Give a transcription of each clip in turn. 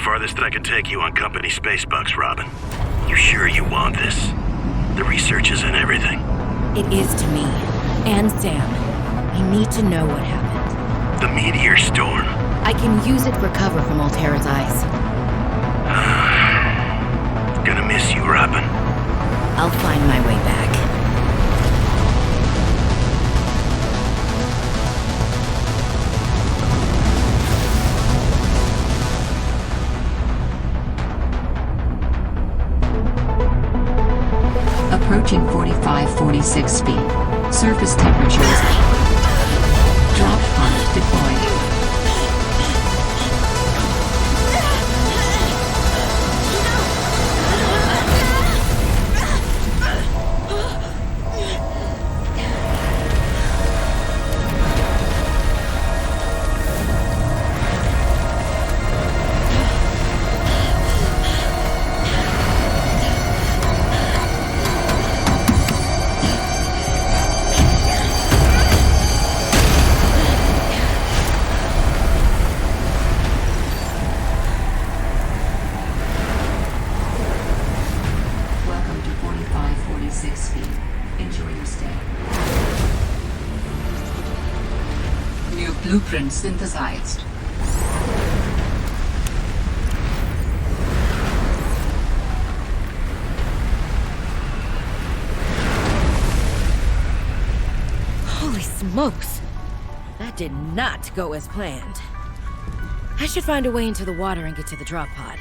farthest that I can take you on company space bucks, Robin. You sure you want this? The research is in everything. It is to me. And Sam. We need to know what happened. The meteor storm. I can use it for cover from Alterra's eyes. Gonna miss you, Robin. I'll find my way back. Approaching 45-46 speed. Surface temperatures. Drop pod deployed. Blueprint synthesized. Holy smokes! That did not go as planned. I should find a way into the water and get to the drop pod.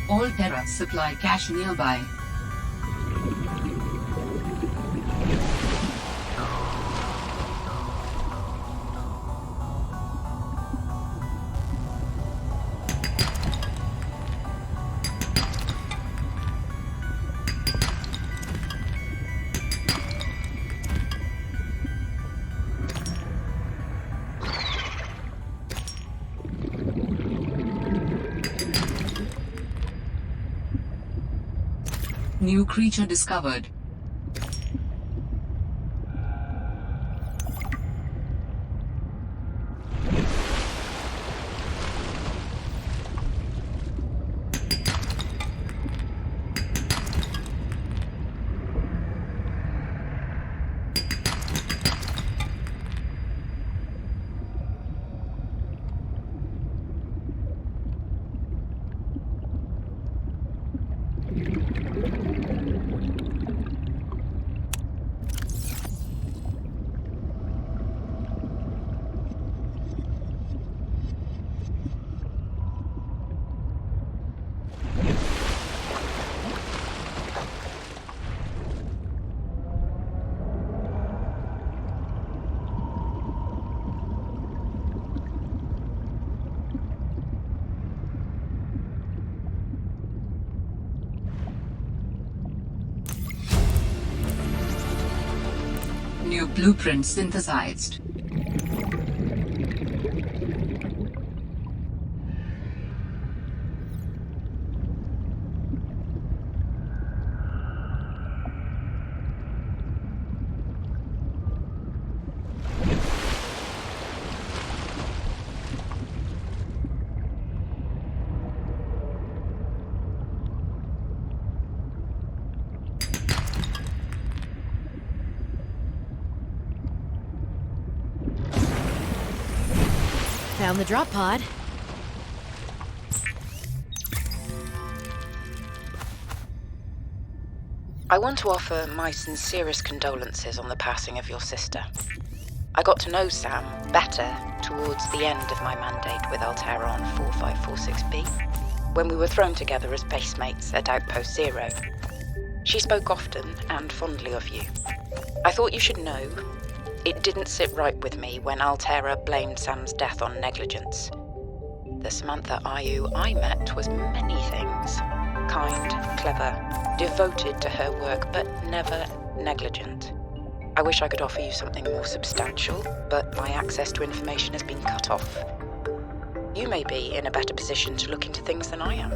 Alterra supply cache nearby. New creature discovered. New blueprint synthesized. Found the drop pod. I want to offer my sincerest condolences on the passing of your sister. I got to know Sam better towards the end of my mandate with Alterra on 4546B, when we were thrown together as basemates at Outpost Zero. She spoke often and fondly of you. I thought you should know. It didn't sit right with me when Alterra blamed Sam's death on negligence. The Samantha Ayu I met was many things. Kind, clever, devoted to her work, but never negligent. I wish I could offer you something more substantial, but my access to information has been cut off. You may be in a better position to look into things than I am.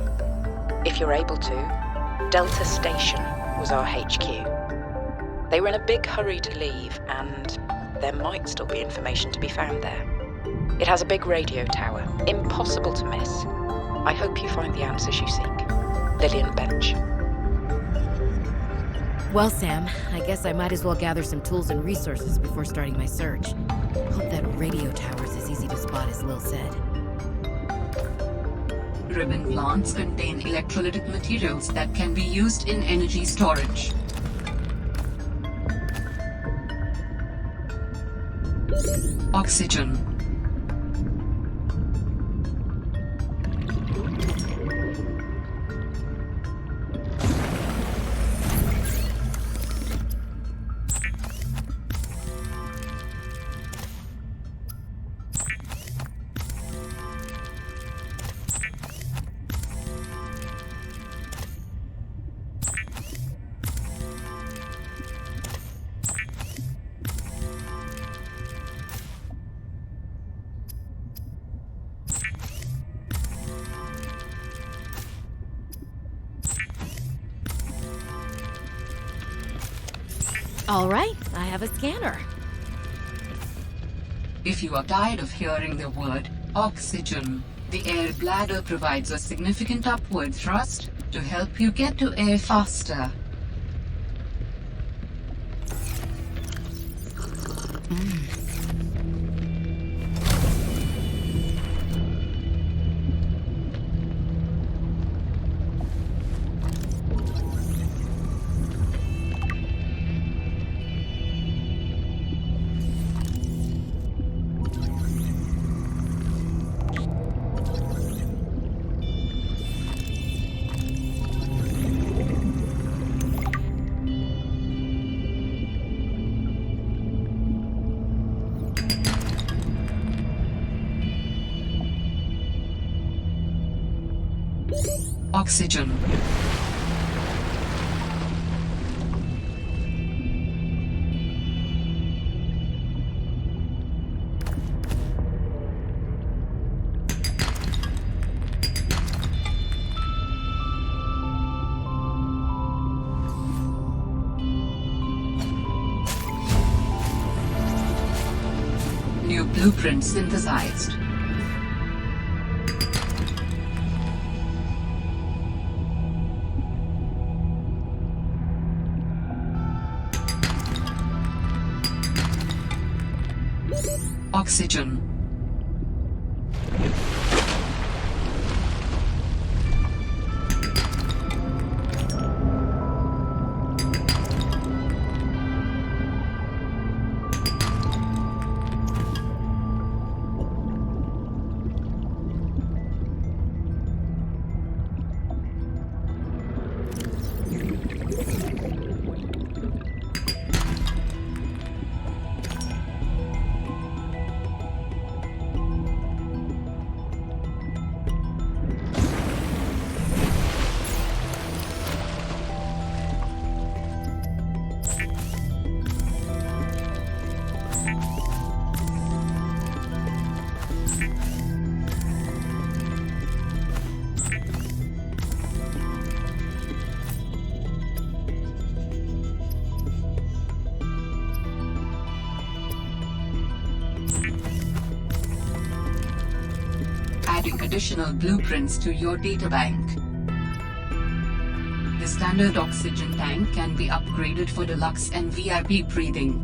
If you're able to, Delta Station was our HQ. They were in a big hurry to leave, and there might still be information to be found there. It has a big radio tower, impossible to miss. I hope you find the answers you seek. Lillian Bench. Well, Sam, I guess I might as well gather some tools and resources before starting my search. Hope that radio tower's as easy to spot as Lil said. Ribbon plants contain electrolytic materials that can be used in energy storage. Oxygen. All right, I have a scanner. If you are tired of hearing the word oxygen, the air bladder provides a significant upward thrust to help you get to air faster. Oxygen. New blueprint synthesized. Oxygen. Adding additional blueprints to your databank. The standard oxygen tank can be upgraded for deluxe and VIP breathing.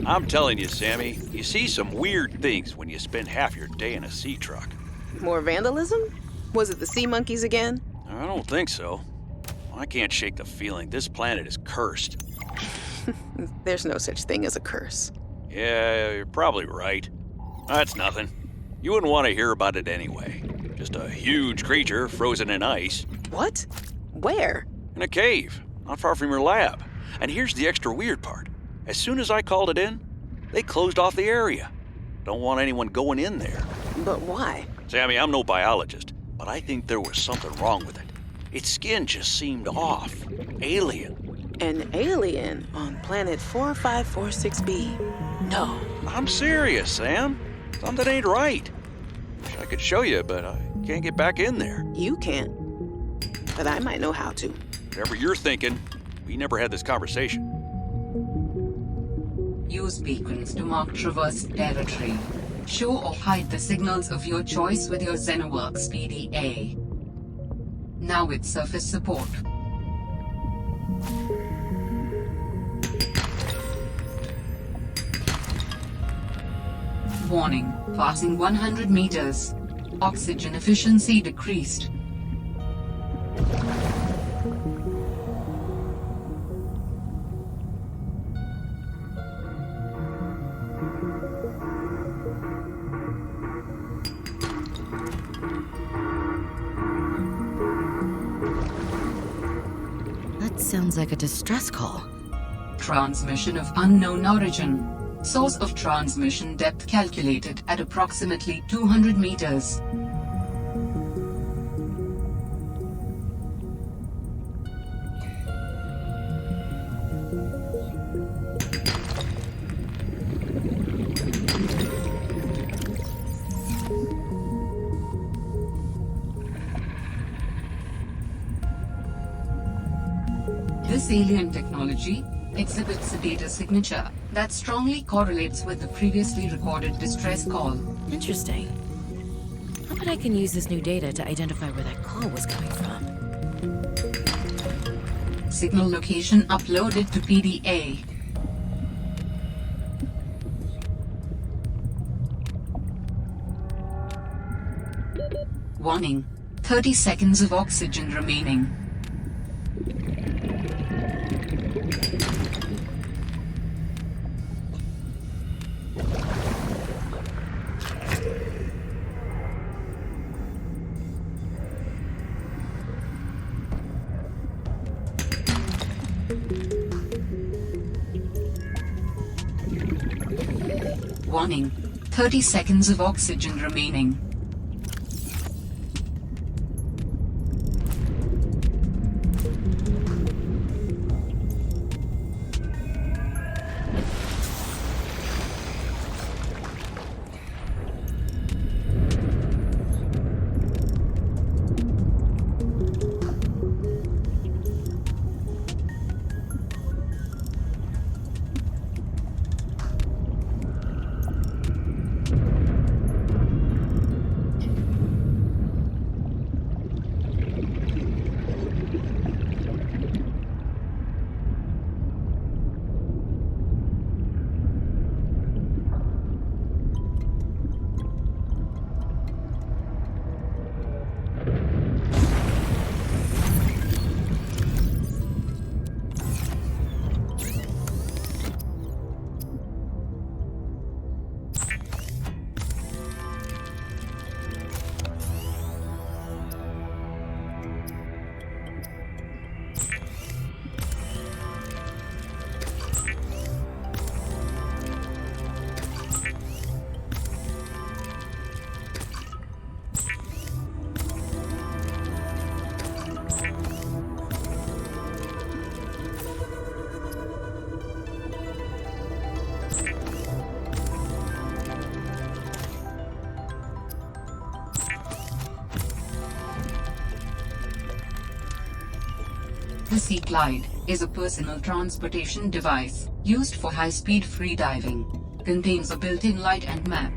I'm telling you, Sammy, you see some weird things when you spend half your day in a sea truck. More vandalism? Was it the sea monkeys again? I don't think so. I can't shake the feeling this planet is cursed. There's no such thing as a curse. Yeah, you're probably right. That's nothing. You wouldn't want to hear about it anyway. Just a huge creature frozen in ice. What? Where? In a cave, not far from your lab. And here's the extra weird part. As soon as I called it in, they closed off the area. Don't want anyone going in there. But why? Sammy, I'm no biologist, but I think there was something wrong with it. Its skin just seemed off. Alien. An alien on planet 4546b. No. I'm serious, Sam. Something ain't right. Wish I could show you, but I can't get back in there. You can't. But I might know how to. Whatever you're thinking, we never had this conversation. Use beacons to mark traversed territory. Show or hide the signals of your choice with your Xenoworks PDA. Now with surface support. Warning, passing 100 meters. Oxygen efficiency decreased. That sounds like a distress call. Transmission of unknown origin. Source of transmission depth calculated at approximately 200 meters. This alien technology exhibits a data signature that strongly correlates with the previously recorded distress call. Interesting. I bet I can use this new data to identify where that call was coming from. Signal location uploaded to PDA. Warning, 30 seconds of oxygen remaining. Warning, 30 seconds of oxygen remaining. The Sea Glide is a personal transportation device used for high-speed freediving. Contains a built-in light and map.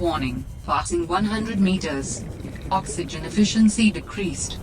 Warning, passing 100 meters. Oxygen efficiency decreased.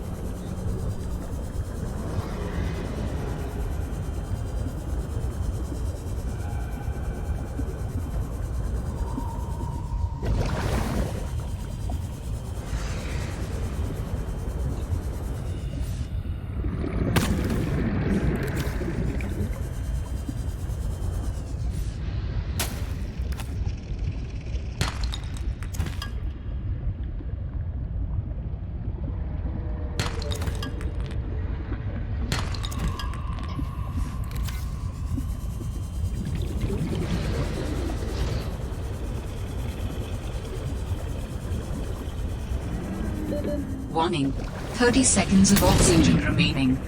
Warning, 30 seconds of oxygen remaining.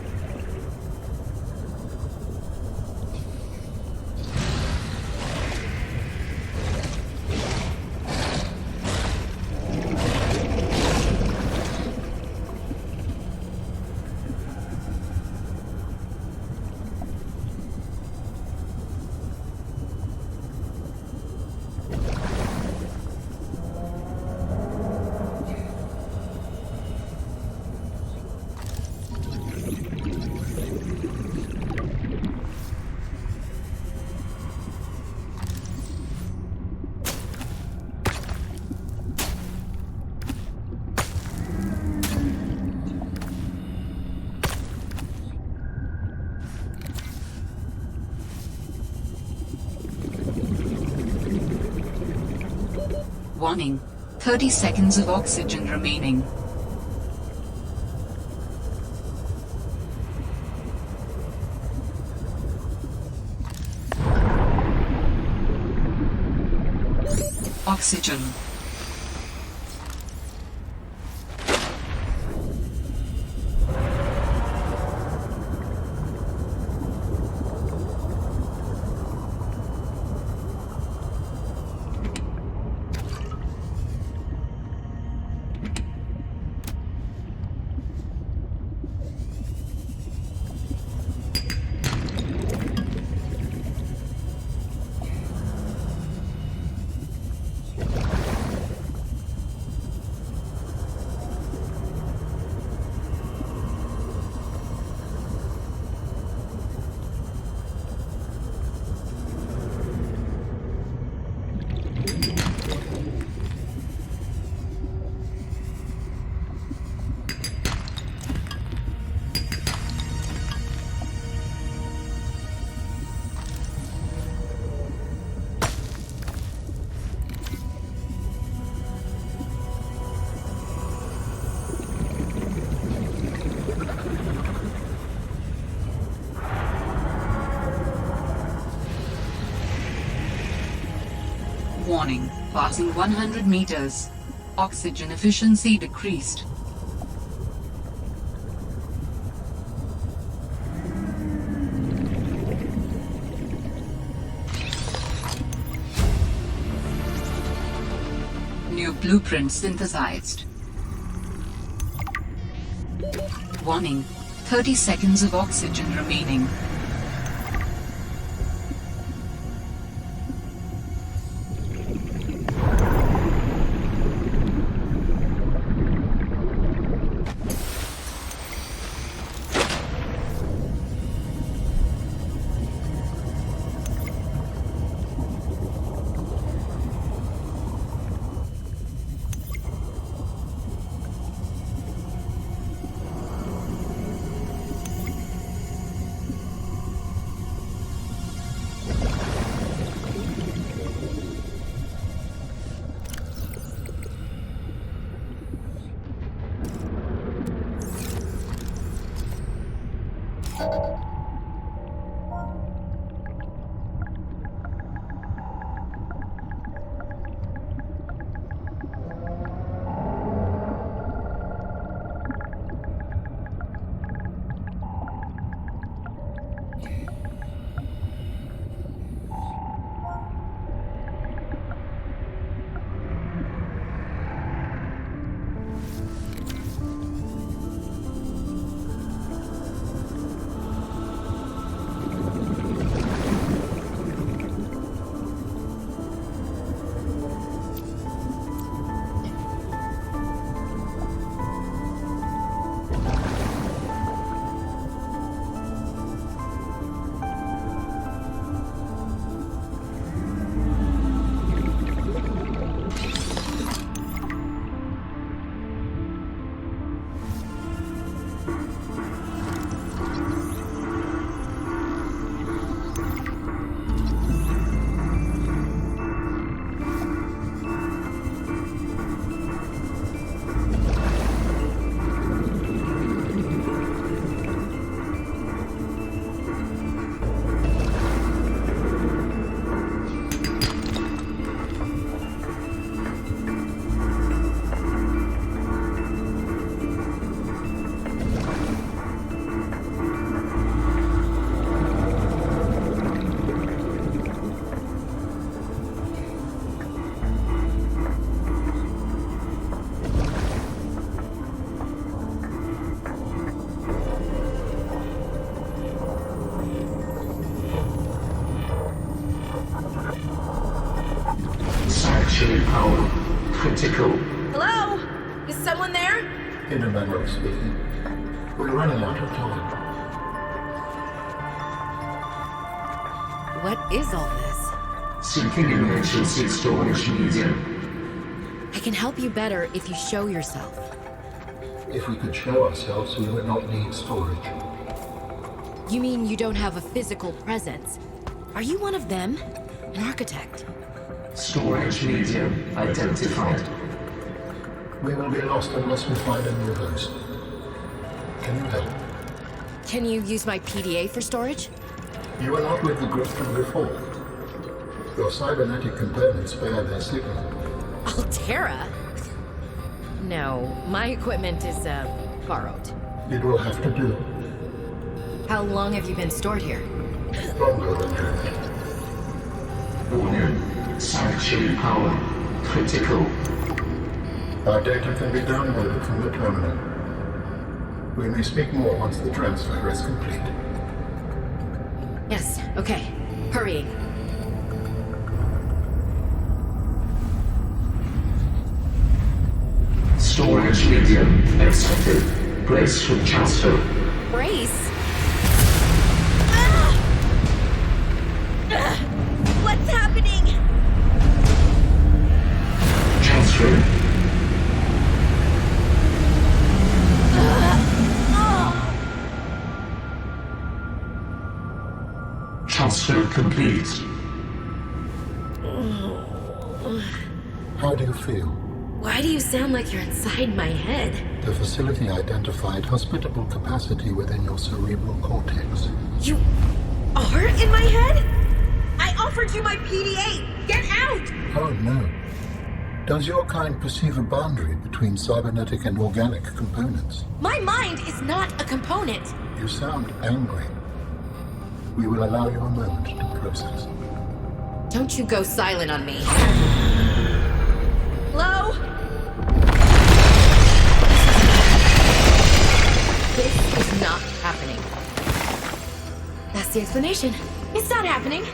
Warning, 30 seconds of oxygen remaining. Oxygen. Warning, passing 100 meters. Oxygen efficiency decreased. New blueprint synthesized. Warning, 30 seconds of oxygen remaining. there? In a manner of speaking. We're running out of time. What is all this? Seeking emergency storage medium. I can help you better if you show yourself. If we could show ourselves, we would not need storage. You mean you don't have a physical presence? Are you one of them? An architect? Storage medium identified. We will be lost unless we find a new host. Can you help? Can you use my PDA for storage? You were not with the group from before. Your cybernetic components bear their signal. Alterra? No, my equipment is, borrowed. It will have to do. How long have you been stored here? Longer than that. Warning. Sanctuary power. Critical. Our data can be downloaded from the terminal. We may speak more once the transfer is complete. Yes, okay. Hurrying. Storage medium accepted. Brace for transfer. Brace? What's happening? Transfer. Transfer complete. How do you feel? Why do you sound like you're inside my head? The facility identified hospitable capacity within your cerebral cortex. You are in my head? I offered you my PDA! Get out! Oh no. Does your kind perceive a boundary between cybernetic and organic components? My mind is not a component! You sound angry. We will allow you a moment to process. Don't you go silent on me. Hello? This is not happening. That's the explanation. It's not happening.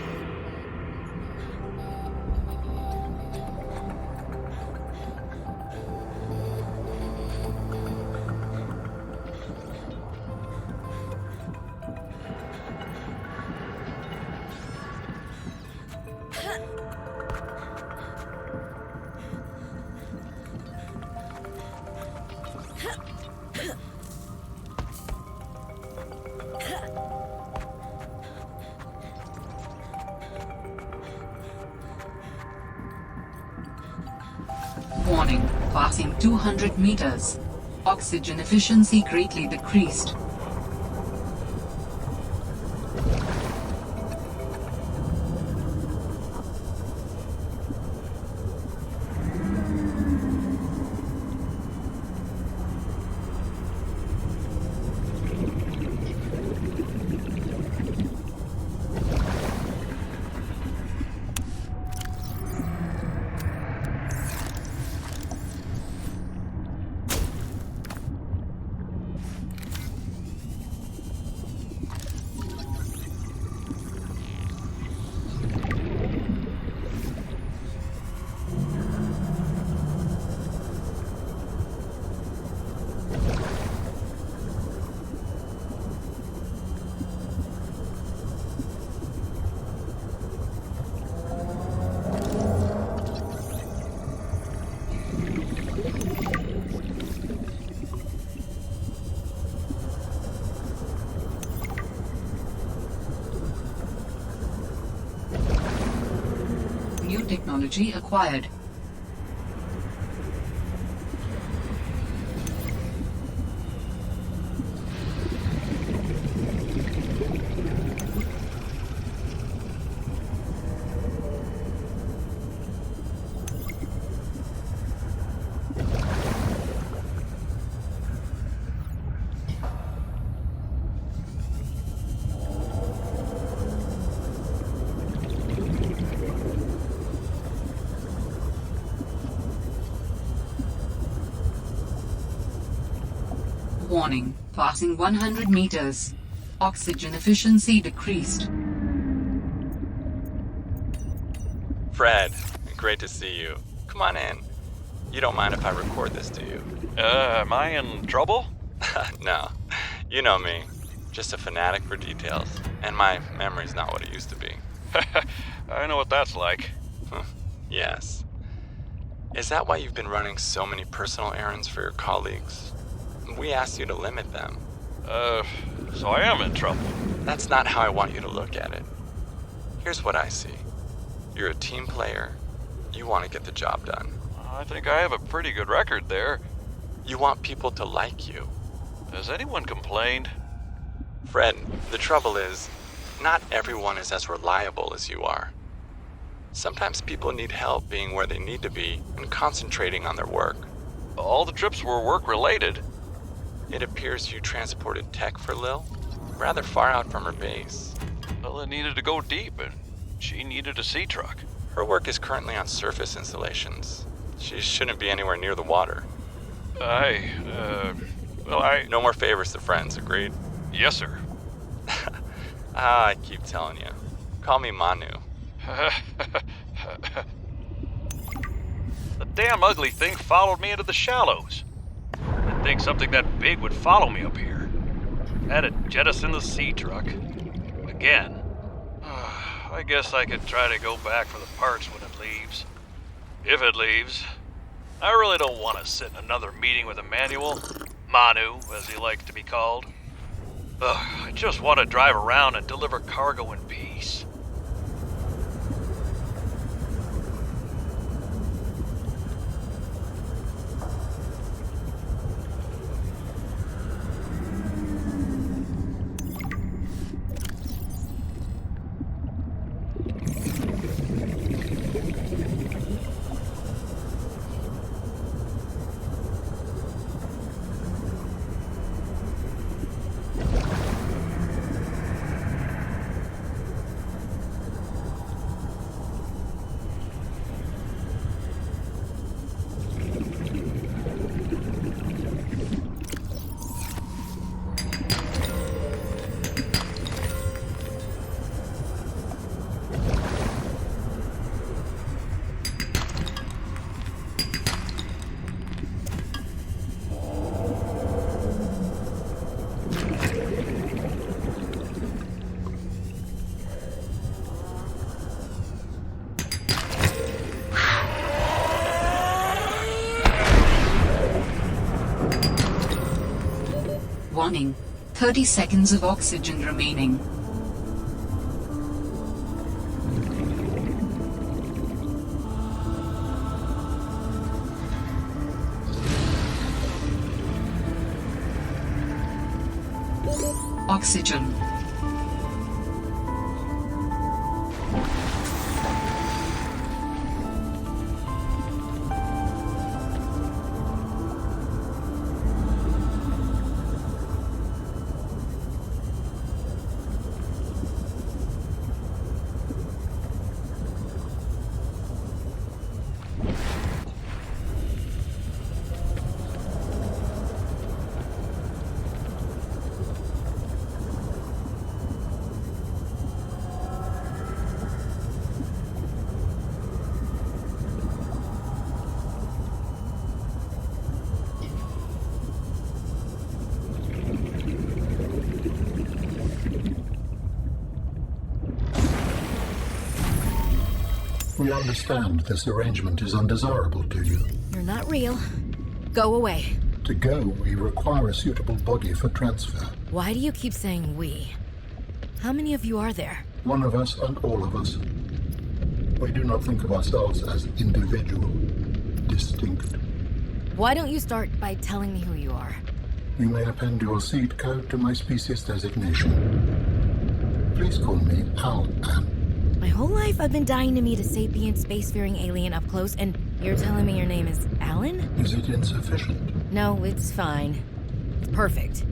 Warning, passing 200 meters. Oxygen efficiency greatly decreased. Technology acquired. Warning, passing 100 meters. Oxygen efficiency decreased. Fred, great to see you. Come on in. You don't mind if I record this, do you? Am I in trouble? No. You know me. Just a fanatic for details. And my memory's not what it used to be. I know what that's like. Yes. Is that why you've been running so many personal errands for your colleagues? We asked you to limit them. So I am in trouble. That's not how I want you to look at it. Here's what I see. You're a team player. You want to get the job done. I think I have a pretty good record there. You want people to like you. Has anyone complained? Fred, the trouble is, not everyone is as reliable as you are. Sometimes people need help being where they need to be and concentrating on their work. All the trips were work-related. It appears you transported tech for Lil, rather far out from her base. Well, it needed to go deep, and she needed a sea truck. Her work is currently on surface installations. She shouldn't be anywhere near the water. No more favors to friends, agreed? Yes, sir. I keep telling you. Call me Manu. The damn ugly thing followed me into the shallows. I'd think something that big would follow me up here. Had to jettison the sea truck. Again. I guess I could try to go back for the parts when it leaves. If it leaves. I really don't want to sit in another meeting with Emmanuel. Manu, as he likes to be called. I just want to drive around and deliver cargo in peace. Warning. 30 seconds of oxygen remaining. Oxygen. We understand this arrangement is undesirable to you. You're not real. Go away. To go, we require a suitable body for transfer. Why do you keep saying we? How many of you are there? One of us and all of us. We do not think of ourselves as individual, distinct. Why don't you start by telling me who you are? You may append your seed code to my species designation. Please call me Al-An. My whole life I've been dying to meet a sapient spacefaring alien up close, and you're telling me your name is Alan? Is it insufficient? No, it's fine. It's perfect.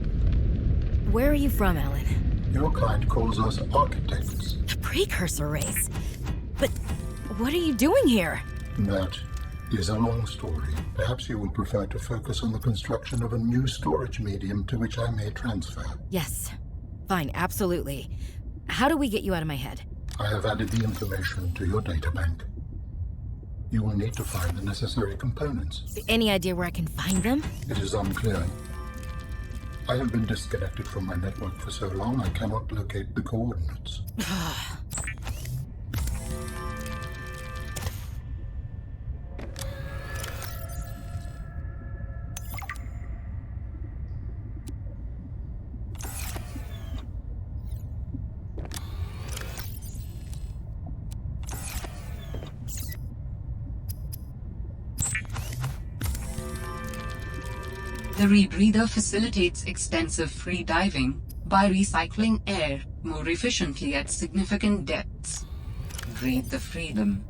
Where are you from, Alan? Your kind calls us architects. The precursor race. But what are you doing here? That is a long story. Perhaps you will prefer to focus on the construction of a new storage medium to which I may transfer. Yes. Fine, absolutely. How do we get you out of my head? I have added the information to your databank. You will need to find the necessary components. Any idea where I can find them? It is unclear. I have been disconnected from my network for so long I cannot locate the coordinates. The rebreather facilitates extensive free diving by recycling air more efficiently at significant depths. Breathe the freedom.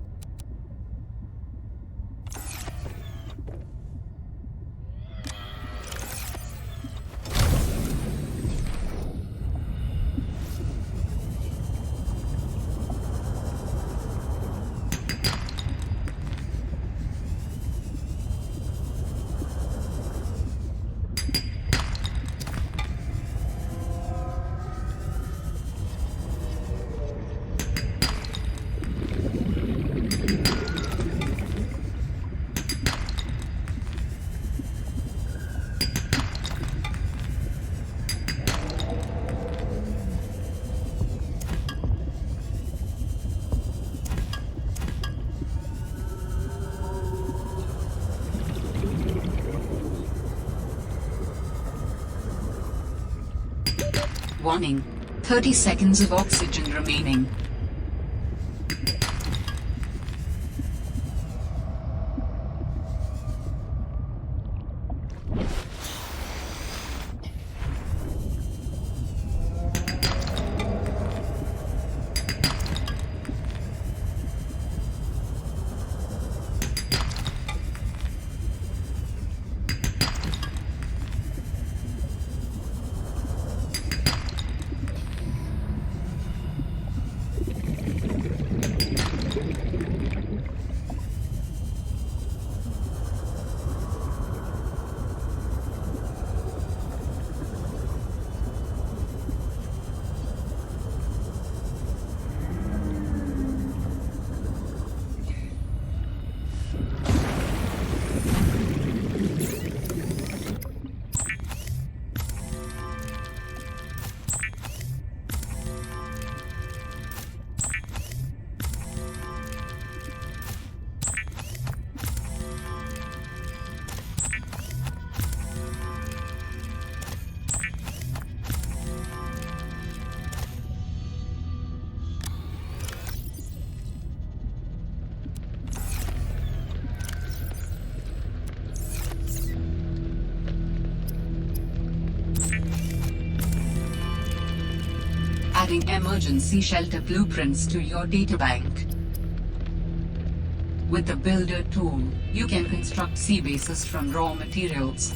Warning, 30 seconds of oxygen remaining. Adding emergency shelter blueprints to your databank. With the Builder tool, you can construct sea bases from raw materials,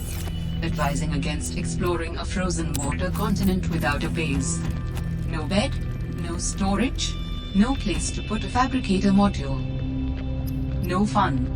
advising against exploring a frozen water continent without a base. No bed, no storage, no place to put a fabricator module. No fun.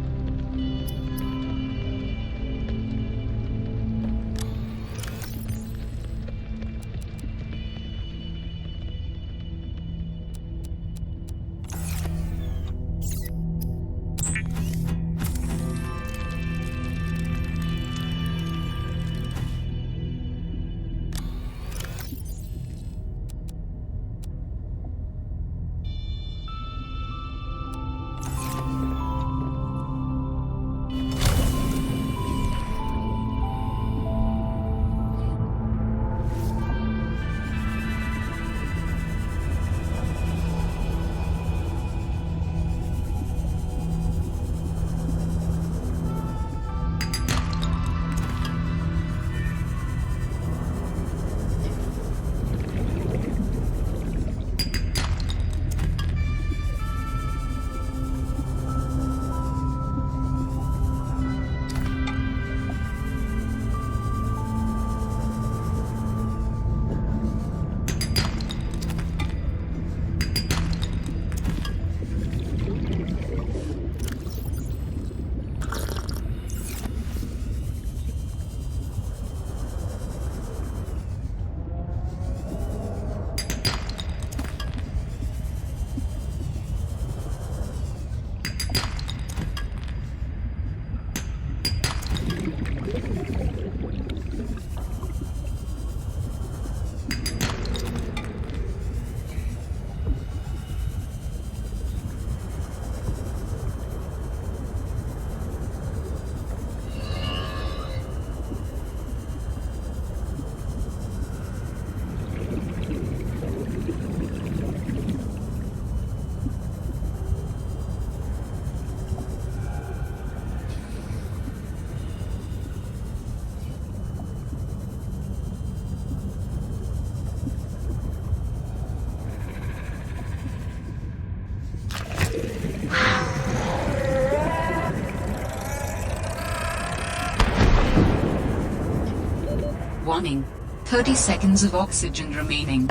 Warning. 30 seconds of oxygen remaining.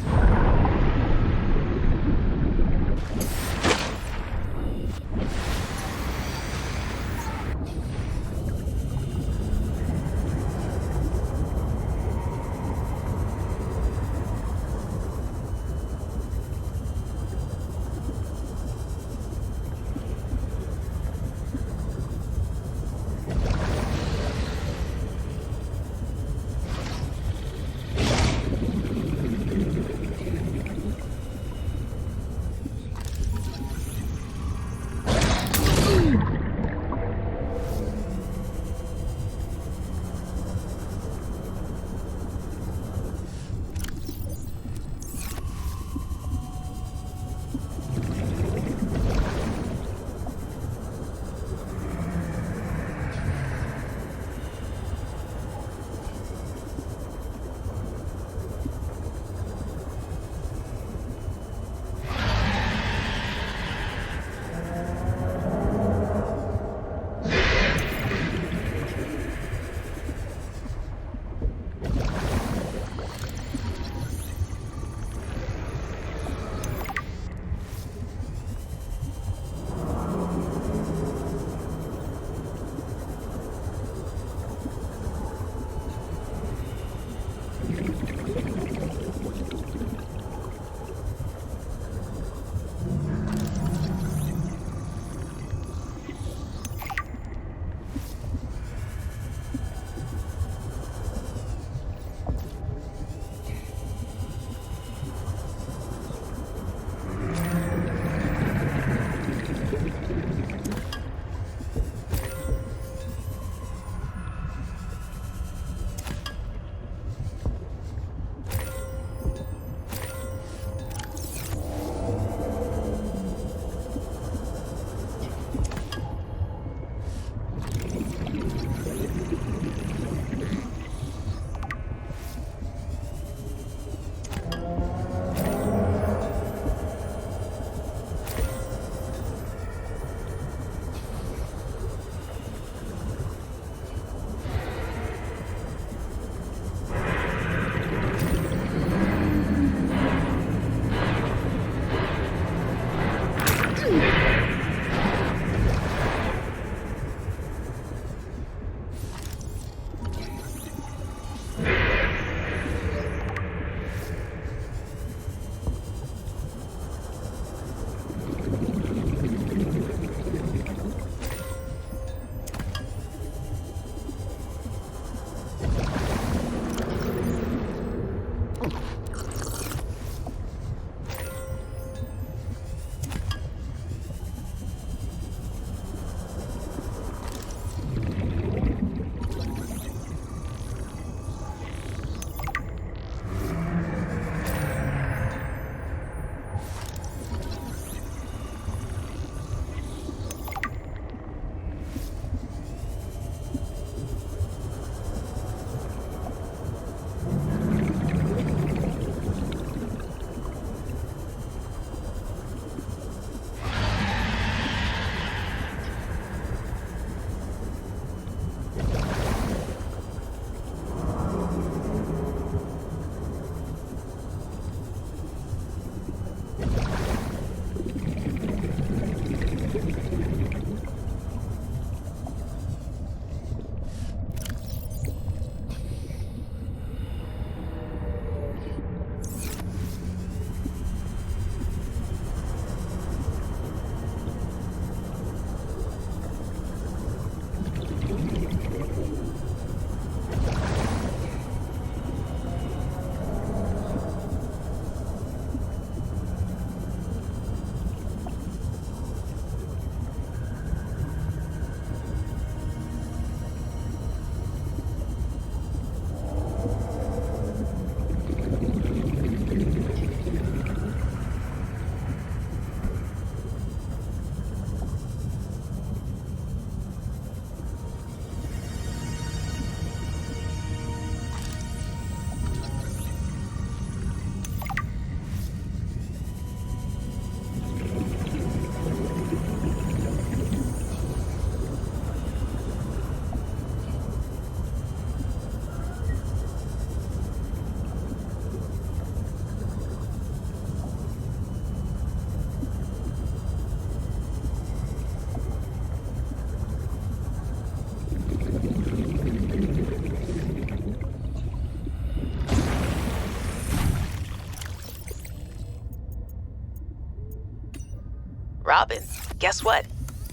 Robin, guess what?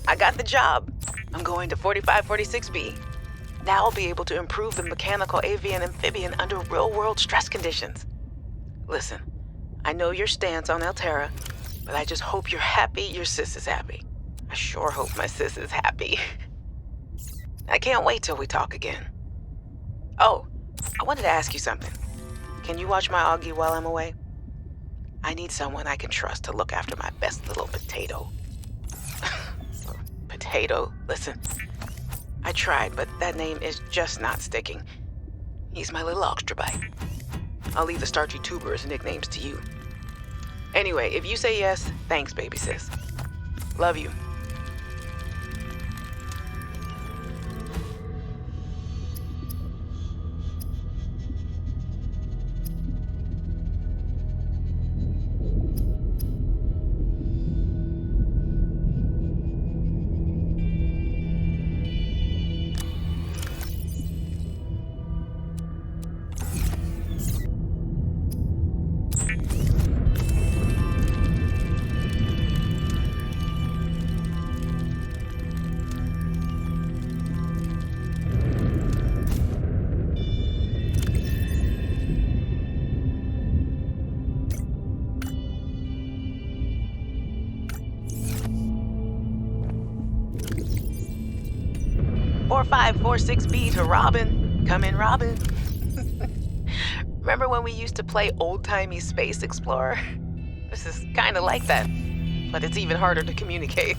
I got the job. I'm going to 4546B. Now I'll be able to improve the mechanical avian amphibian under real-world stress conditions. Listen, I know your stance on Alterra, but I just hope you're happy your sis is happy. I sure hope my sis is happy. I can't wait till we talk again. Oh, I wanted to ask you something. Can you watch my Augie while I'm away? I need someone I can trust to look after my best little potato. Potato, listen. I tried, but that name is just not sticking. He's my little extra bite. I'll leave the starchy tubers nicknames to you. Anyway, if you say yes, thanks, baby sis. Love you. Or 546B to Robin. Come in, Robin. Remember when we used to play old-timey Space Explorer? This is kind of like that, but it's even harder to communicate.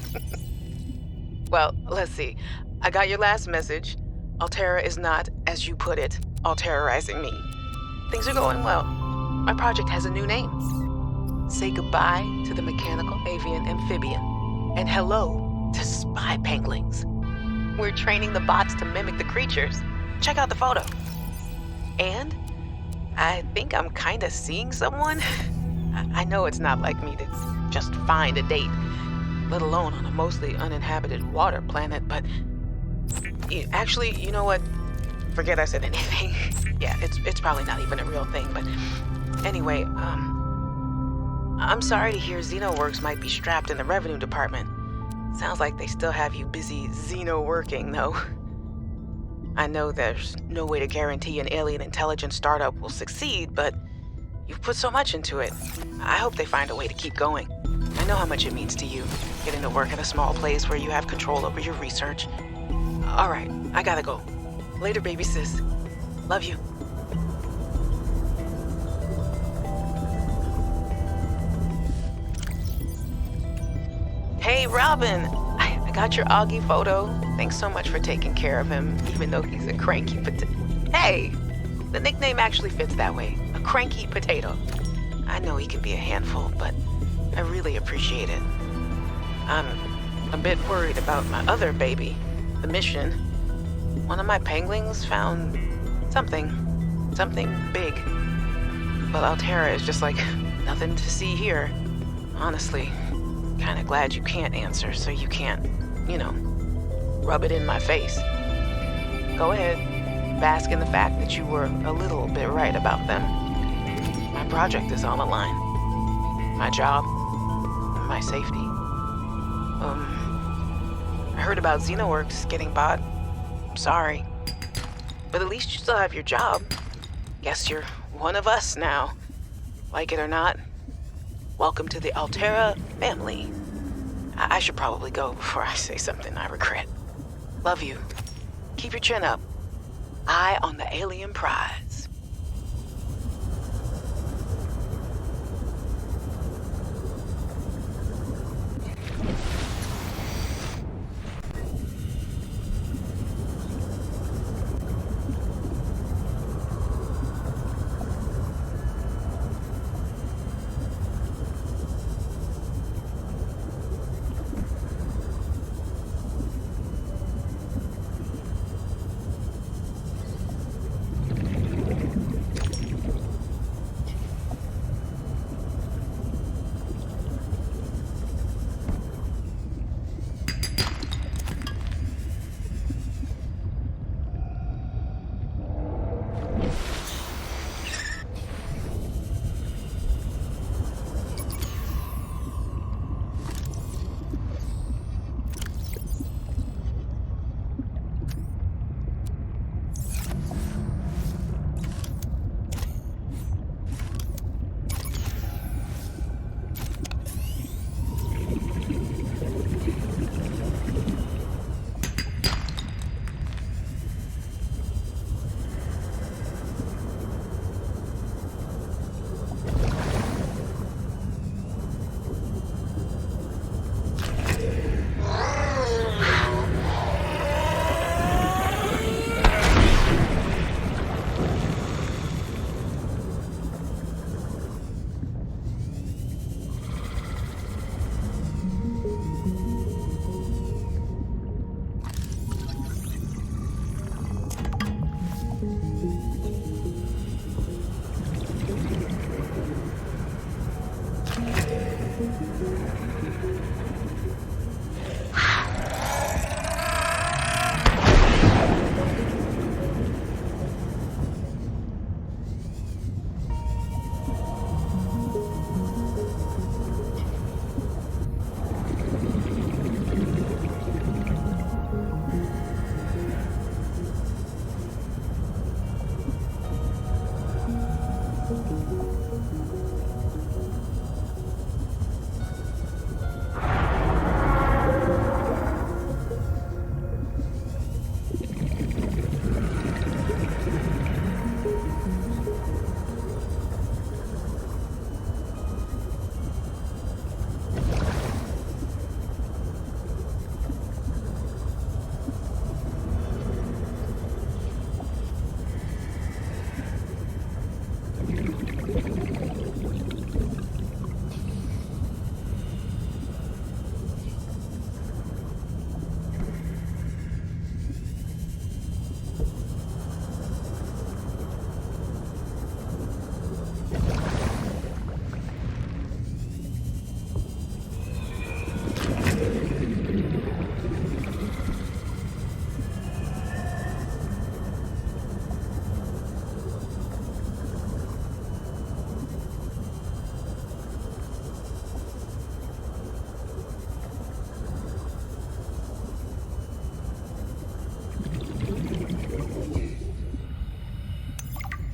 Well, let's see. I got your last message. Alterra is not, as you put it, Alterrorizing me. Things are going well. My project has a new name. Say goodbye to the mechanical avian amphibian, and hello to spy penguins. We're training the bots to mimic the creatures. Check out the photo. And I think I'm kind of seeing someone. I know it's not like me to just find a date, let alone on a mostly uninhabited water planet, but actually, you know what? Forget I said anything. Yeah, it's probably not even a real thing, but anyway, I'm sorry to hear XenoWorks might be strapped in the revenue department. Sounds like they still have you busy Xeno working, though. I know there's no way to guarantee an alien intelligence startup will succeed, but you've put so much into it. I hope they find a way to keep going. I know how much it means to you, getting to work at a small place where you have control over your research. All right, I gotta go. Later, baby sis. Love you. Hey, Robin. I got your Augie photo. Thanks so much for taking care of him, even though he's a cranky potato. Hey, the nickname actually fits that way. A cranky potato. I know he can be a handful, but I really appreciate it. I'm a bit worried about my other baby, the mission. One of my penguins found something big. But Alterra is just like nothing to see here. Honestly, kinda glad you can't answer so you can't, rub it in my face. Go ahead, bask in the fact that you were a little bit right about them. My project is on the line. My job, my safety. I heard about XenoWorks getting bought. I'm sorry. But at least you still have your job. Guess you're one of us now. Like it or not, welcome to the Alterra family. I should probably go before I say something I regret. Love you. Keep your chin up. Eye on the alien prize.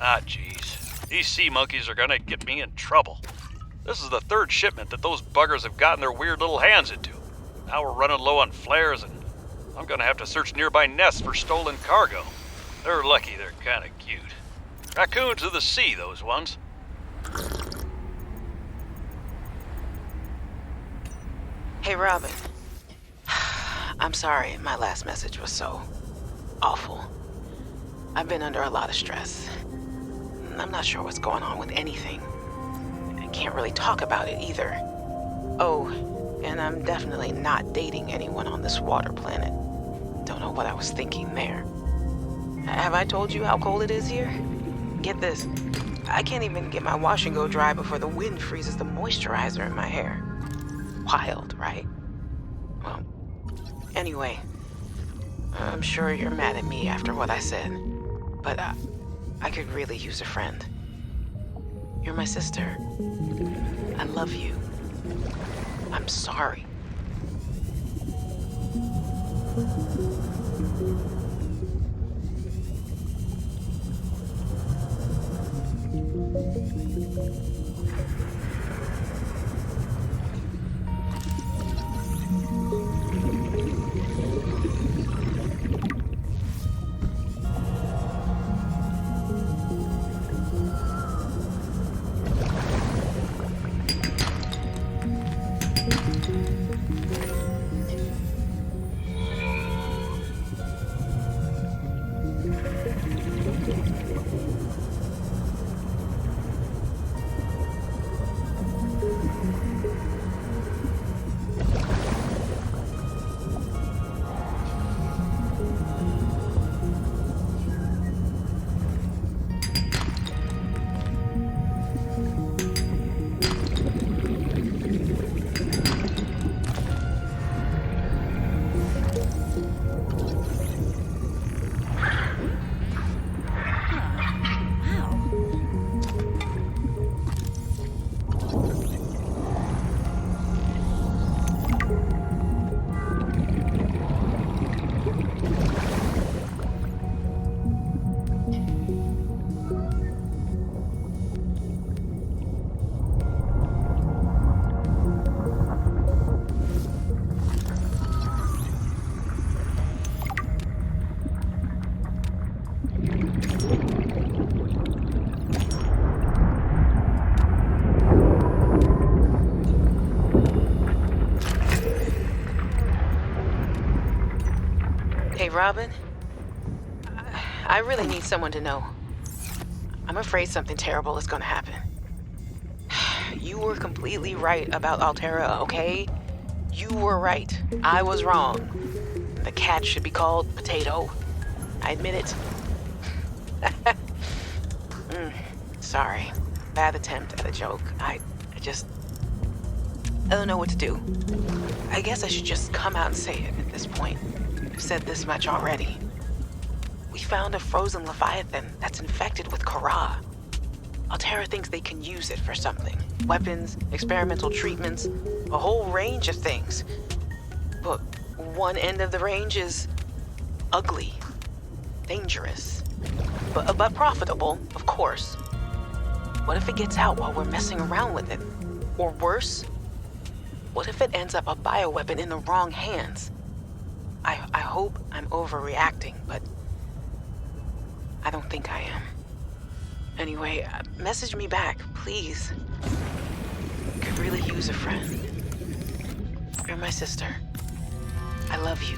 Ah, jeez. These sea monkeys are gonna get me in trouble. This is the third shipment that those buggers have gotten their weird little hands into. Now we're running low on flares, and I'm gonna have to search nearby nests for stolen cargo. They're lucky they're kinda cute. Raccoons of the sea, those ones. Hey, Robin. I'm sorry my last message was so awful. I've been under a lot of stress. I'm not sure what's going on with anything. I can't really talk about it either. Oh, and I'm definitely not dating anyone on this water planet. Don't know what I was thinking there. Have I told you how cold it is here? Get this. I can't even get my wash and go dry before the wind freezes the moisturizer in my hair. Wild, right? Well, anyway, I'm sure you're mad at me after what I said, but I could really use a friend. You're my sister. I love you. I'm sorry. Hey, Robin. I really need someone to know. I'm afraid something terrible is gonna happen. You were completely right about Alterra, okay? You were right. I was wrong. The cat should be called Potato. I admit it. Sorry. Bad attempt at a joke. I don't know what to do. I guess I should just come out and say it at this point. I've said this much already. We found a frozen leviathan that's infected with Kharaa. Alterra thinks they can use it for something. Weapons, experimental treatments, a whole range of things. But one end of the range is ugly, dangerous, but profitable, of course. What if it gets out while we're messing around with it? Or worse, what if it ends up a bioweapon in the wrong hands? I hope I'm overreacting, but I don't think I am. Anyway, message me back, please. Could really use a friend. You're my sister. I love you.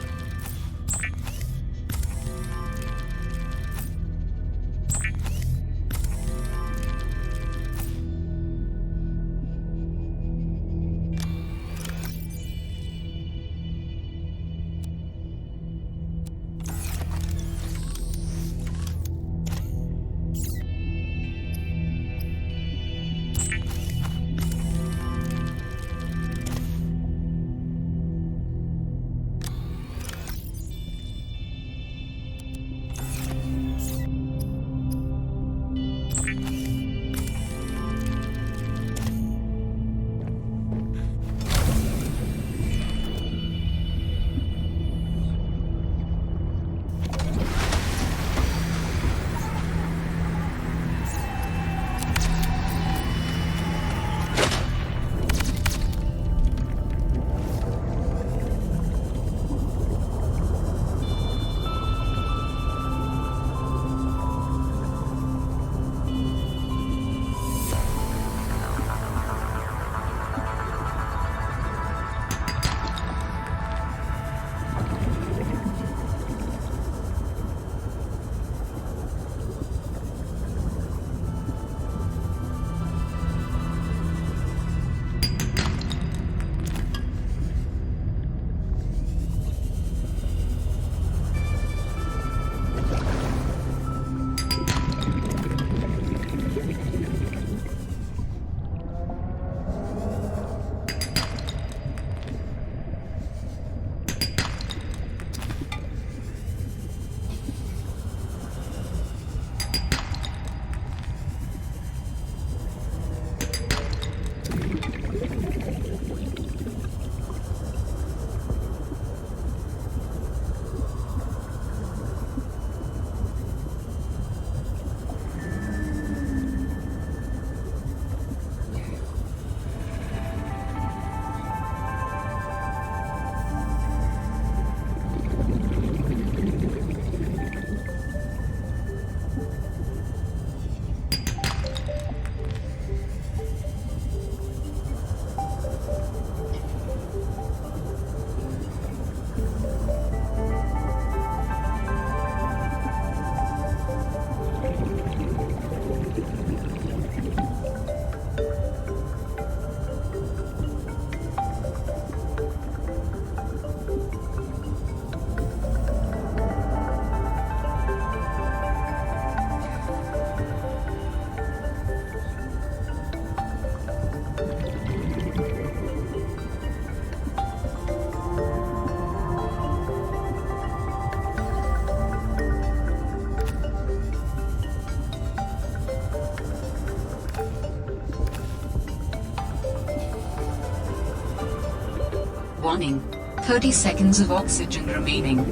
Warning, 30 seconds of oxygen remaining.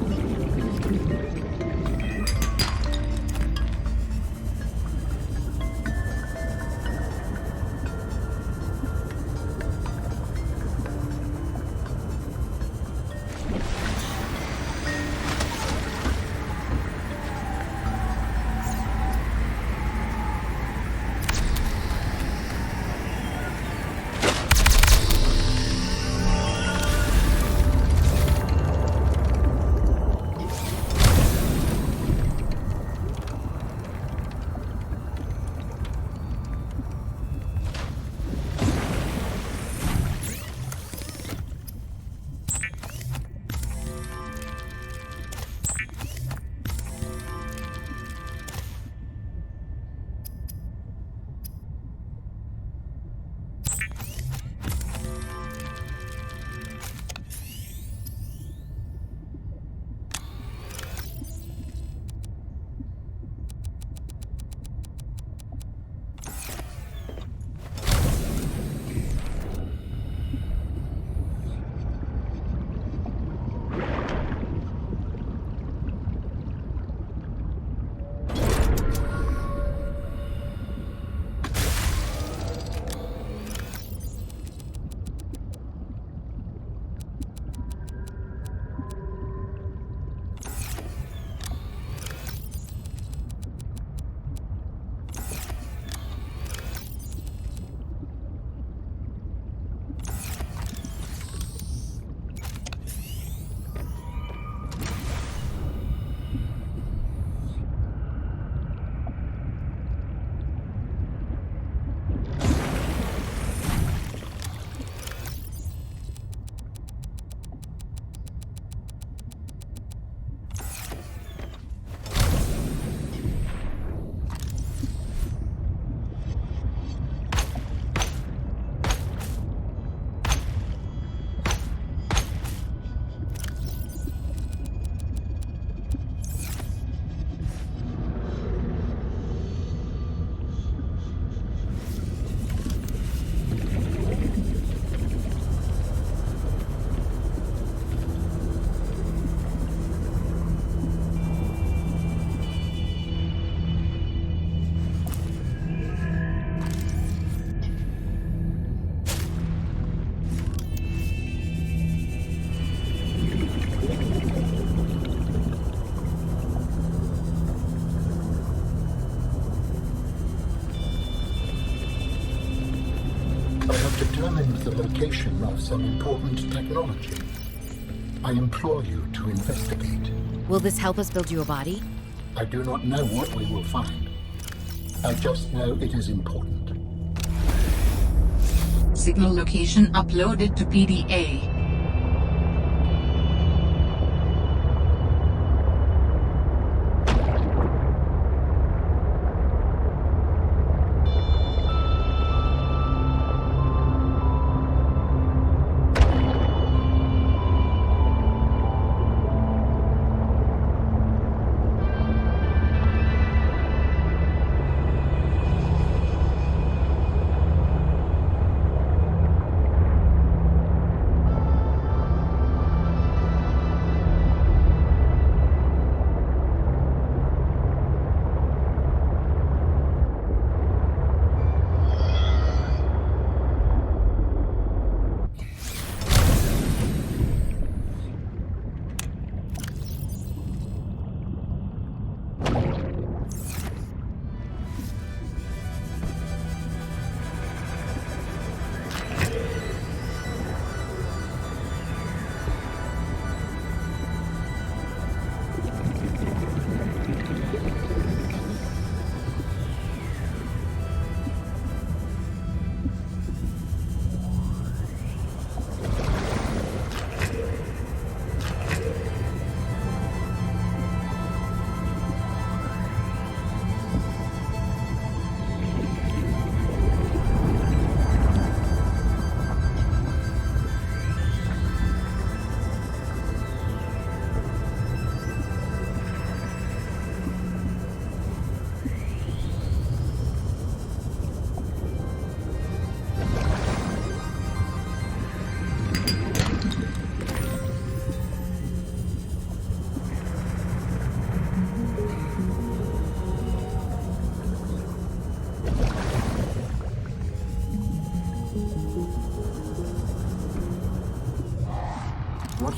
Determined the location of some important technology. I implore you to investigate. Will this help us build you a body? I do not know what we will find. I just know it is important. Signal location uploaded to PDA.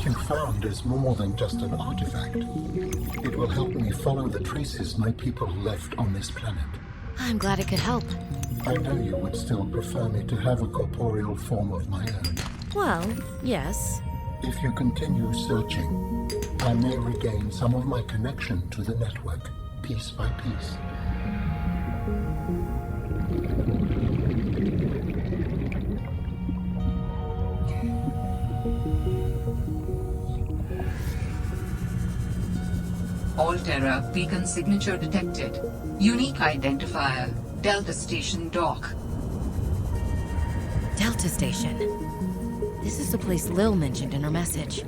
you found is more than just an artifact. It will help me follow the traces my people left on this planet. I'm glad it could help. I know you would still prefer me to have a corporeal form of my own. Well, yes. If you continue searching, I may regain some of my connection to the network, piece by piece. Alterra beacon signature detected. Unique identifier. Delta Station dock. Delta Station. This is the place Lil mentioned in her message.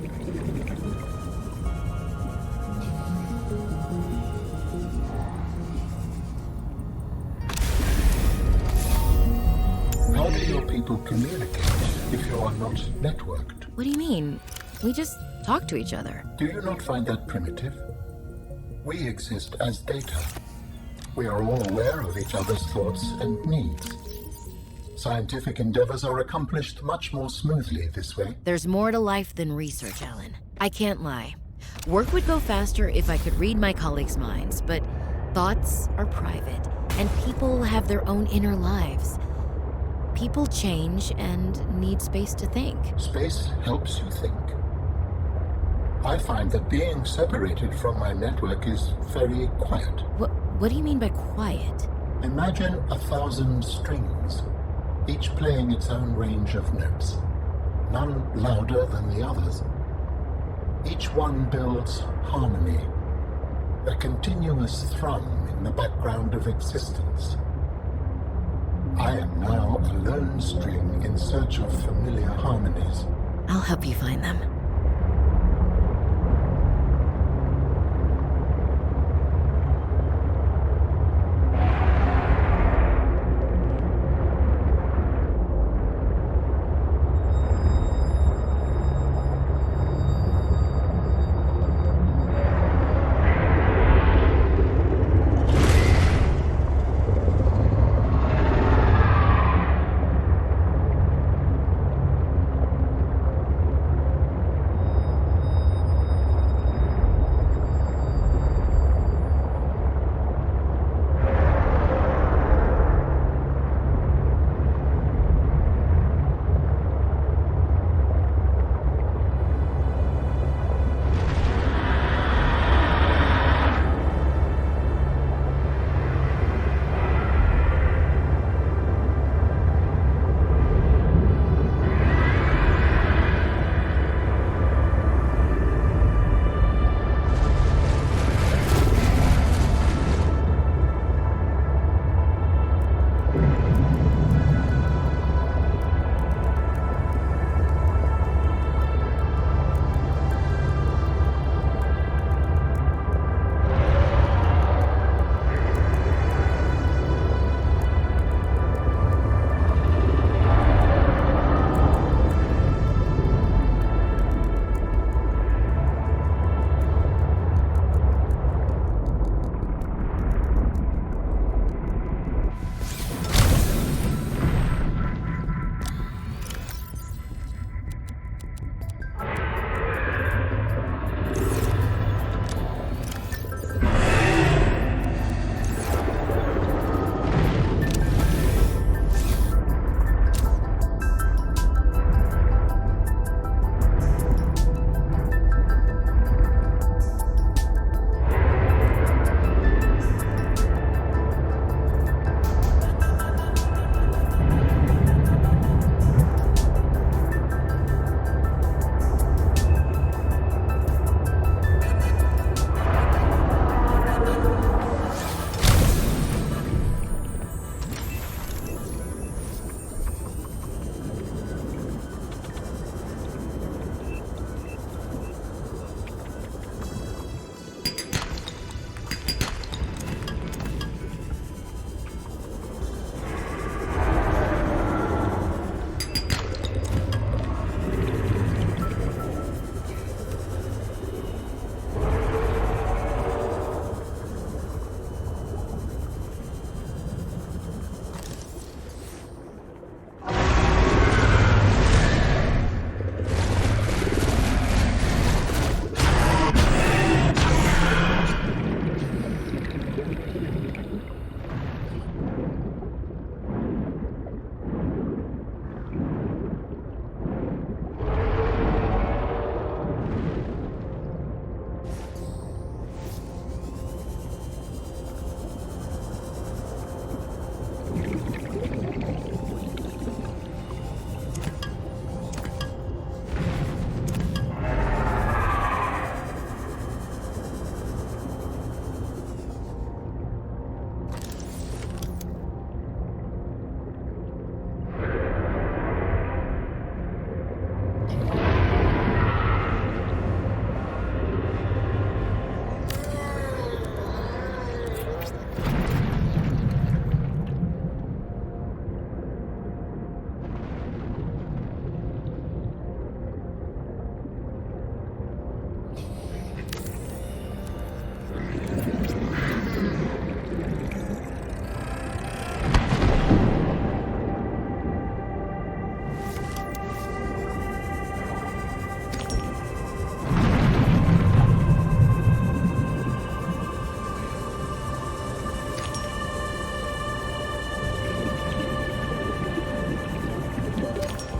How do your people communicate if you are not networked? What do you mean? We just talk to each other. Do you not find that primitive? We exist as data. We are all aware of each other's thoughts and needs. Scientific endeavors are accomplished much more smoothly this way. There's more to life than research, Alan. I can't lie. Work would go faster if I could read my colleagues' minds, but thoughts are private, and people have their own inner lives. People change and need space to think. Space helps you think. I find that being separated from my network is very quiet. What do you mean by quiet? Imagine 1,000 strings, each playing its own range of notes, none louder than the others. Each one builds harmony, a continuous thrum in the background of existence. I am now a lone string in search of familiar harmonies. I'll help you find them.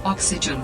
Oxygen.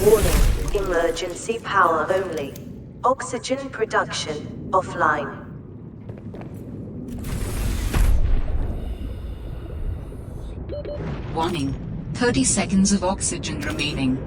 Warning, emergency power only. Oxygen production offline. Warning. 30 seconds of oxygen remaining.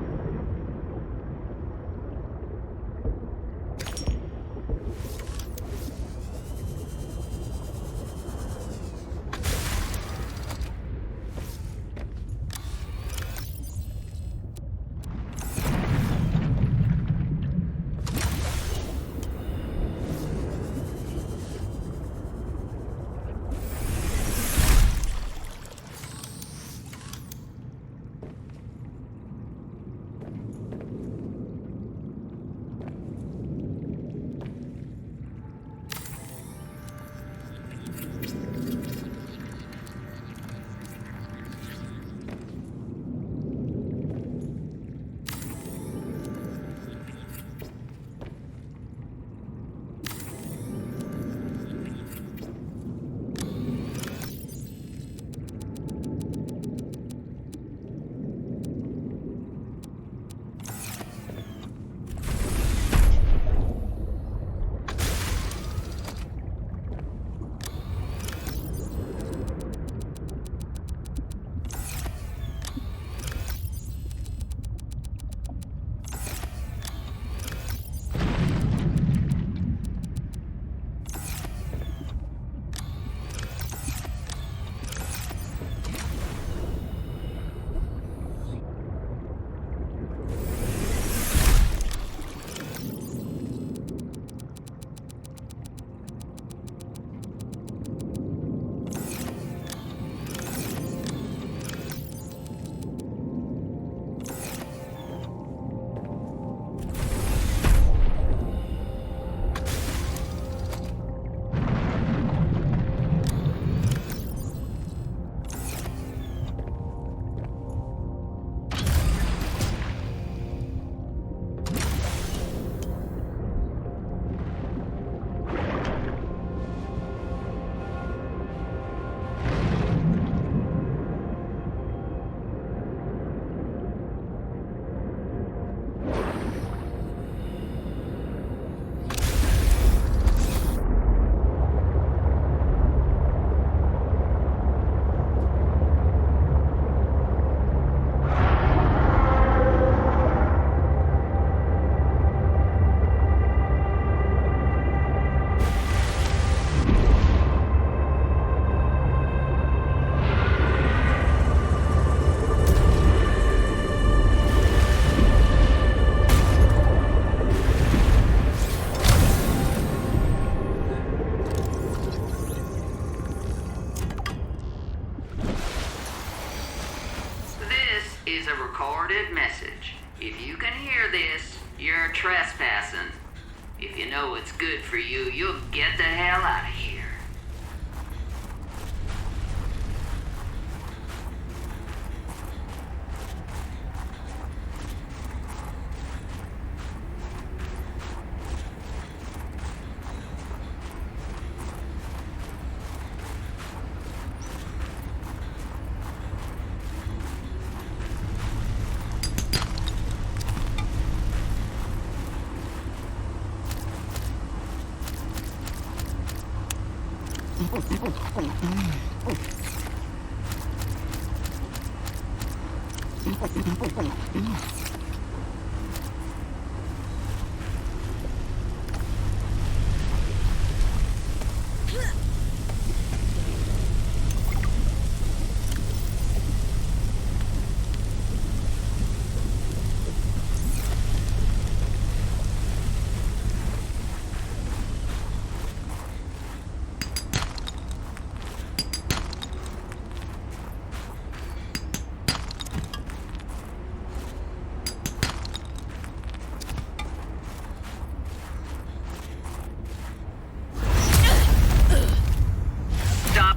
recorded message. If you can hear this, you're trespassing. If you know what's good for you, you'll get the hell out of here.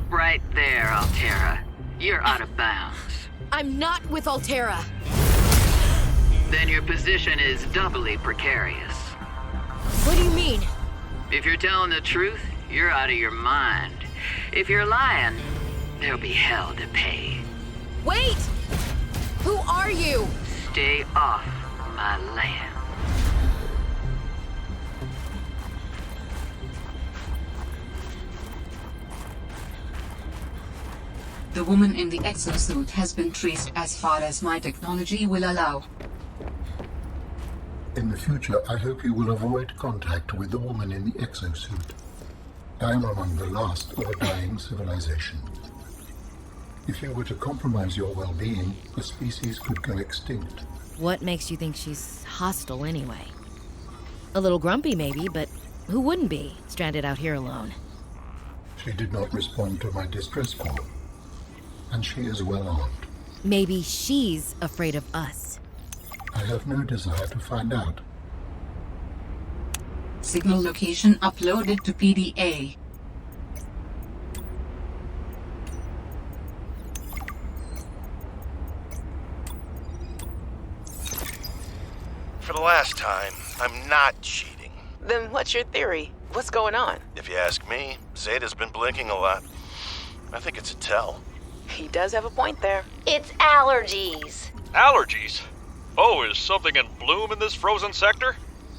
Right there, Alterra. You're out of bounds. I'm not with Alterra. Then your position is doubly precarious. What do you mean? If you're telling the truth, you're out of your mind. If you're lying, there'll be hell to pay. Wait! Who are you? Stay off my land. The woman in the exosuit has been traced as far as my technology will allow. In the future, I hope you will avoid contact with the woman in the exosuit. I am among the last of a dying civilization. If you were to compromise your well-being, the species could go extinct. What makes you think she's hostile anyway? A little grumpy maybe, but who wouldn't be, stranded out here alone? She did not respond to my distress call. And she is well armed. Maybe she's afraid of us. I have no desire to find out. Signal location uploaded to PDA. For the last time, I'm not cheating. Then what's your theory? What's going on? If you ask me, Zeta's been blinking a lot. I think it's a tell. He does have a point there. It's allergies. Allergies? Oh, is something in bloom in this frozen sector?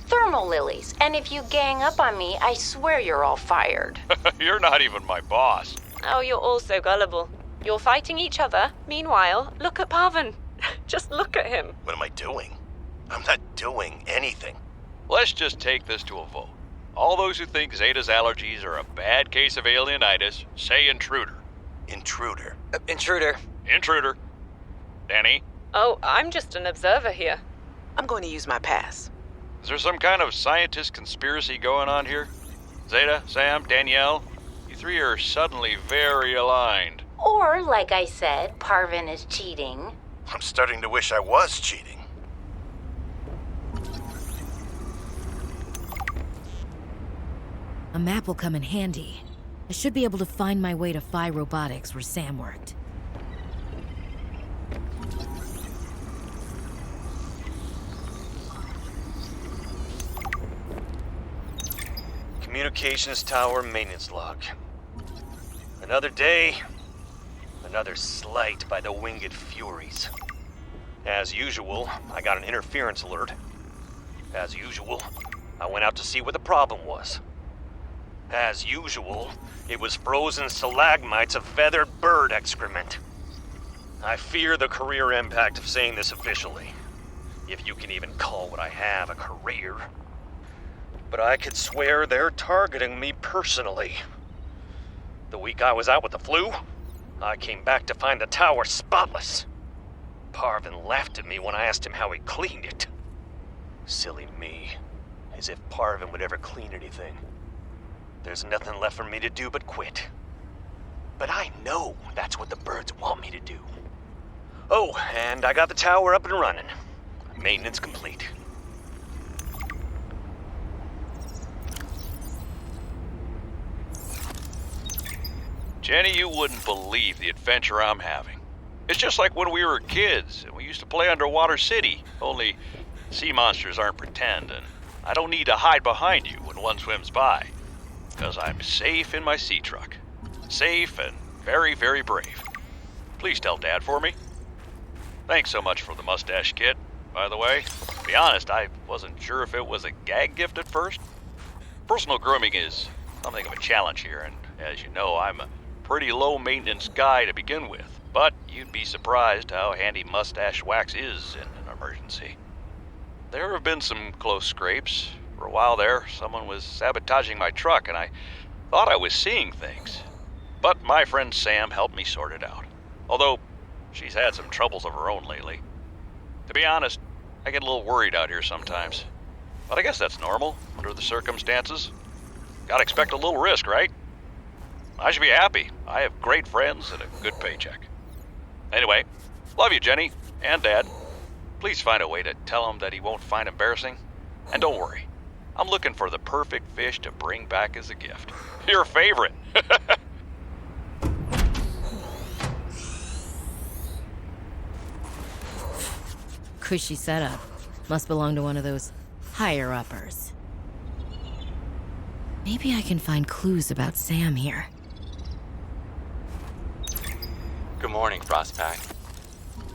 Thermal lilies. And if you gang up on me, I swear you're all fired. You're not even my boss. Oh, you're all so gullible. You're fighting each other. Meanwhile, look at Parvin. Just look at him. What am I doing? I'm not doing anything. Let's just take this to a vote. All those who think Zeta's allergies are a bad case of alienitis, say intruder. Intruder. Intruder. Intruder. Danny? Oh, I'm just an observer here. I'm going to use my pass. Is there some kind of scientist conspiracy going on here? Zeta, Sam, Danielle? You three are suddenly very aligned. Or, like I said, Parvin is cheating. I'm starting to wish I was cheating. A map will come in handy. I should be able to find my way to Phi Robotics where Sam worked. Communications tower maintenance log. Another day, another slight by the winged furies. As usual, I got an interference alert. As usual, I went out to see what the problem was. As usual, it was frozen stalagmites of feathered bird excrement. I fear the career impact of saying this officially, if you can even call what I have a career. But I could swear they're targeting me personally. The week I was out with the flu, I came back to find the tower spotless. Parvin laughed at me when I asked him how he cleaned it. Silly me, as if Parvin would ever clean anything. There's nothing left for me to do but quit. But I know that's what the birds want me to do. Oh, and I got the tower up and running. Maintenance complete. Jenny, you wouldn't believe the adventure I'm having. It's just like when we were kids and we used to play Underwater City, only sea monsters aren't pretend, and I don't need to hide behind you when one swims by, because I'm safe in my sea truck. Safe and very, very brave. Please tell Dad for me. Thanks so much for the mustache kit, by the way. To be honest, I wasn't sure if it was a gag gift at first. Personal grooming is something of a challenge here, and as you know, I'm a pretty low-maintenance guy to begin with, but you'd be surprised how handy mustache wax is in an emergency. There have been some close scrapes. For a while there, someone was sabotaging my truck, and I thought I was seeing things. But my friend Sam helped me sort it out, although she's had some troubles of her own lately. To be honest, I get a little worried out here sometimes, but I guess that's normal under the circumstances. Gotta expect a little risk, right? I should be happy. I have great friends and a good paycheck. Anyway, love you, Jenny, and Dad. Please find a way to tell him that he won't find embarrassing. And don't worry, I'm looking for the perfect fish to bring back as a gift. Your favorite. Cushy setup. Must belong to one of those higher-uppers. Maybe I can find clues about Sam here. Good morning, Frostpack.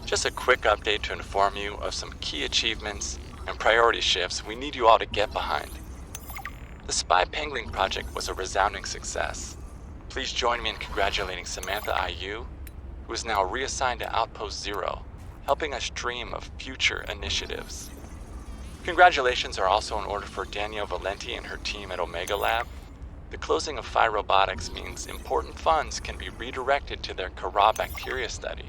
Just a quick update to inform you of some key achievements and priority shifts we need you all to get behind. The Spy Pangling project was a resounding success. Please join me in congratulating Samantha IU, who is now reassigned to Outpost Zero, helping us dream of future initiatives. Congratulations are also in order for Danielle Valenti and her team at Omega Lab. The closing of Phi Robotics means important funds can be redirected to their Kharaa bacteria study,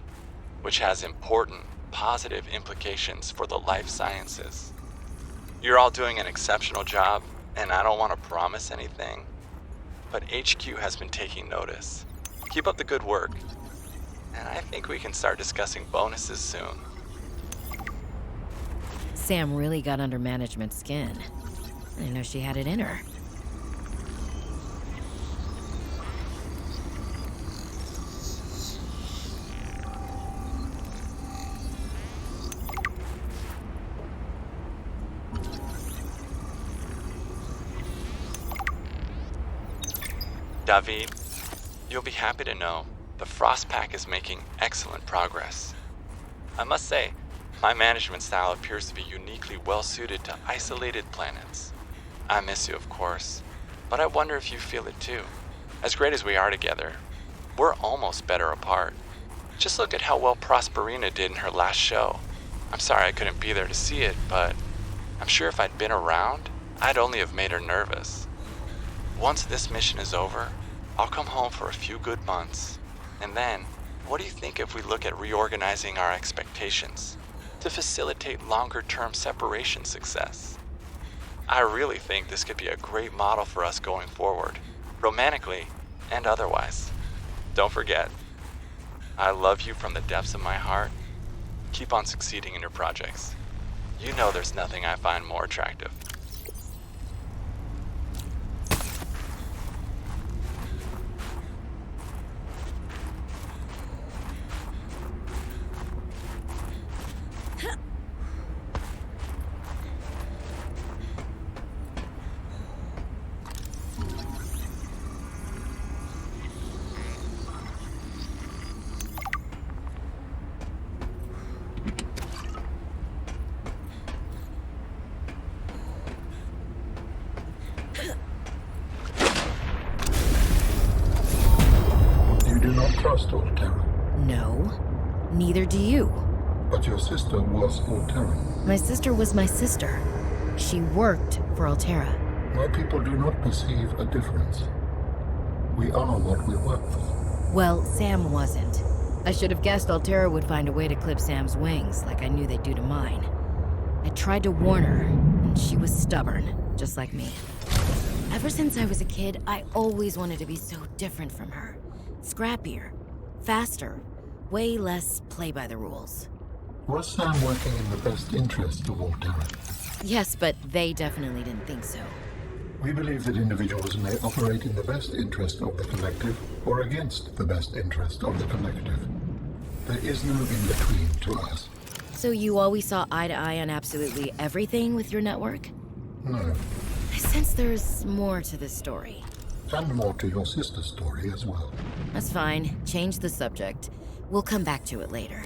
which has important, positive implications for the life sciences. You're all doing an exceptional job, and I don't want to promise anything, but HQ has been taking notice. Keep up the good work, and I think we can start discussing bonuses soon. Sam really got under management's skin. I didn't know she had it in her. David, you'll be happy to know the Frostpack is making excellent progress. I must say, my management style appears to be uniquely well-suited to isolated planets. I miss you, of course, but I wonder if you feel it too. As great as we are together, we're almost better apart. Just look at how well Prosperina did in her last show. I'm sorry I couldn't be there to see it, but I'm sure if I'd been around, I'd only have made her nervous. Once this mission is over, I'll come home for a few good months. And then, what do you think if we look at reorganizing our expectations to facilitate longer-term separation success? I really think this could be a great model for us going forward, romantically and otherwise. Don't forget, I love you from the depths of my heart. Keep on succeeding in your projects. You know there's nothing I find more attractive. Trust Alterra. No, neither do you. But your sister was Alterra. My sister was my sister. She worked for Alterra. My people do not perceive a difference. We are what we work for. Well, Sam wasn't. I should have guessed Alterra would find a way to clip Sam's wings, like I knew they'd do to mine. I tried to warn her, and she was stubborn, just like me. Ever since I was a kid, I always wanted to be so different from her. Scrappier, faster, Way less play by the rules. Was Sam working in the best interest of Alterra? Yes, but they definitely didn't think so. We believe that individuals may operate in the best interest of the collective or against the best interest of the collective. There is no in-between to us. So you always saw eye to eye on absolutely everything with your network? No. I sense there's more to this story. And more to your sister's story as well. That's fine. Change the subject. We'll come back to it later.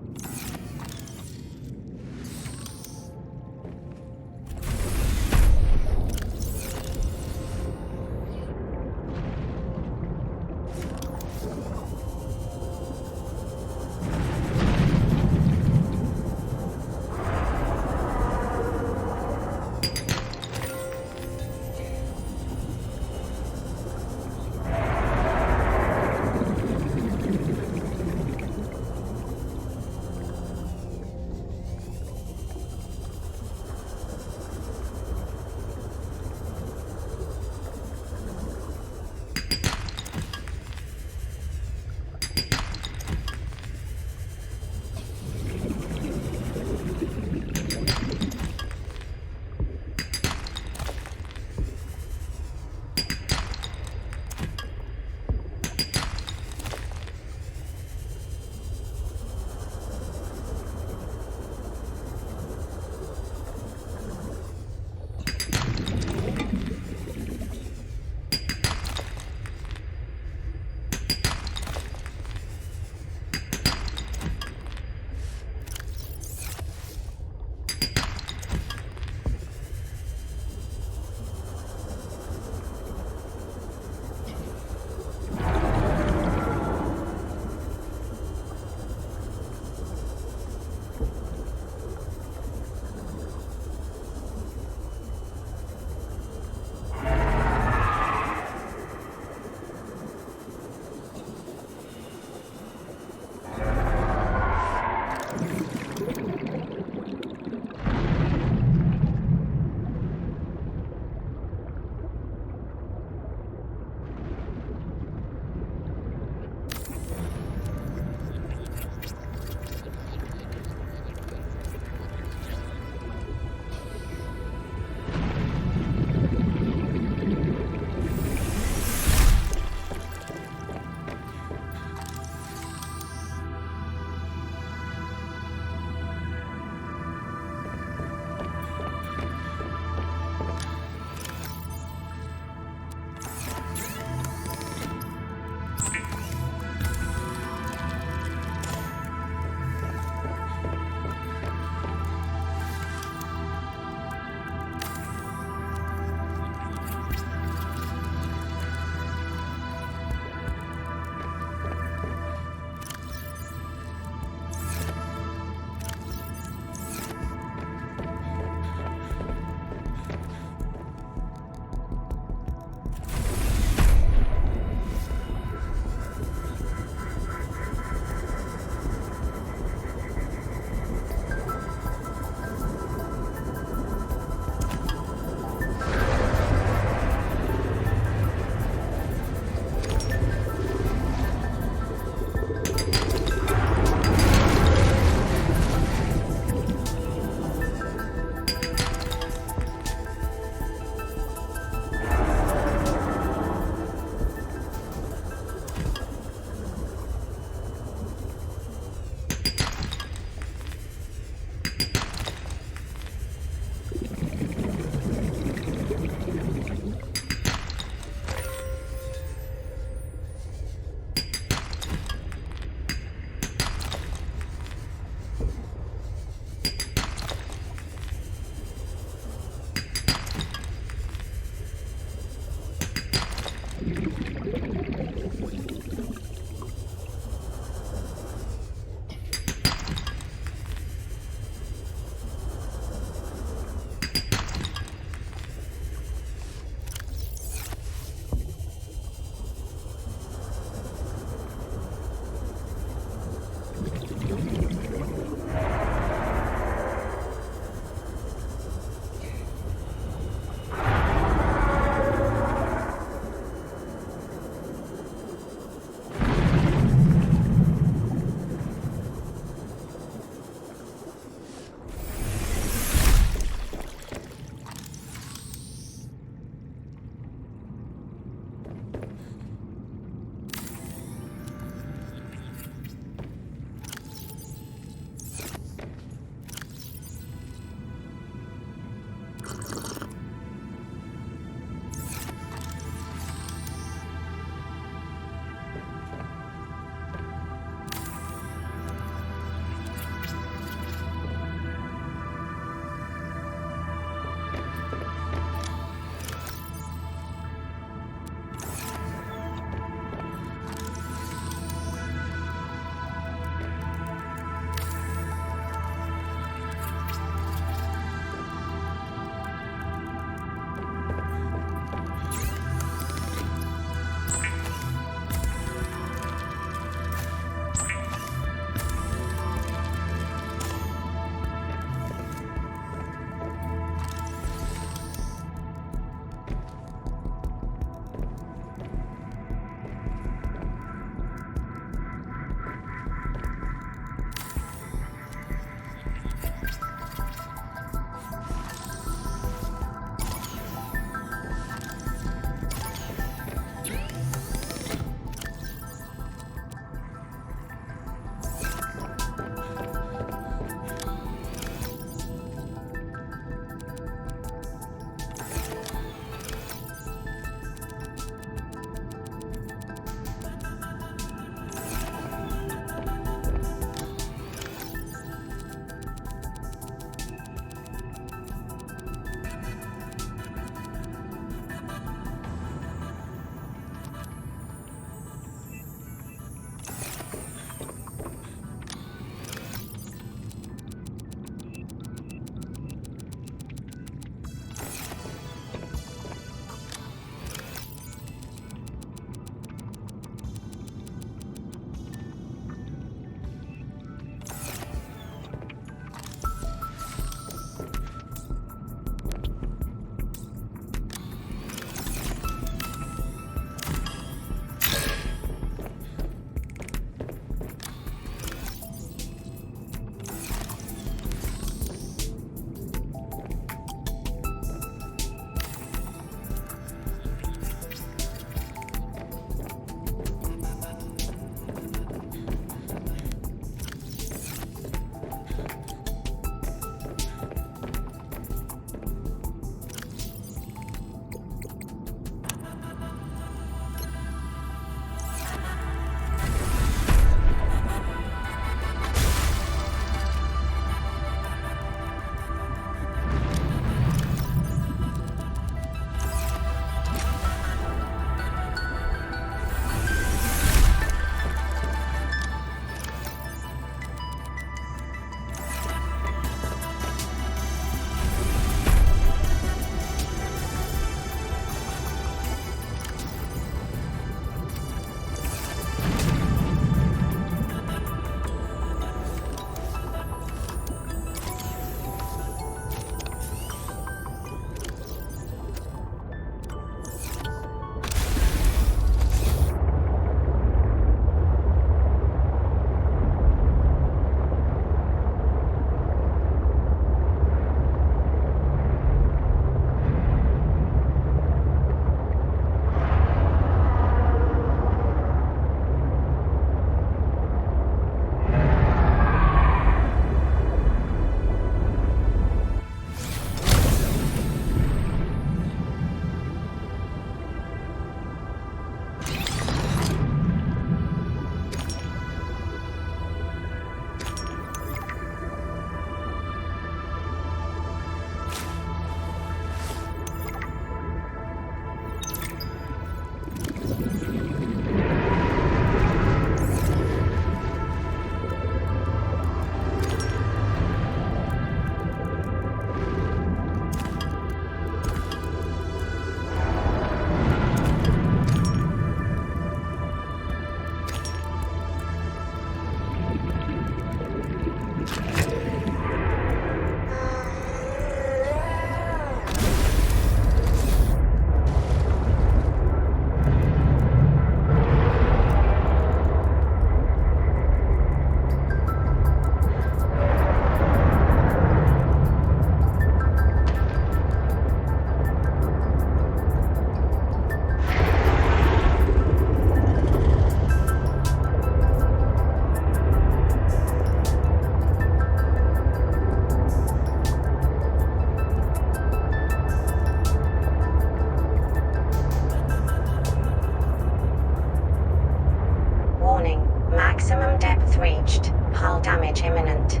reached. Hull damage imminent.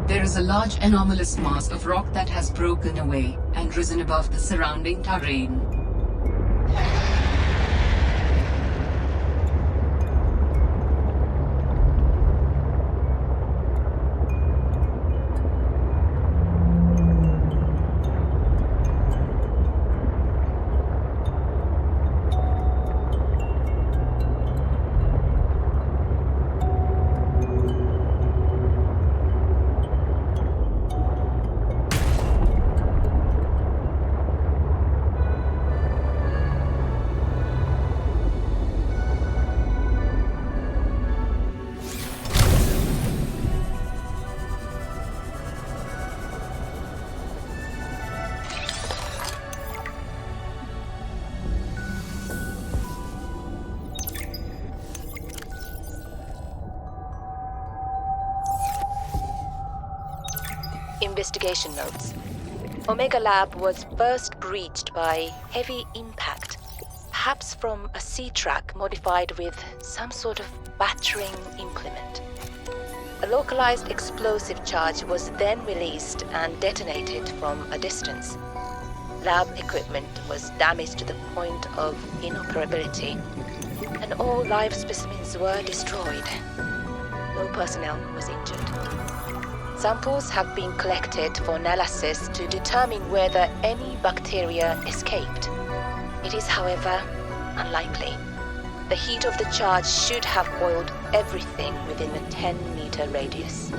There is a large anomalous mass of rock that has broken away and risen above the surrounding terrain. Investigation notes. Omega Lab was first breached by heavy impact, perhaps from a sea track modified with some sort of battering implement. A localized explosive charge was then released and detonated from a distance. Lab equipment was damaged to the point of inoperability, and all live specimens were destroyed. No personnel was injured. Samples have been collected for analysis to determine whether any bacteria escaped. It is, however, unlikely. The heat of the charge should have boiled everything within a 10-meter radius.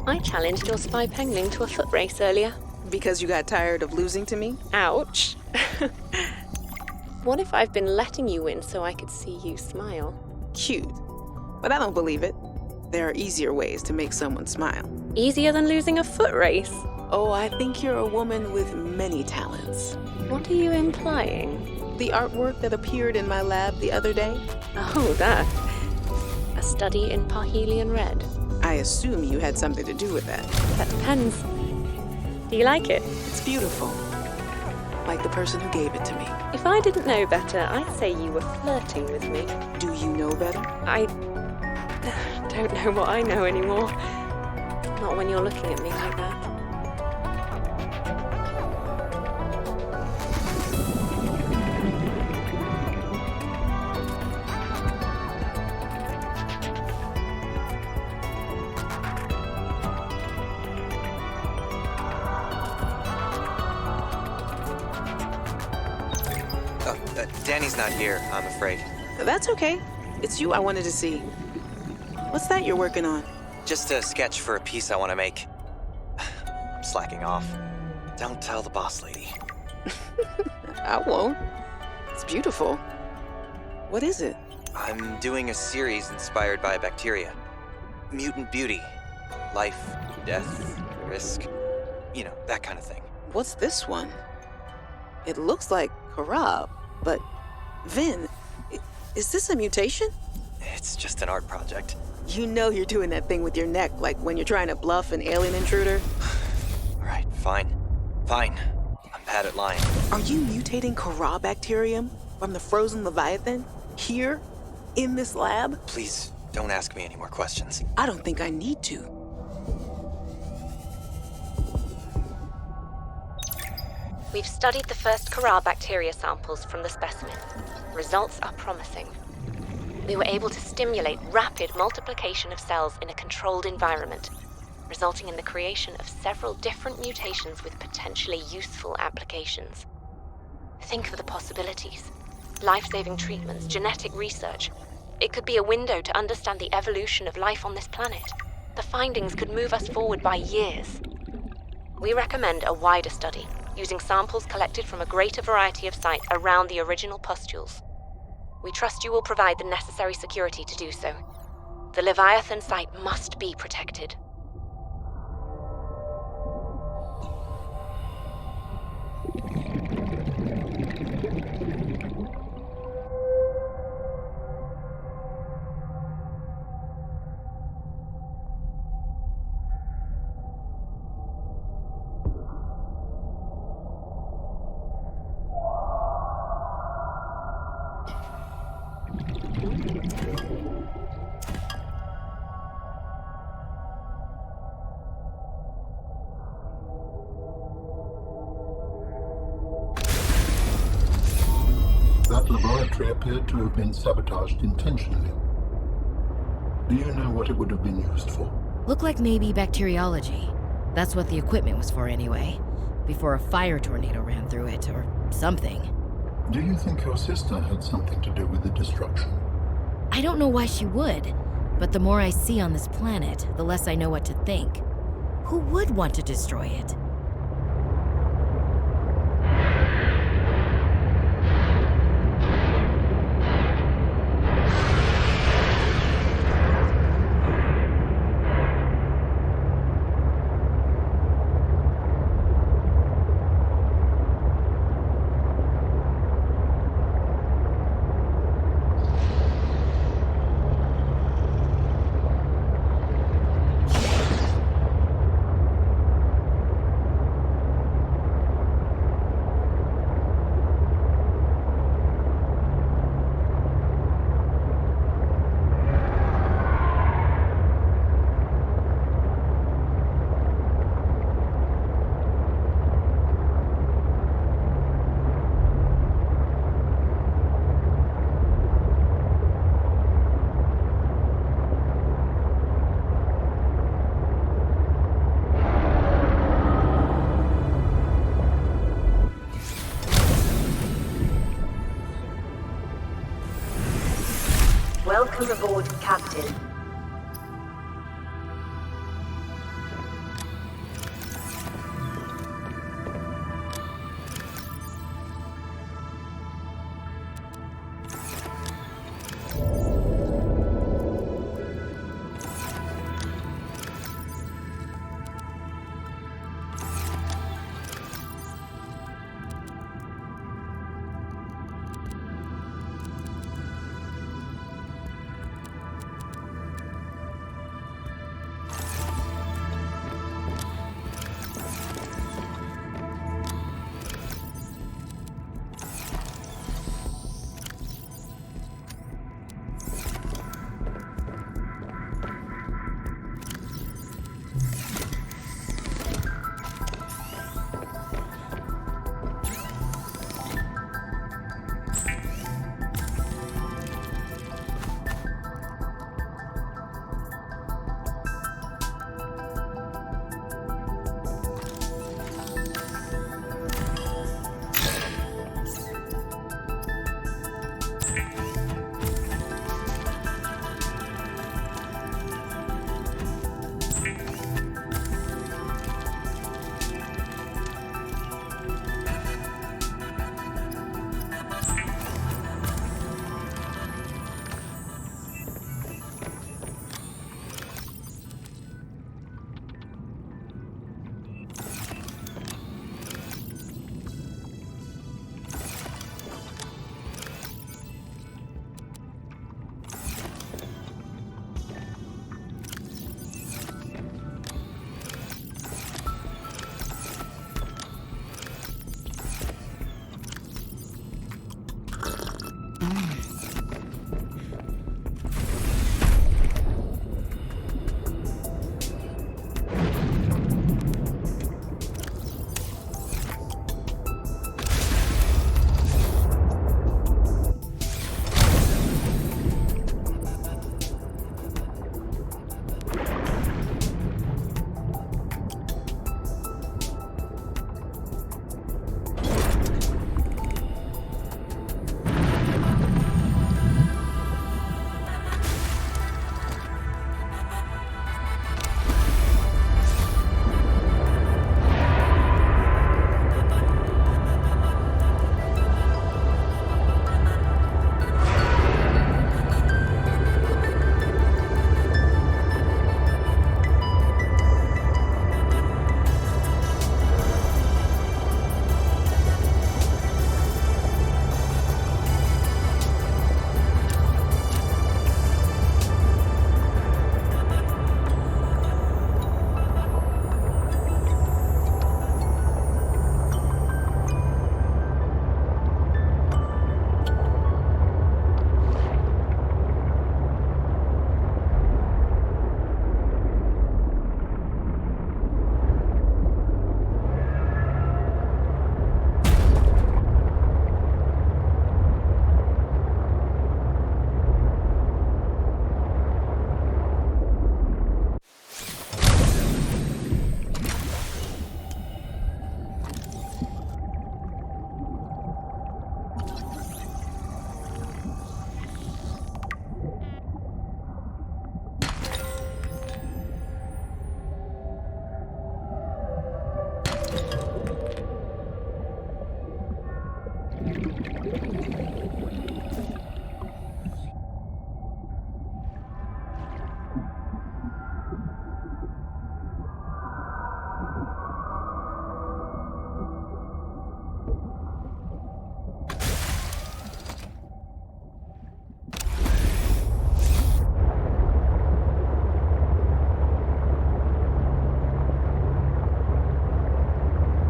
I challenged your spy penguin to a foot race earlier. Because you got tired of losing to me? Ouch. What if I've been letting you win so I could see you smile? Cute. But I don't believe it. There are easier ways to make someone smile. Easier than losing a foot race? Oh, I think you're a woman with many talents. What are you implying? The artwork that appeared in my lab the other day? Oh, that. A study in Parhelion Red. I assume you had something to do with that. That depends. Do you like it? It's beautiful. Like the person who gave it to me. If I didn't know better, I'd say you were flirting with me. Do you know better? I don't know what I know anymore. Not when you're looking at me like that. Danny's not here, I'm afraid. That's okay. It's you I wanted to see. What's that you're working on? Just a sketch for a piece I want to make. I'm slacking off. Don't tell the boss lady. I won't. It's beautiful. What is it? I'm doing a series inspired by bacteria. Mutant beauty. Life, death, risk. You know, that kind of thing. What's this one? It looks like Kharaa, but... Vin, is this a mutation? It's just an art project. You know you're doing that thing with your neck, like when you're trying to bluff an alien intruder. All right, fine. Fine. I'm bad at lying. Are you mutating Kharaa bacterium from the frozen leviathan? Here? In this lab? Please, don't ask me any more questions. I don't think I need to. We've studied the first Kharaa bacteria samples from the specimen. Results are promising. We were able to stimulate rapid multiplication of cells in a controlled environment, resulting in the creation of several different mutations with potentially useful applications. Think of the possibilities. Life-saving treatments, genetic research. It could be a window to understand the evolution of life on this planet. The findings could move us forward by years. We recommend a wider study, using samples collected from a greater variety of sites around the original pustules. We trust you will provide the necessary security to do so. The Leviathan site must be protected. That laboratory appeared to have been sabotaged intentionally. Do you know what it would have been used for? Looked like maybe bacteriology. That's what the equipment was for anyway. Before a fire tornado ran through it, or something. Do you think your sister had something to do with the destruction? I don't know why she would, but the more I see on this planet, the less I know what to think. Who would want to destroy it? Welcome aboard, Captain.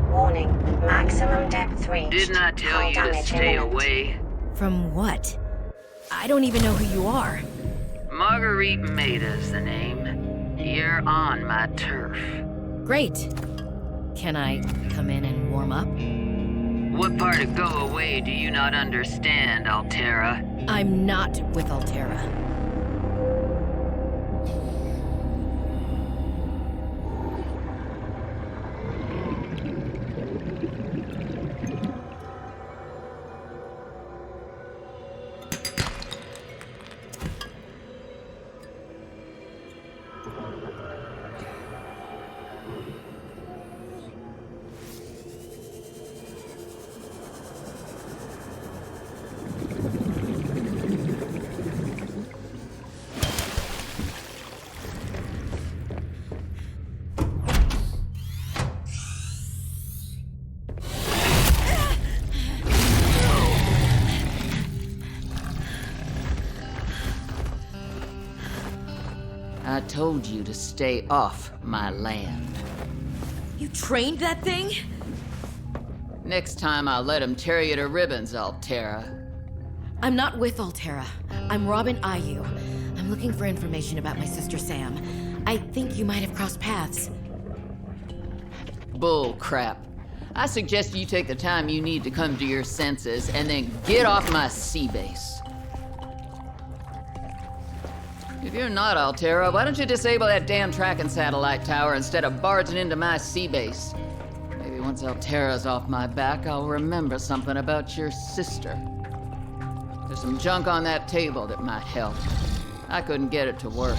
Warning. Maximum depth reached. Didn't I tell Hull you to damage stay imminent. away? From what? I don't even know who you are. Margarit Maida's the name. You're on my turf. Great. Can I come in and warm up? What part of go away do you not understand, Alterra? I'm not with Alterra. I told you to stay off my land. You trained that thing? Next time I'll let him tear you to ribbons, Alterra. I'm not with Alterra. I'm Robin Ayu. I'm looking for information about my sister Sam. I think you might have crossed paths. Bull crap. I suggest you take the time you need to come to your senses and then get off my sea base. If you're not Alterra, why don't you disable that damn tracking satellite tower instead of barging into my sea base? Maybe once Alterra's off my back, I'll remember something about your sister. There's some junk on that table that might help. I couldn't get it to work.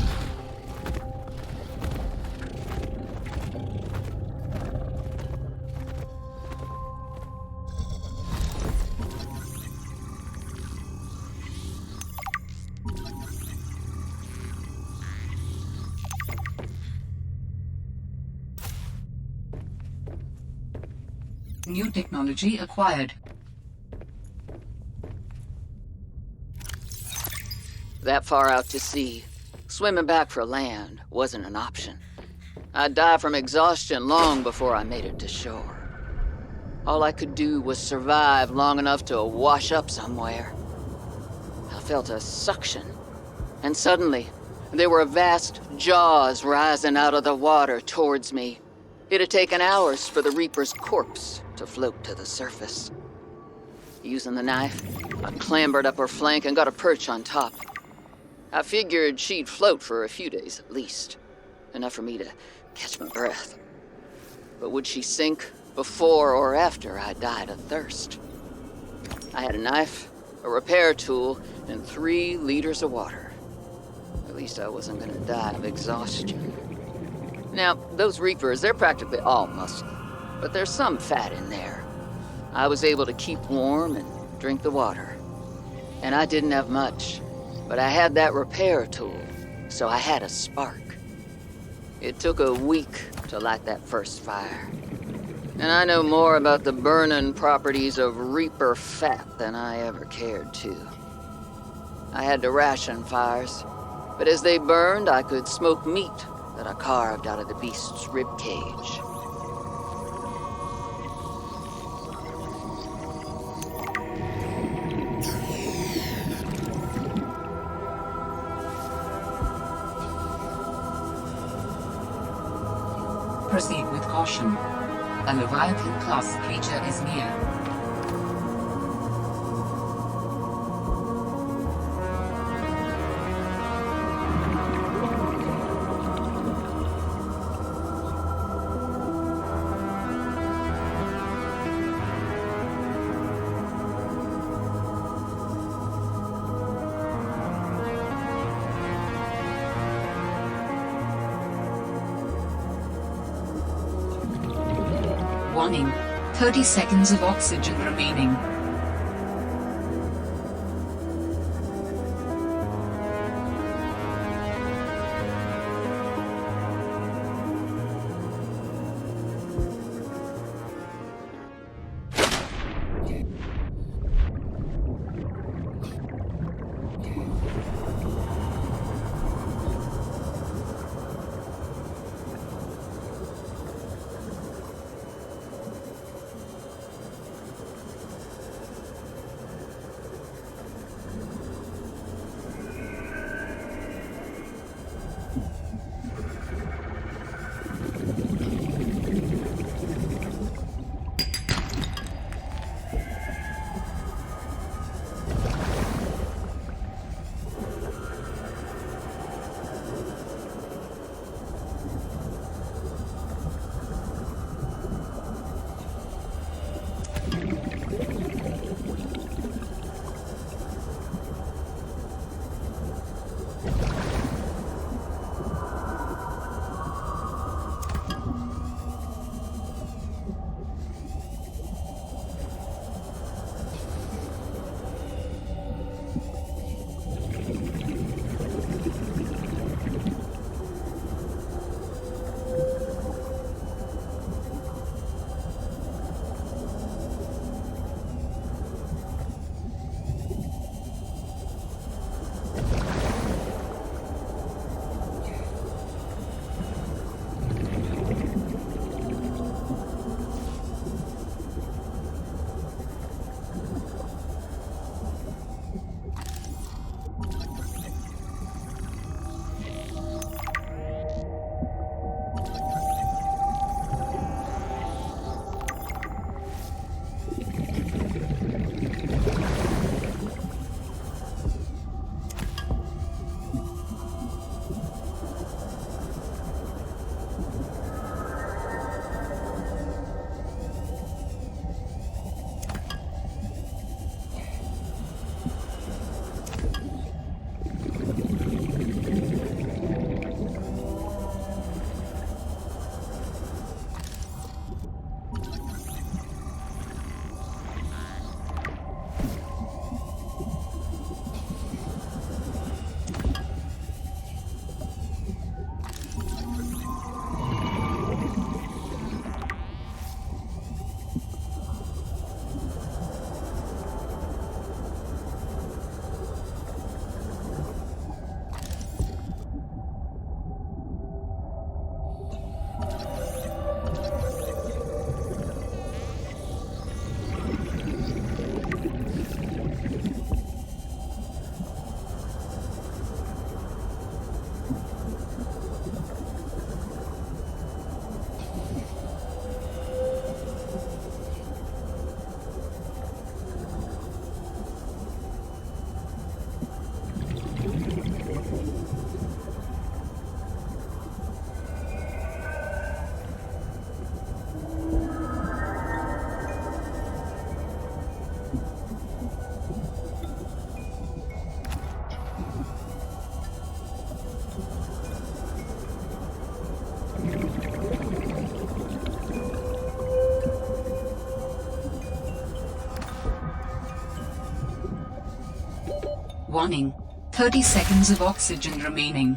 New technology acquired. That far out to sea, swimming back for land wasn't an option. I'd die from exhaustion long before I made it to shore. All I could do was survive long enough to wash up somewhere. I felt a suction, and suddenly, there were vast jaws rising out of the water towards me. It had taken hours for the Reaper's corpse to float to the surface. Using the knife, I clambered up her flank and got a perch on top. I figured she'd float for a few days at least, enough for me to catch my breath. But would she sink before or after I died of thirst? I had a knife, a repair tool, and 3 liters of water. At least I wasn't gonna die of exhaustion. Now, those Reapers, they're practically all muscle, but there's some fat in there. I was able to keep warm and drink the water. And I didn't have much, but I had that repair tool, so I had a spark. It took a week to light that first fire. And I know more about the burning properties of Reaper fat than I ever cared to. I had to ration fires, but as they burned, I could smoke meat that I carved out of the beast's rib cage. Proceed with caution. A leviathan-class creature is near. Warning, 30 seconds of oxygen remaining. Warning, 30 seconds of oxygen remaining.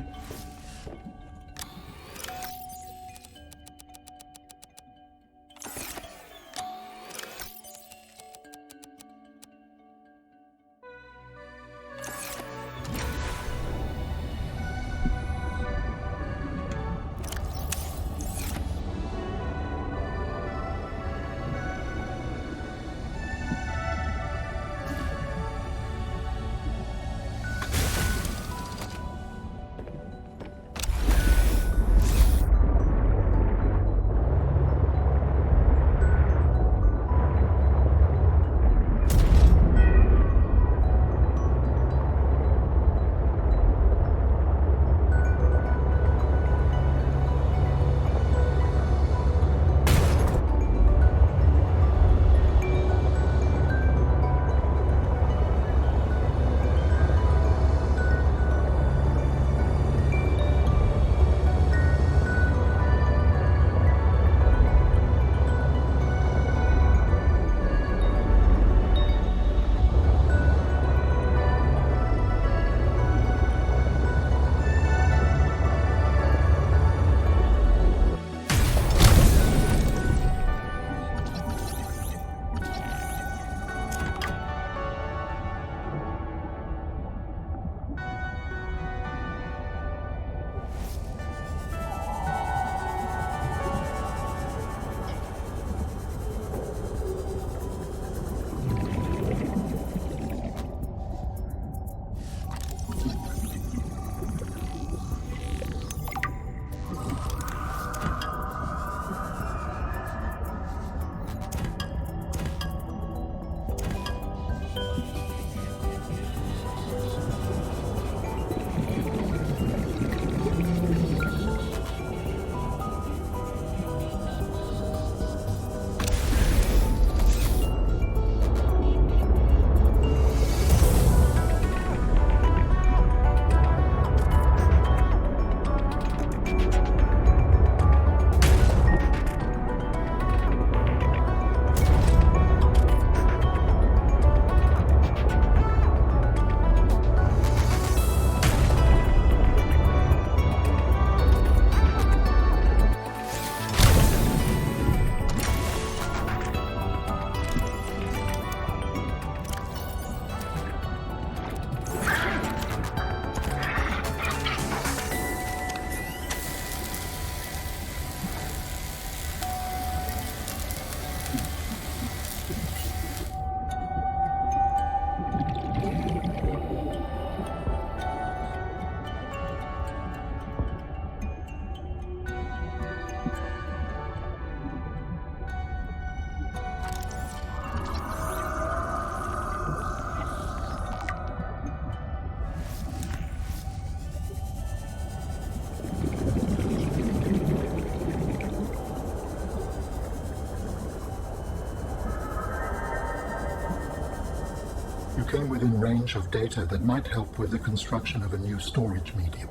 You came within range of data that might help with the construction of a new storage medium.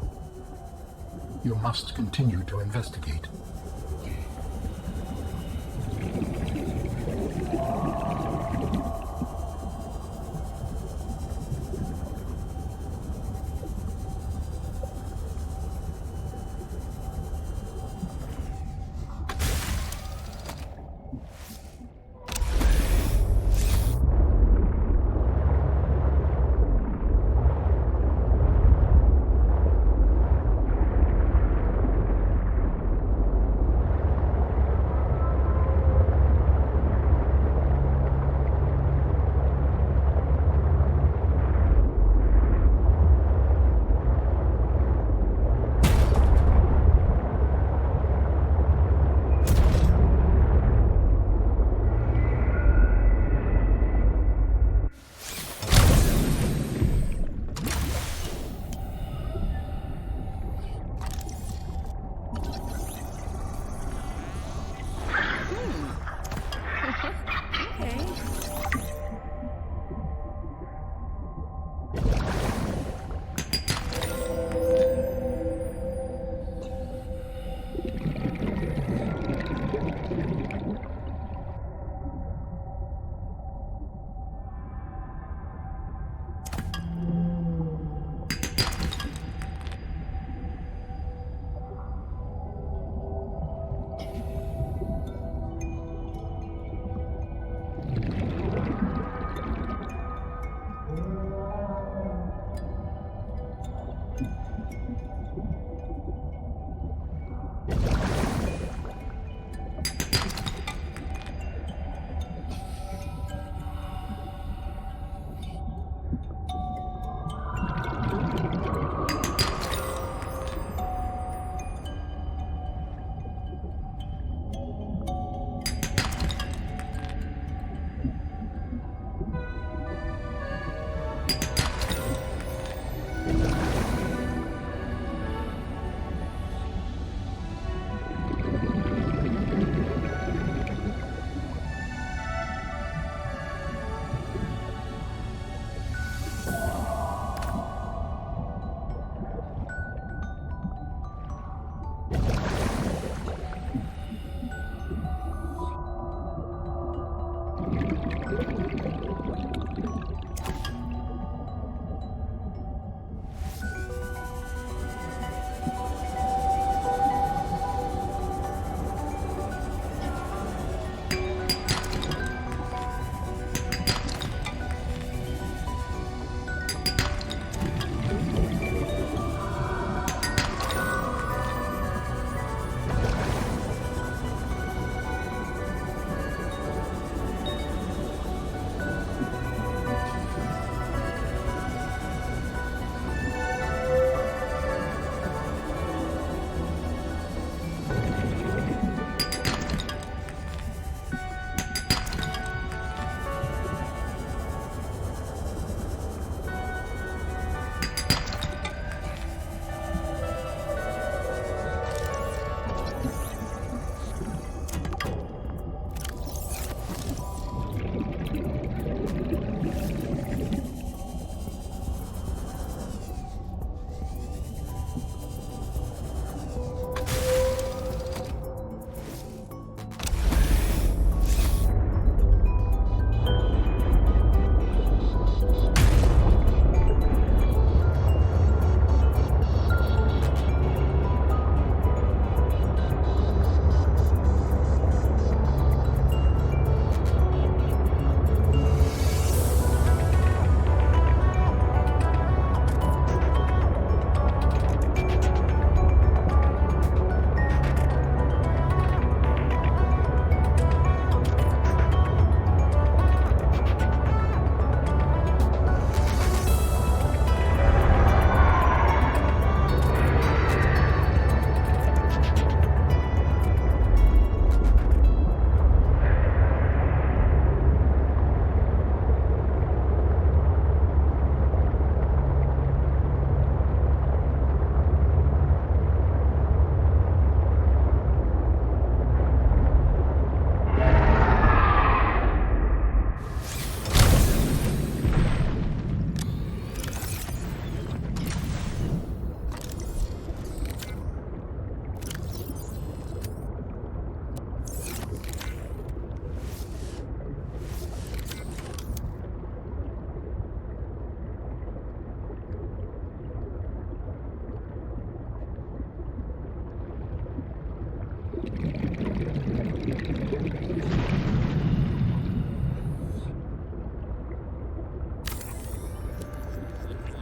You must continue to investigate.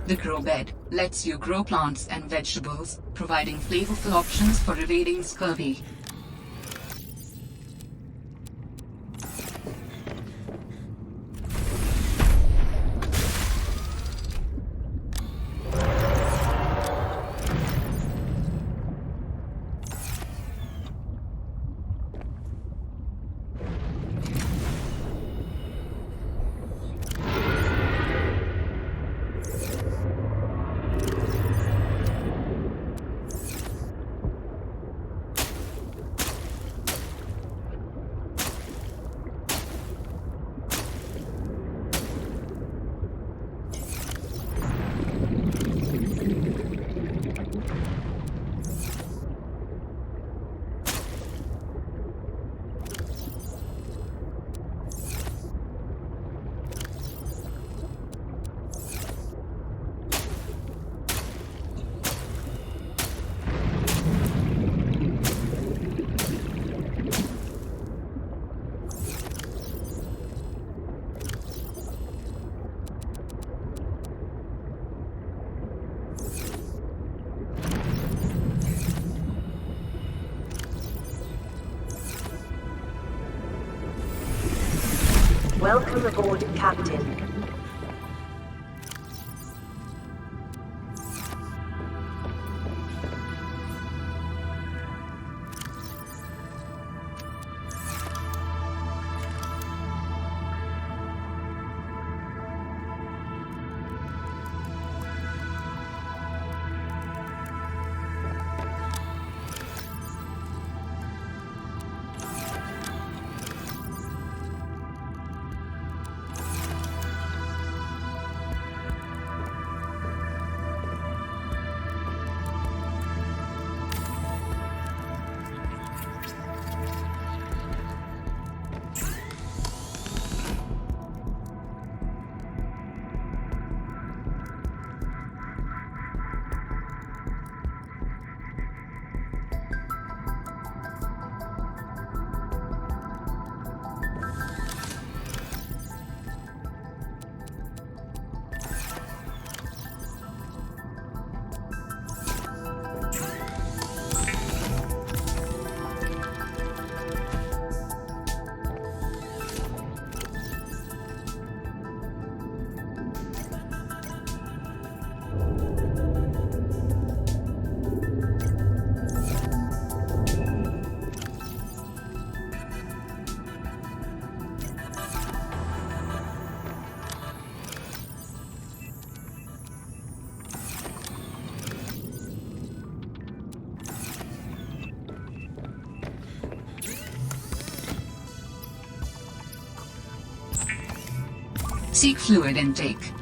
The grow bed lets you grow plants and vegetables, providing flavorful options for evading scurvy. Welcome aboard, Captain. Seek fluid intake.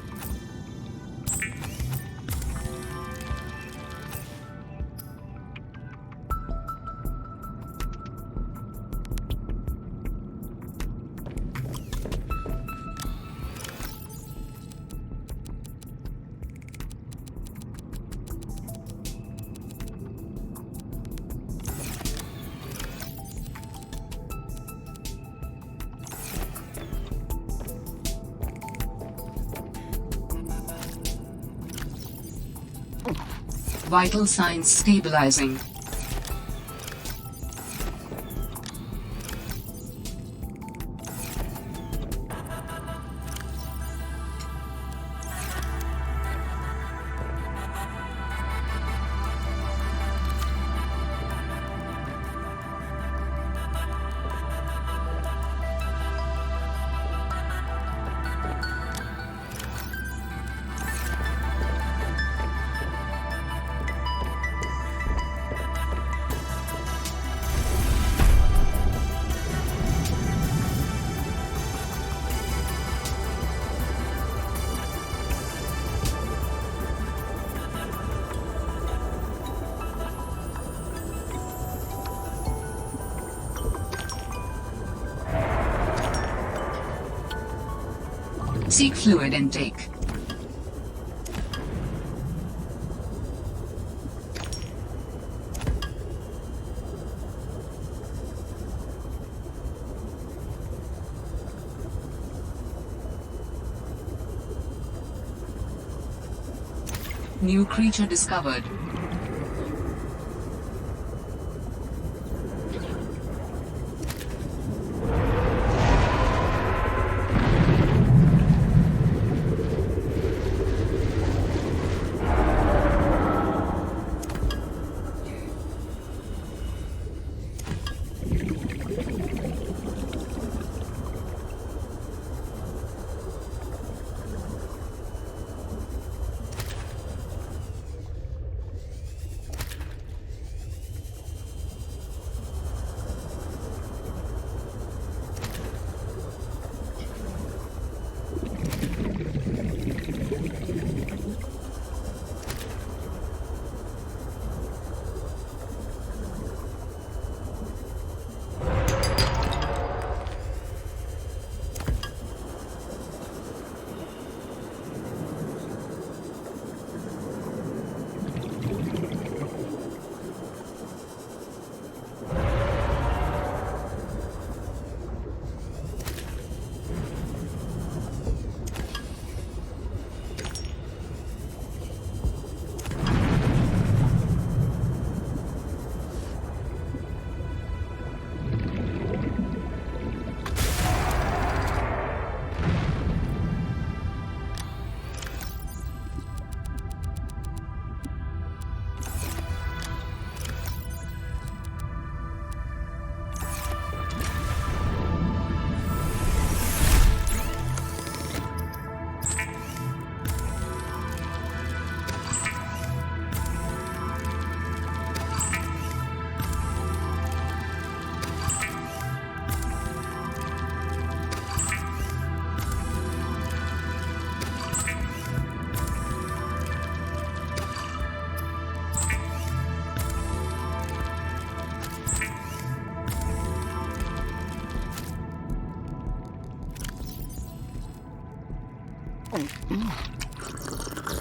Vital signs stabilizing. Seek fluid intake. New creature discovered.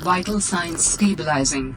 Vital signs stabilizing.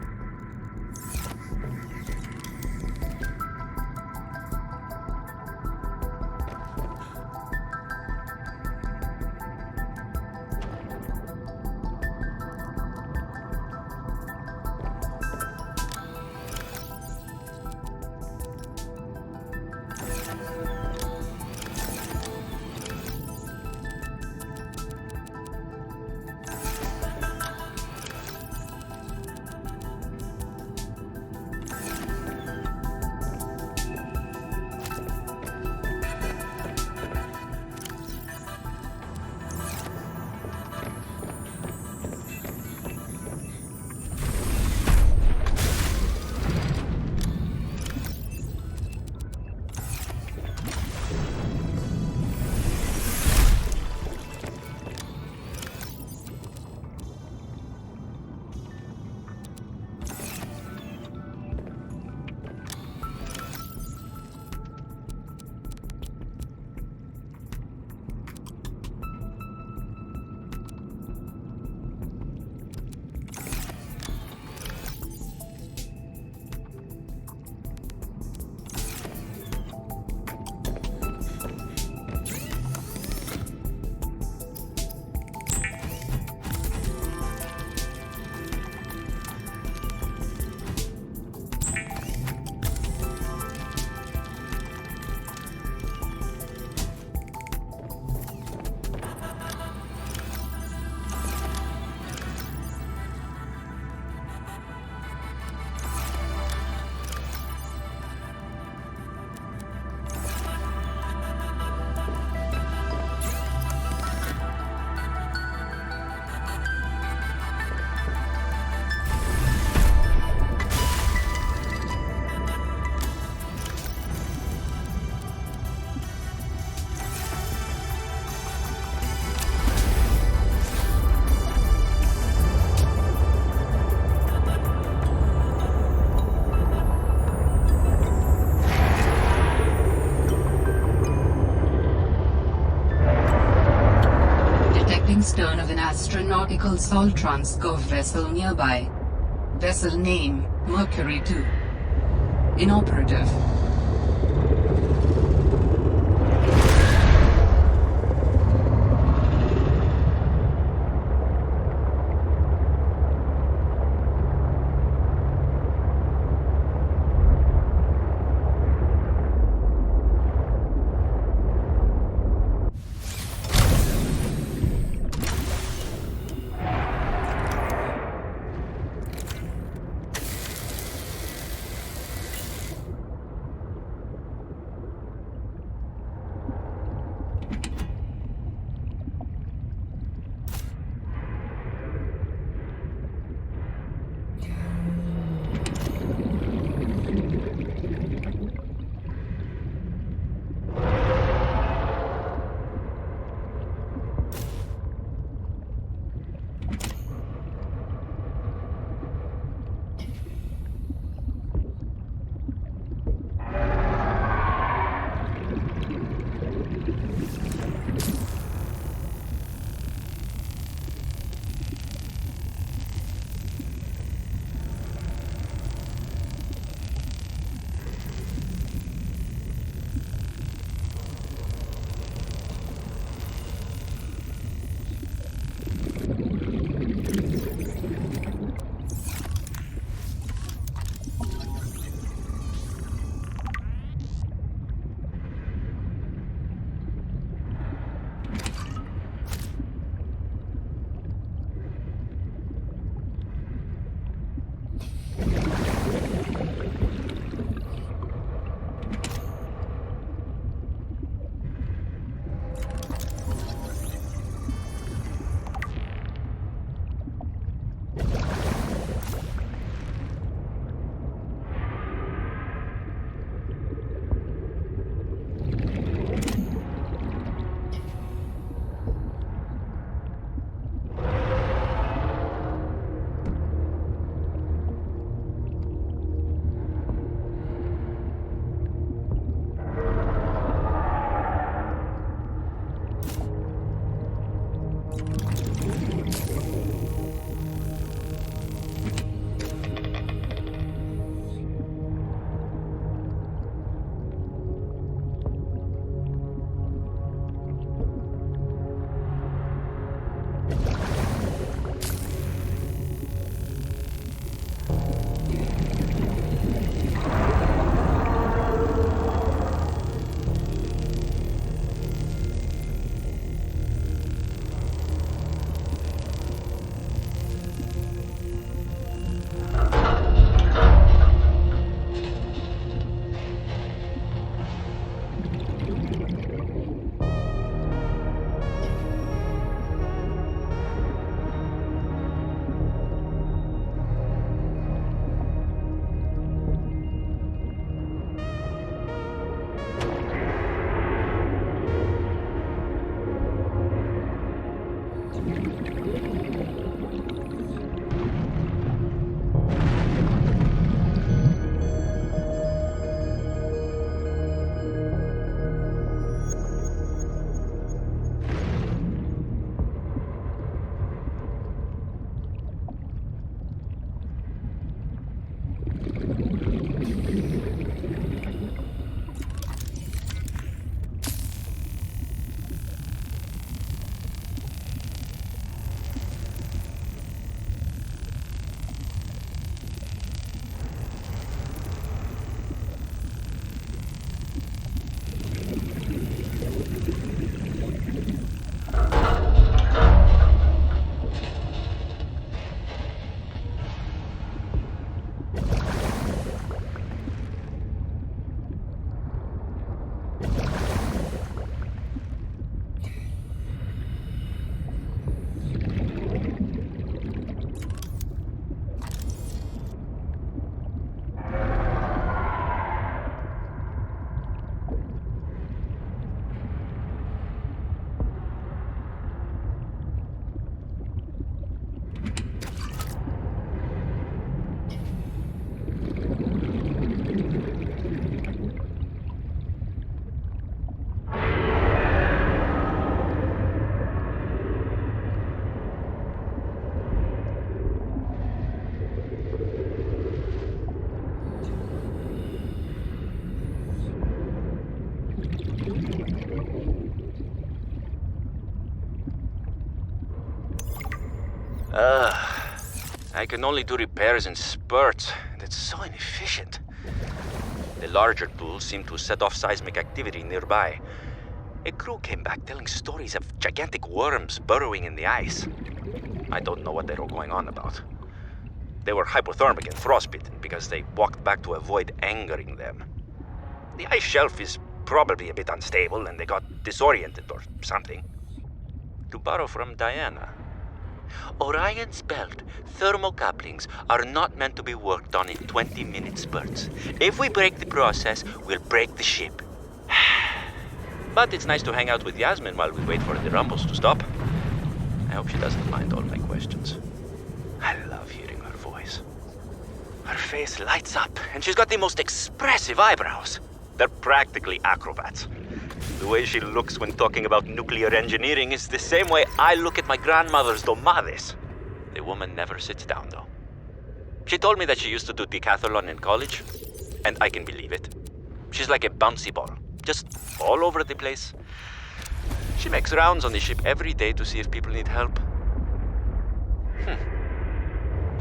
Stern of an astronautical salt transport vessel nearby. Vessel name, Mercury II. Inoperative. I can only do repairs in spurts, and it's so inefficient. The larger tools seem to set off seismic activity nearby. A crew came back telling stories of gigantic worms burrowing in the ice. I don't know what they were going on about. They were hypothermic and frostbitten because they walked back to avoid angering them. The ice shelf is probably a bit unstable and they got disoriented or something. To borrow from Diana, Orion's belt thermocouplings are not meant to be worked on in 20-minute spurts. If we break the process, we'll break the ship. But it's nice to hang out with Yasmin while we wait for the rumbles to stop. I hope she doesn't mind all my questions. I love hearing her voice. Her face lights up, and she's got the most expressive eyebrows. They're practically acrobats. The way she looks when talking about nuclear engineering is the same way I look at my grandmother's domades. The woman never sits down, though. She told me that she used to do decathlon in college, and I can believe it. She's like a bouncy ball, just all over the place. She makes rounds on the ship every day to see if people need help.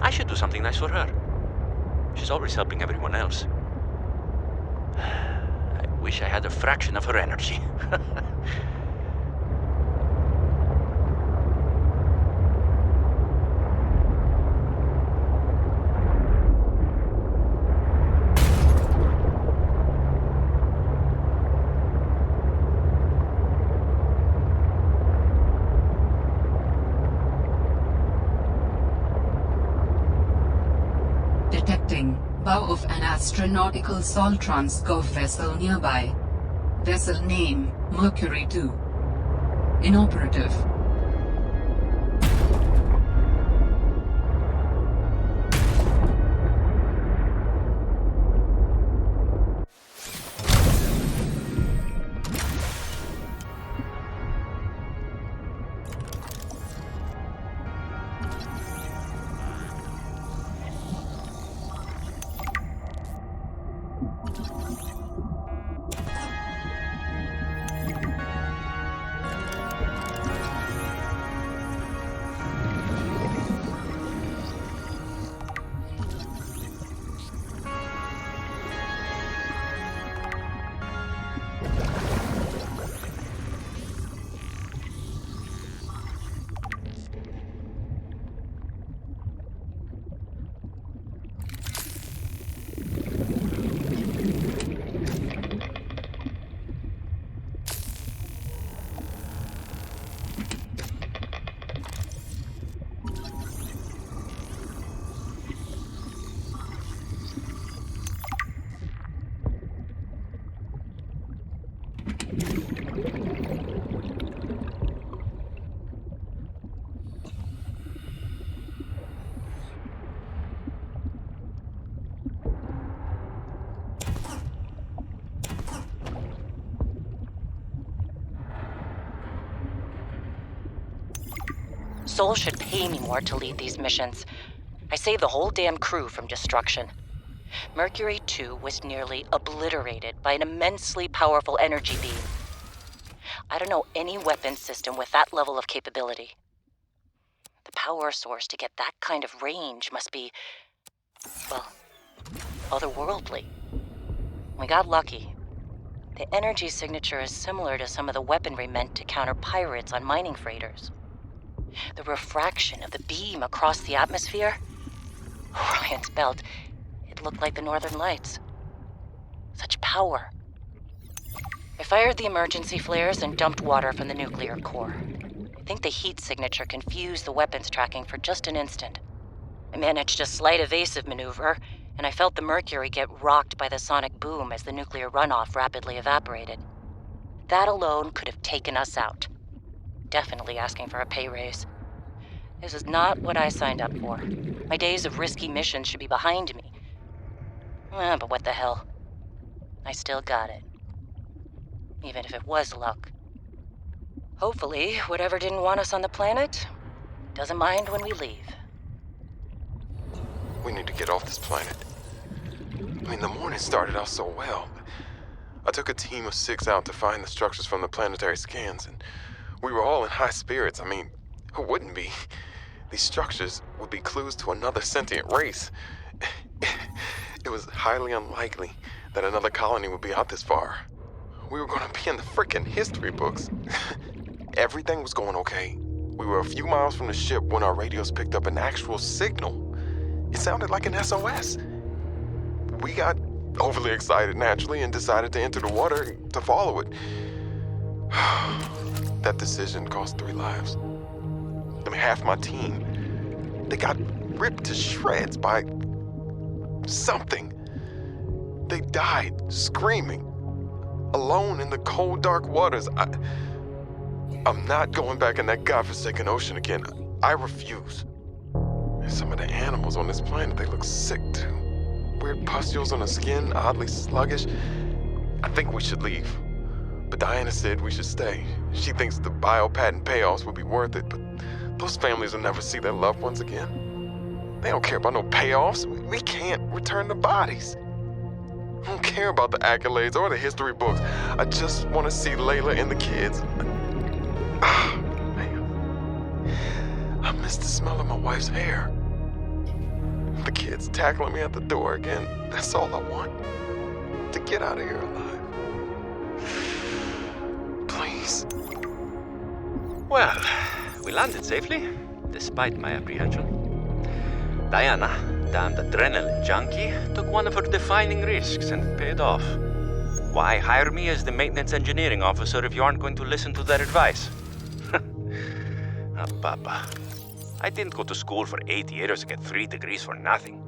I should do something nice for her. She's always helping everyone else. I wish I had a fraction of her energy. Detecting bow of an astronautical Soltrans Gov vessel nearby. Vessel name, Mercury II. Inoperative. Sol should pay me more to lead these missions. I saved the whole damn crew from destruction. Mercury II was nearly obliterated by an immensely powerful energy beam. I don't know any weapon system with that level of capability. The power source to get that kind of range must be, well, otherworldly. We got lucky. The energy signature is similar to some of the weaponry meant to counter pirates on mining freighters. The refraction of the beam across the atmosphere? Orion's belt, it looked like the Northern Lights. Such power. I fired the emergency flares and dumped water from the nuclear core. I think the heat signature confused the weapons tracking for just an instant. I managed a slight evasive maneuver, and I felt the Mercury get rocked by the sonic boom as the nuclear runoff rapidly evaporated. That alone could have taken us out. Definitely asking for a pay raise. This is not what I signed up for. My days of risky missions should be behind me. But what the hell? I still got it. Even if it was luck. Hopefully, whatever didn't want us on the planet doesn't mind when we leave. We need to get off this planet. I mean, the morning started out so well. I took a team of 6 out to find the structures from the planetary scans, and we were all in high spirits. I mean, who wouldn't be? these structures would be clues to another sentient race. It was highly unlikely that another colony would be out this far. We were gonna be in the frickin' history books. Everything was going okay. We were a few miles from the ship when our radios picked up an actual signal. It sounded like an SOS. We got overly excited naturally and decided to enter the water to follow it. That decision cost 3 lives. I mean, half my team, they got ripped to shreds by something. They died screaming, alone in the cold, dark waters. I'm not going back in that godforsaken ocean again. I refuse. And some of the animals on this planet, they look sick too. Weird pustules on the skin, oddly sluggish. I think we should leave. But Diana said we should stay. She thinks the biopatent payoffs would be worth it, but those families will never see their loved ones again. They don't care about no payoffs. We can't return the bodies. I don't care about the accolades or the history books. I just want to see Layla and the kids. Man. I miss the smell of my wife's hair. The kids tackling me at the door again. That's all I want. To get out of here alive. Please. Well, we landed safely, despite my apprehension. Diana, damned adrenaline junkie, took one of her defining risks and paid off. Why hire me as the maintenance engineering officer if you aren't going to listen to their advice? Papa. I didn't go to school for 8 years to get 3 degrees for nothing.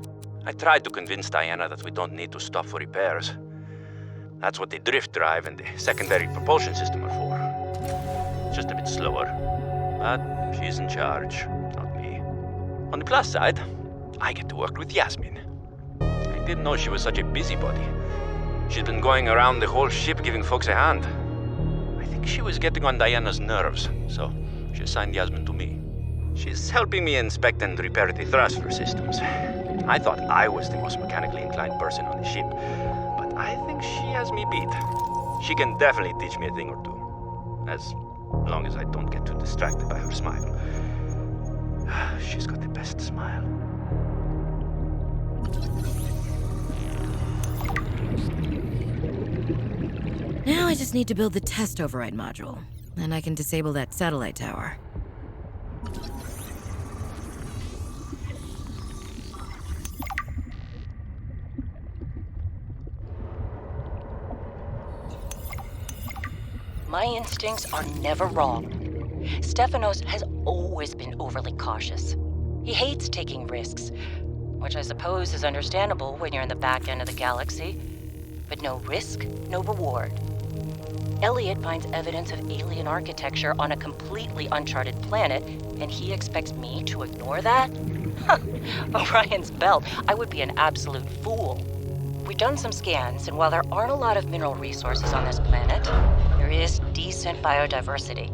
I tried to convince Diana that we don't need to stop for repairs. That's what the drift drive and the secondary propulsion system are for. It's just a bit slower. But she's in charge, not me. On the plus side, I get to work with Yasmin. I didn't know she was such a busybody. She's been going around the whole ship giving folks a hand. I think she was getting on Diana's nerves, so she assigned Yasmin to me. She's helping me inspect and repair the thruster systems. I thought I was the most mechanically inclined person on the ship, but I think she has me beat. She can definitely teach me a thing or two, as long as I don't get too distracted by her smile. She's got the best smile. Now I just need to build the test override module, and I can disable that satellite tower. My instincts are never wrong. Stefanos has always been overly cautious. He hates taking risks, which I suppose is understandable when you're in the back end of the galaxy. But no risk, no reward. Elliot finds evidence of alien architecture on a completely uncharted planet, and he expects me to ignore that? Orion's belt, I would be an absolute fool. We've done some scans, and while there aren't a lot of mineral resources on this planet, there is decent biodiversity.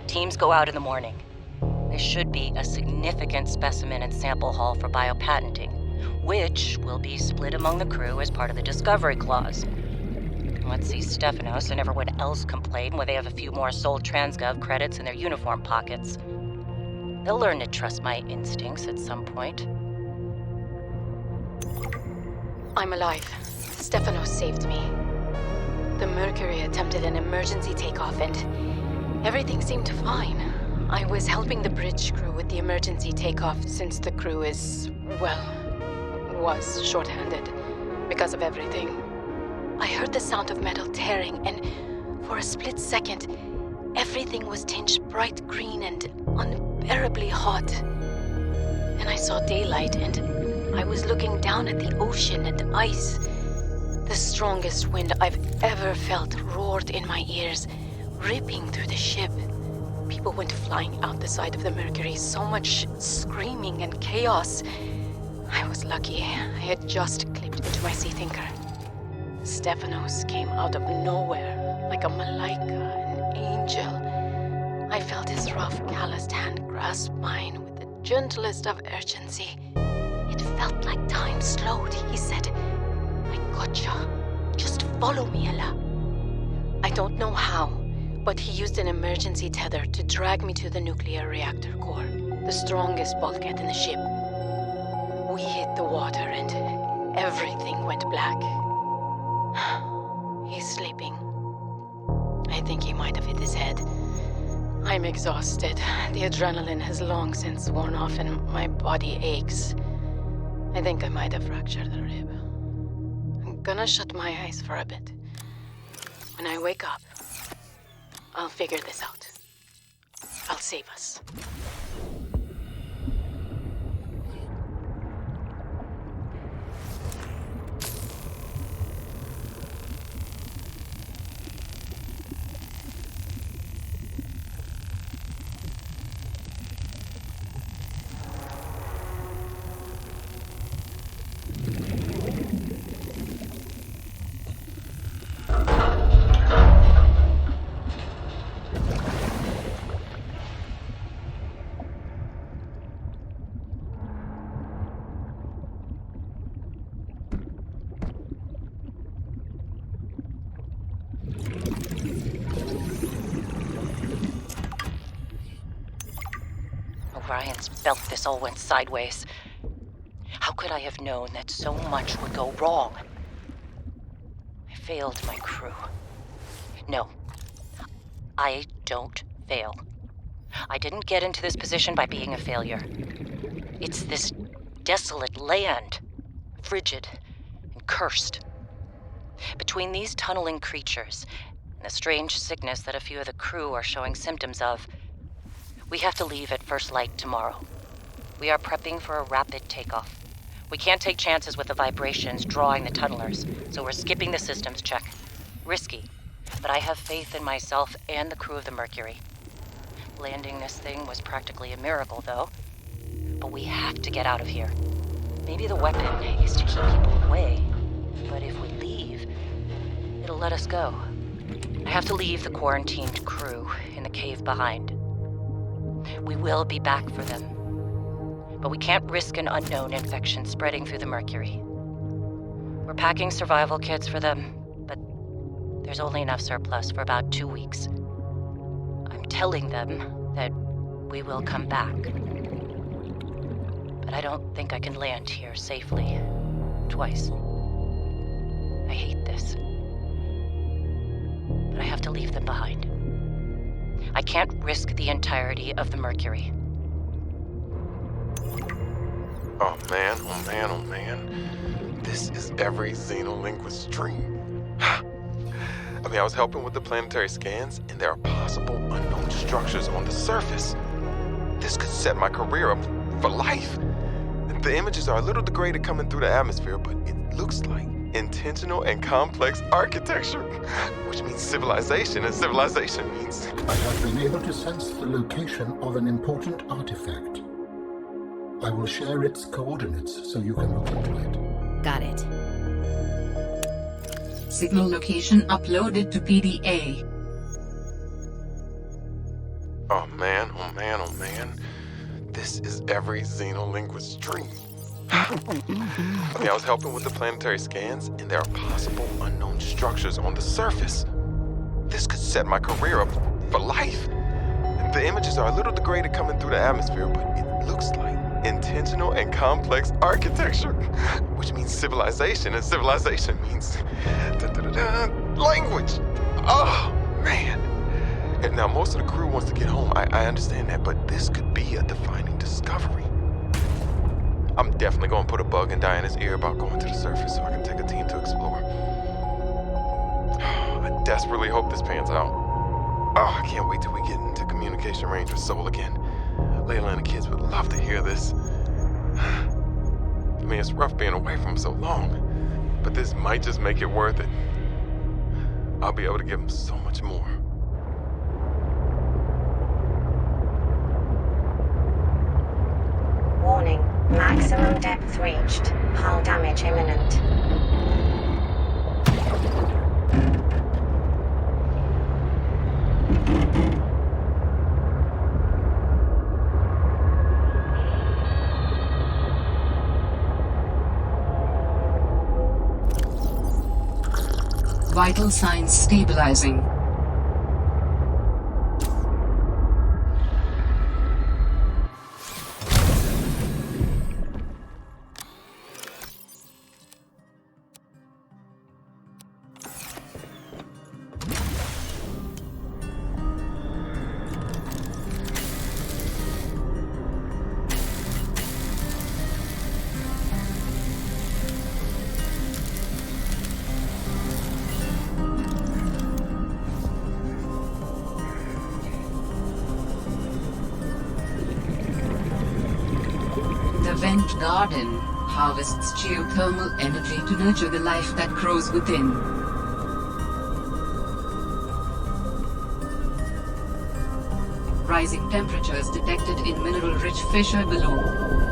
Teams go out in the morning. There should be a significant specimen and sample haul for biopatenting, which will be split among the crew as part of the Discovery Clause. Let's see Stefanos and everyone else complain when they have a few more Sol Transgov credits in their uniform pockets. They'll learn to trust my instincts at some point. I'm alive. Stefanos saved me. The Mercury attempted an emergency takeoff and everything seemed fine. I was helping the bridge crew with the emergency takeoff since the crew was short-handed because of everything. I heard the sound of metal tearing, and for a split second, everything was tinged bright green and unbearably hot. Then I saw daylight, and I was looking down at the ocean and ice. The strongest wind I've ever felt roared in my ears, ripping through the ship. People went flying out the side of the Mercury, so much screaming and chaos. I was lucky. I had just clipped into my sea thinker. Stefanos came out of nowhere, like a malaika, an angel. I felt his rough, calloused hand grasp mine with the gentlest of urgency. It felt like time slowed. He said, "I gotcha. Just follow me, Ella." I don't know how, but he used an emergency tether to drag me to the nuclear reactor core. the strongest bulkhead in the ship. We hit the water and everything went black. He's sleeping. I think he might have hit his head. I'm exhausted. The adrenaline has long since worn off and my body aches. I think I might have fractured a rib. I'm gonna shut my eyes for a bit. When I wake up, I'll figure this out. I'll save us. Ryan's belt, this all went sideways. How could I have known that so much would go wrong? I failed my crew. No, I don't fail. I didn't get into this position by being a failure. It's this desolate land, frigid and cursed. Between these tunneling creatures and the strange sickness that a few of the crew are showing symptoms of, we have to leave at first light tomorrow. We are prepping for a rapid takeoff. We can't take chances with the vibrations drawing the tunnelers, so we're skipping the systems check. Risky, but I have faith in myself and the crew of the Mercury. Landing this thing was practically a miracle, though. But we have to get out of here. Maybe the weapon is to keep people away, but if we leave, it'll let us go. I have to leave the quarantined crew in the cave behind. We will be back for them. But we can't risk an unknown infection spreading through the Mercury. We're packing survival kits for them, but there's only enough surplus for about 2 weeks. I'm telling them that we will come back. But I don't think I can land here safely twice. I hate this. But I have to leave them behind. I can't risk the entirety of the Mercury. Oh man, oh man, oh man. This is every xenolinguist's dream. I mean, I was helping with the planetary scans, and there are possible unknown structures on the surface. This could set my career up for life. The images are a little degraded coming through the atmosphere, but it looks like intentional and complex architecture, which means civilization, and civilization means... I have been able to sense the location of an important artifact. I will share its coordinates so you can look into it. Got it. Signal location uploaded to PDA. Oh man, oh man, oh man. This is every xenolinguist's dream. I mean, I was helping with the planetary scans, and there are possible unknown structures on the surface. This could set my career up for life. The images are a little degraded coming through the atmosphere, but it looks like intentional and complex architecture, which means civilization, and civilization means language. Oh, man. And now most of the crew wants to get home. I understand that, but this could be a defining discovery. I'm definitely going to put a bug in Diana's ear about going to the surface so I can take a team to explore. I desperately hope this pans out. Oh, I can't wait till we get into communication range with Sol again. Layla and the kids would love to hear this. I mean, it's rough being away from them so long, but this might just make it worth it. I'll be able to give them so much more. Warning. Maximum depth reached. Hull damage imminent. Vital signs stabilizing. spent garden harvests geothermal energy to nurture the life that grows within. Rising temperatures detected in mineral-rich fissure below.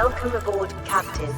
Welcome aboard, Captain.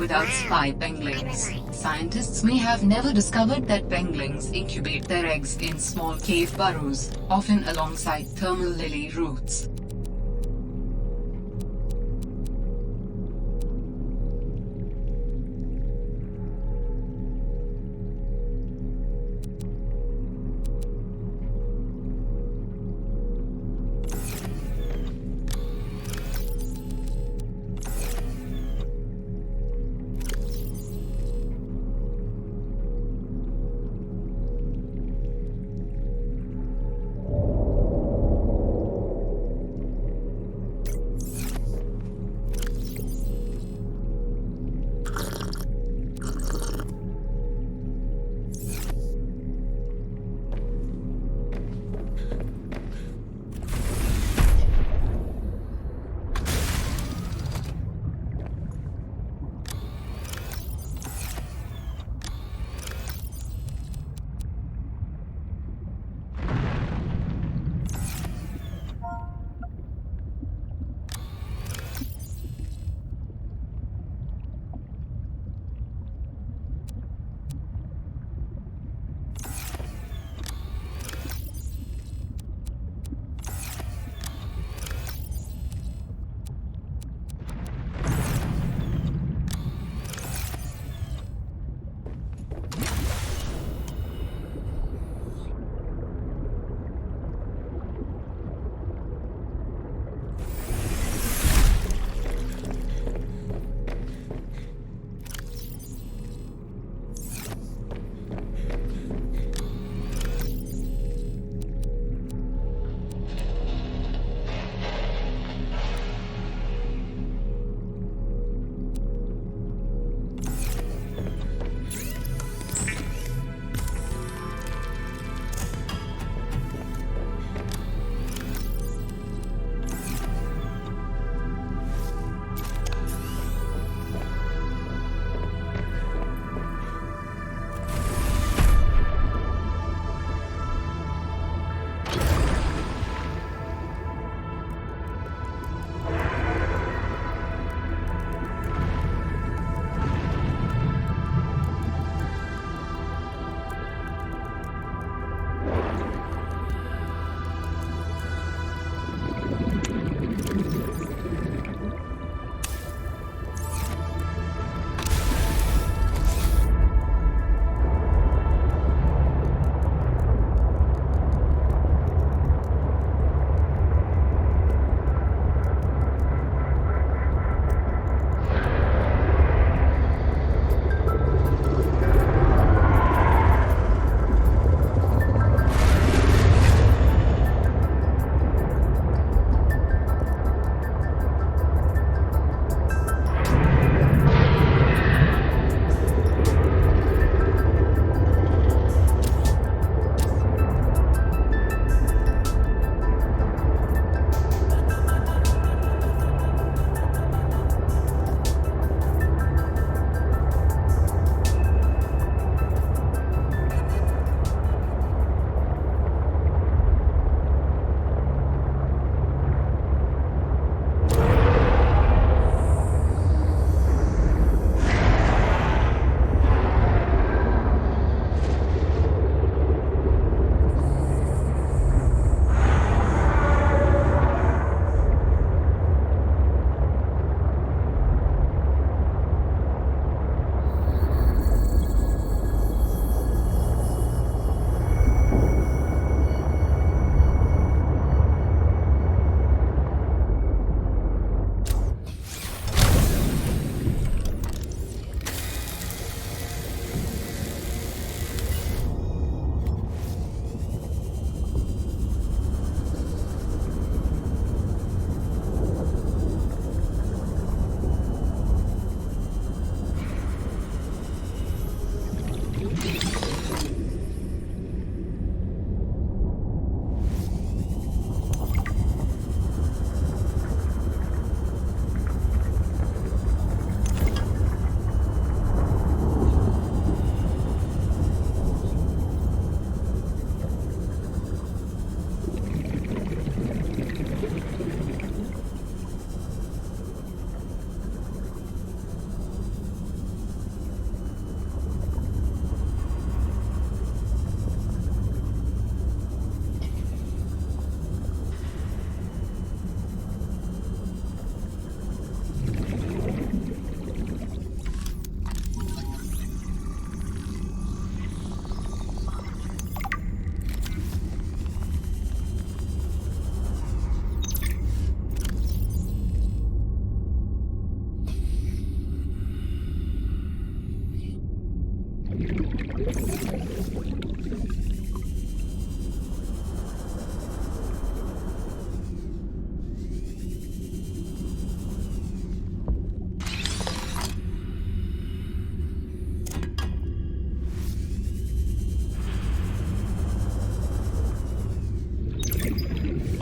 without spy penguins. Scientists may have never discovered that penguins incubate their eggs in small cave burrows, often alongside thermal lily roots.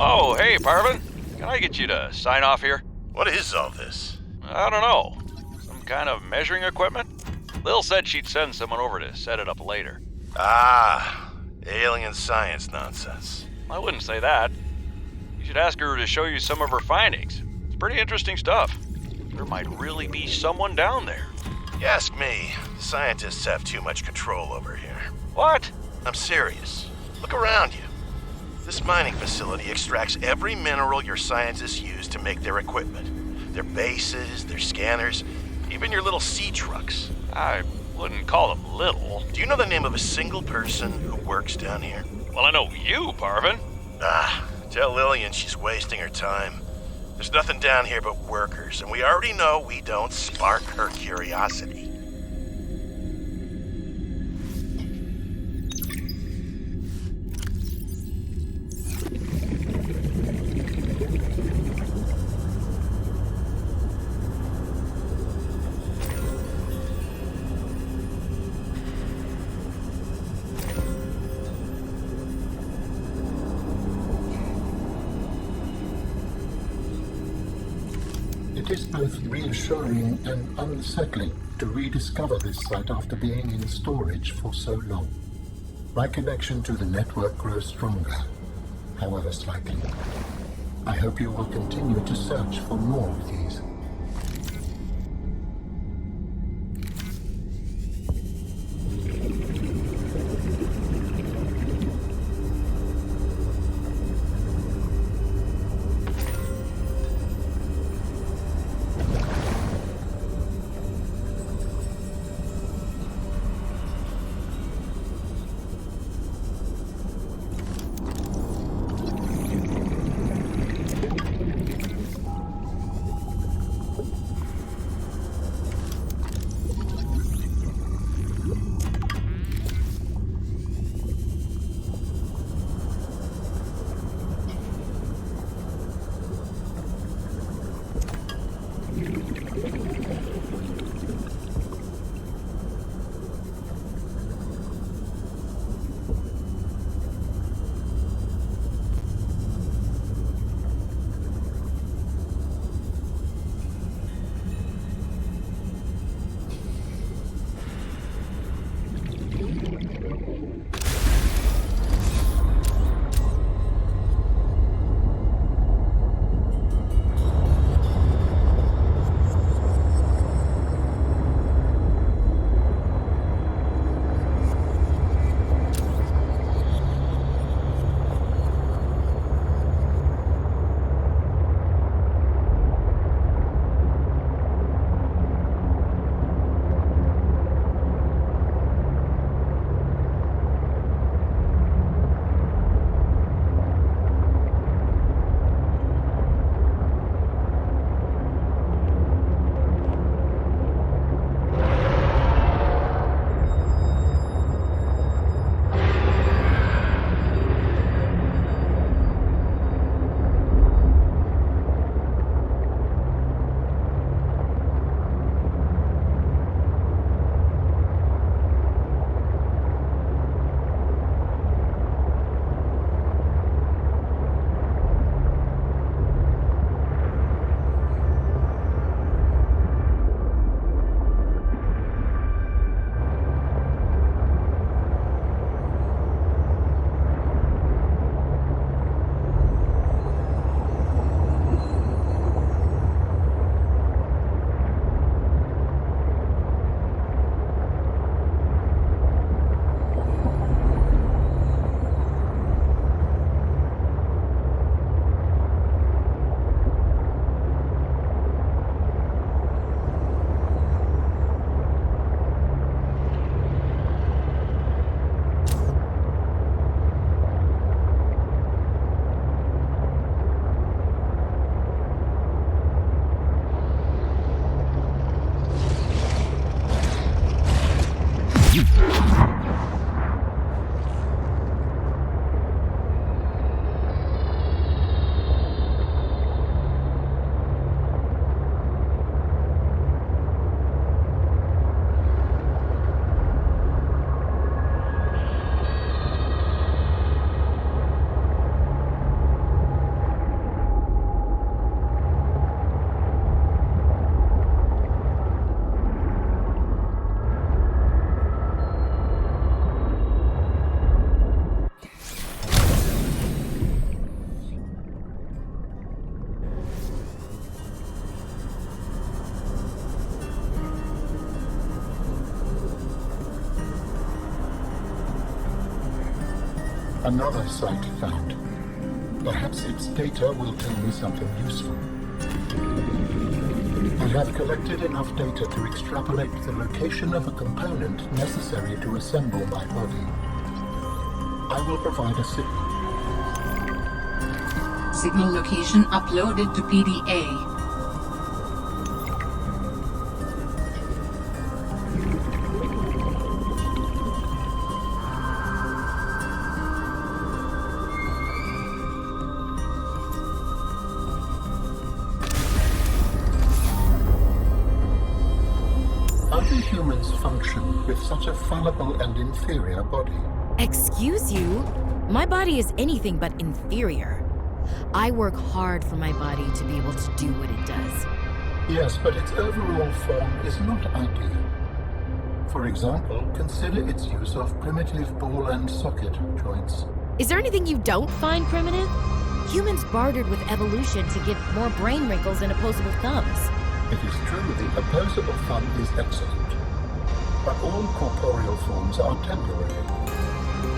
Oh, hey, Parvin. Can I get you to sign off here? What is all this? I don't know. Some kind of measuring equipment? Lil said she'd send someone over to set it up later. Ah, alien science nonsense. I wouldn't say that. You should ask her to show you some of her findings. It's pretty interesting stuff. There might really be someone down there. You ask me, scientists have too much control over here. What? I'm serious. Look around you. This mining facility extracts every mineral your scientists use to make their equipment. Their bases, their scanners, even your little sea trucks. I wouldn't call them little. Do you know the name of a single person who works down here? Well, I know you, Parvin. Ah, tell Lillian she's wasting her time. There's nothing down here but workers, and we already know we don't spark her curiosity. It is both reassuring and unsettling to rediscover this site after being in storage for so long. My connection to the network grows stronger, however slightly. I hope you will continue to search for more of these. Another site found. Perhaps its data will tell me something useful. I have collected enough data to extrapolate the location of a component necessary to assemble my body. I will provide a signal. Signal location uploaded to PDA. How do humans function with such a fallible and inferior body? Excuse you? My body is anything but inferior. I work hard for my body to be able to do what it does. Yes, but its overall form is not ideal. For example, consider its use of primitive ball and socket joints. Is there anything you don't find primitive? Humans bartered with evolution to get more brain wrinkles and opposable thumbs. It is true the opposable thumb is excellent, but all corporeal forms are temporary.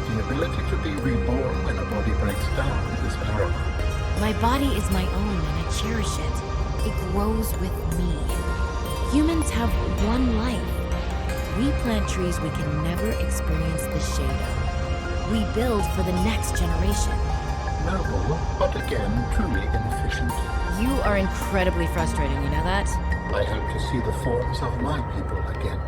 The ability to be reborn when a body breaks down is paramount. My body is my own and I cherish it. It grows with me. Humans have one life. We plant trees we can never experience the shade of. We build for the next generation. Noble, but again, truly inefficient. You are incredibly frustrating, you know that? I hope to see the forms of my people again.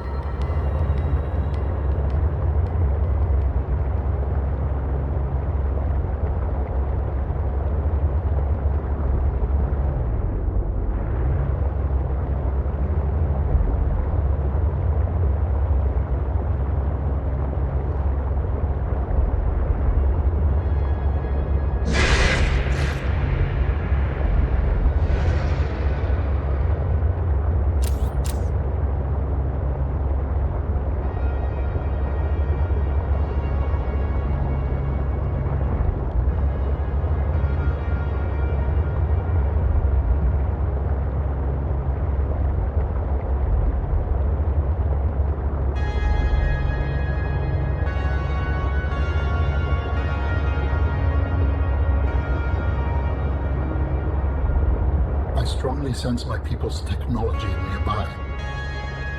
I strongly sense my people's technology nearby.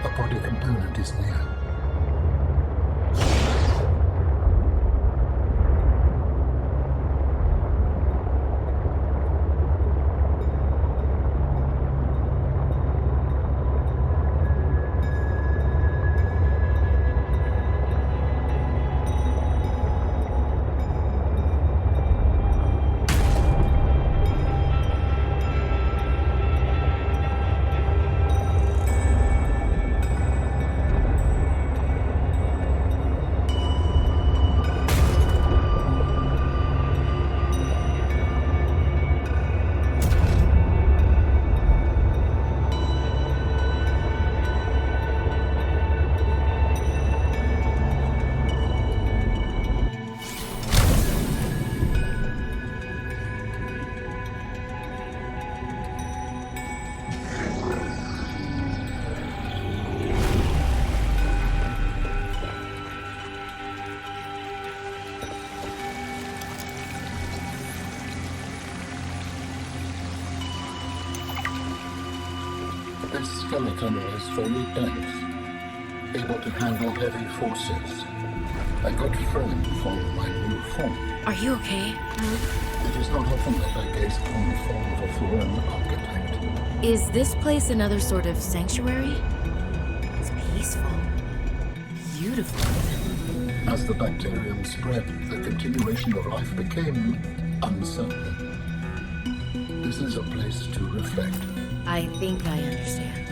A body component is near. This skeleton is very dense, able to handle heavy forces. I got framed for my new form. Are you okay? It is not often that I gaze upon the form of a foreign architect. Is this place another sort of sanctuary? It's peaceful. Beautiful. As the bacterium spread, the continuation of life became uncertain. This is a place to reflect. I think I understand.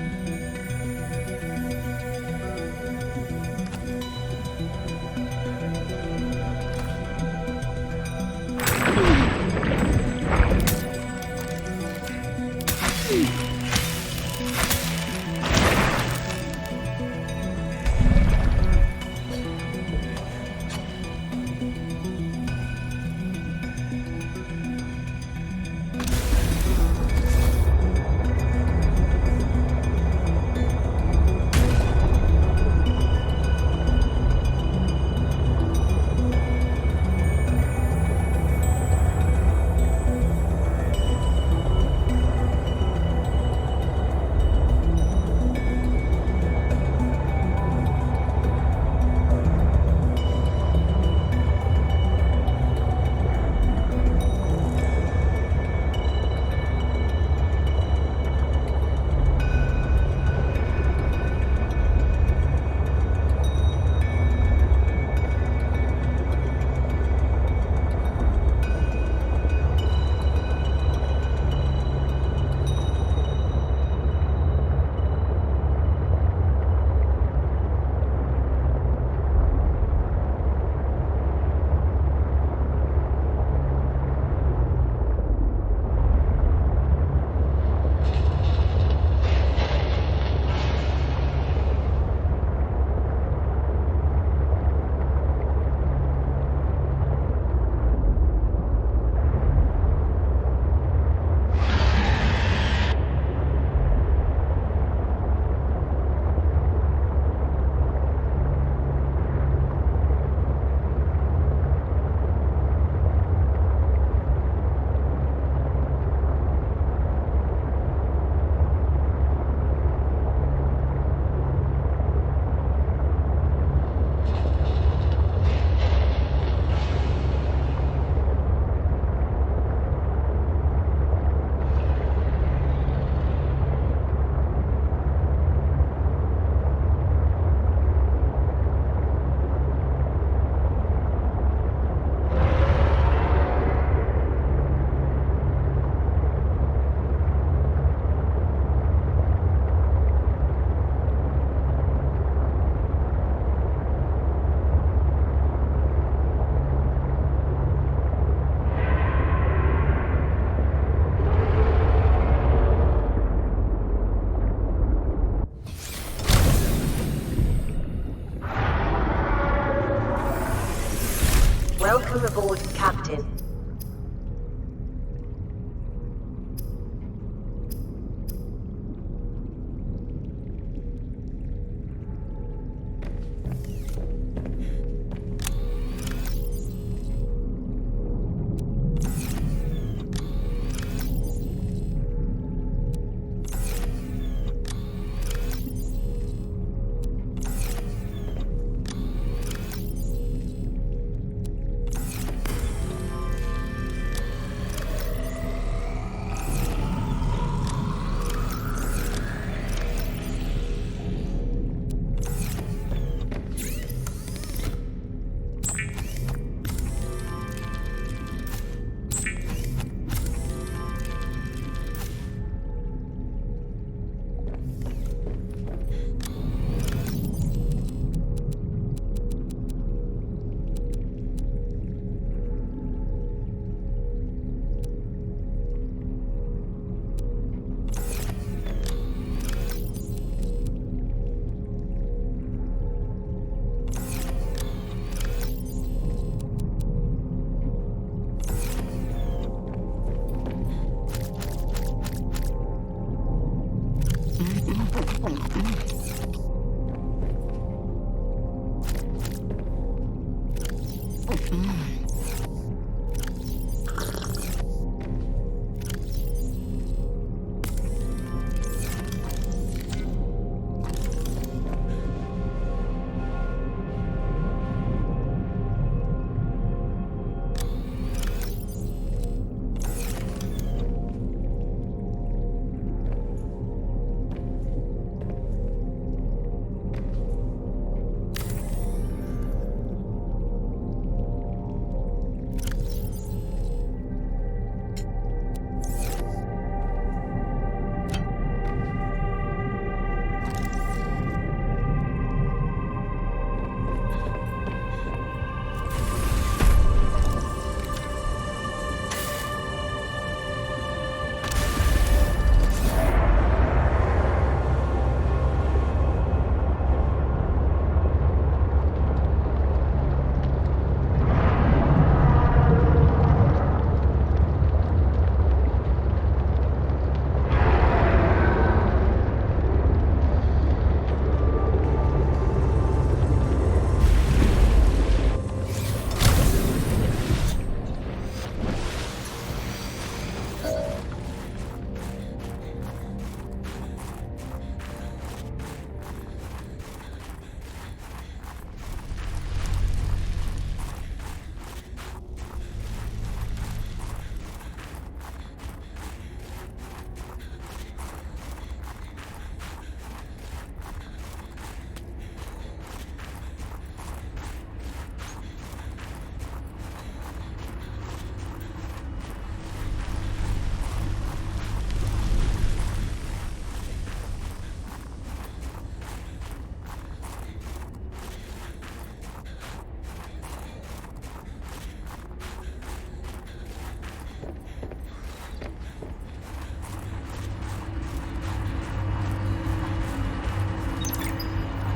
Captain.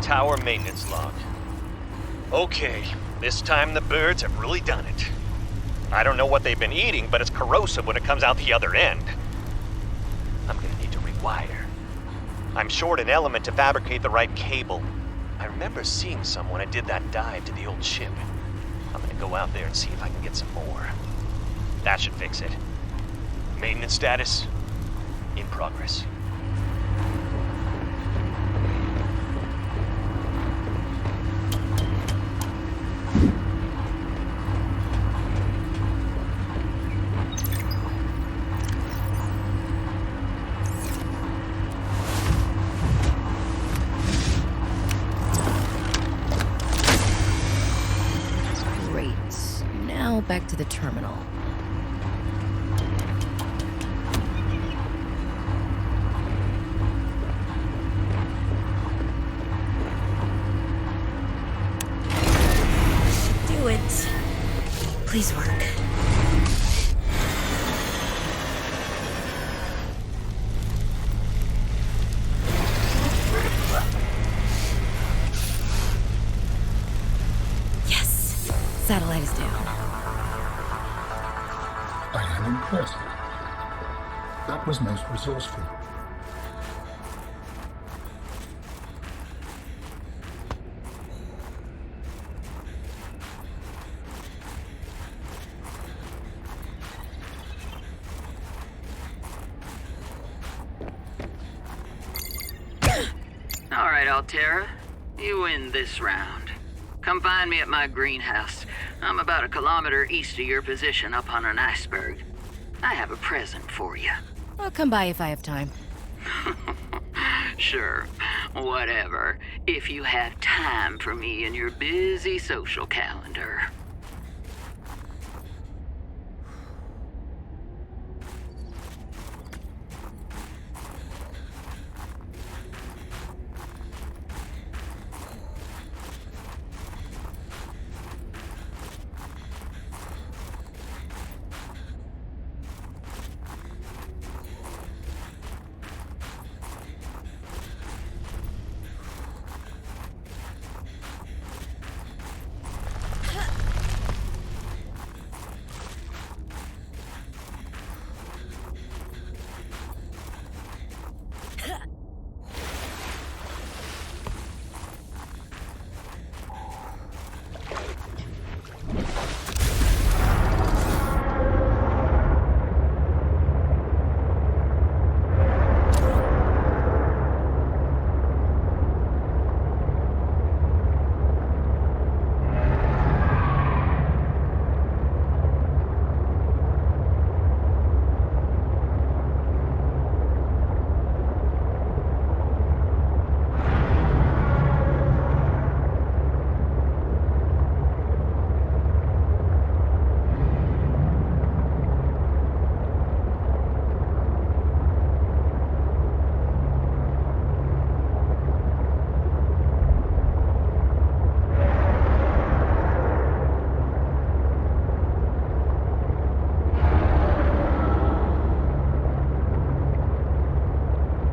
Tower maintenance log. Okay, this time the birds have really done it. I don't know what they've been eating, but it's corrosive when it comes out the other end. I'm gonna need to rewire. I'm short an element to fabricate the right cable. I remember seeing some when I did that dive to the old ship. I'm gonna go out there and see if I can get some more. That should fix it. Maintenance status, in progress. Back to the terminal. Do it. Please work. Yes. Satellite is down. man in person. That was most resourceful. All right, Alterra. You win this round. Come find me at my greenhouse. I'm about 1 kilometer east of your position up on an iceberg. I have a present for you. I'll come by if I have time. Sure, whatever. If you have time for me in your busy social calendar.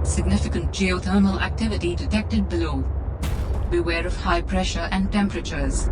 Significant geothermal activity detected below. Beware of high pressure and temperatures.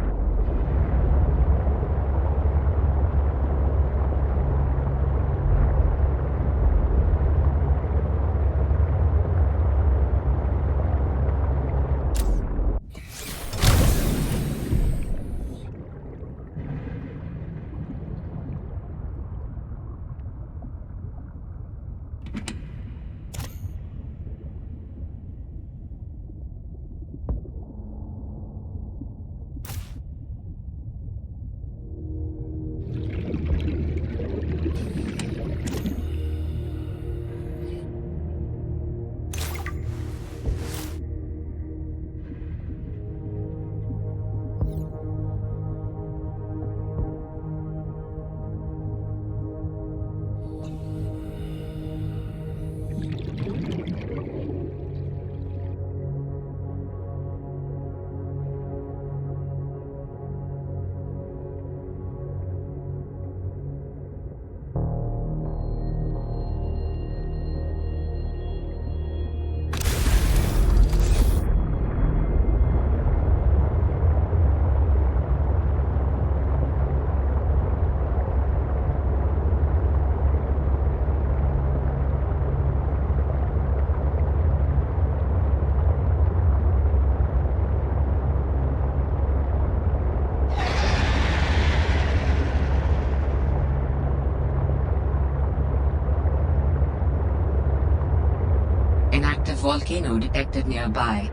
An active volcano detected nearby.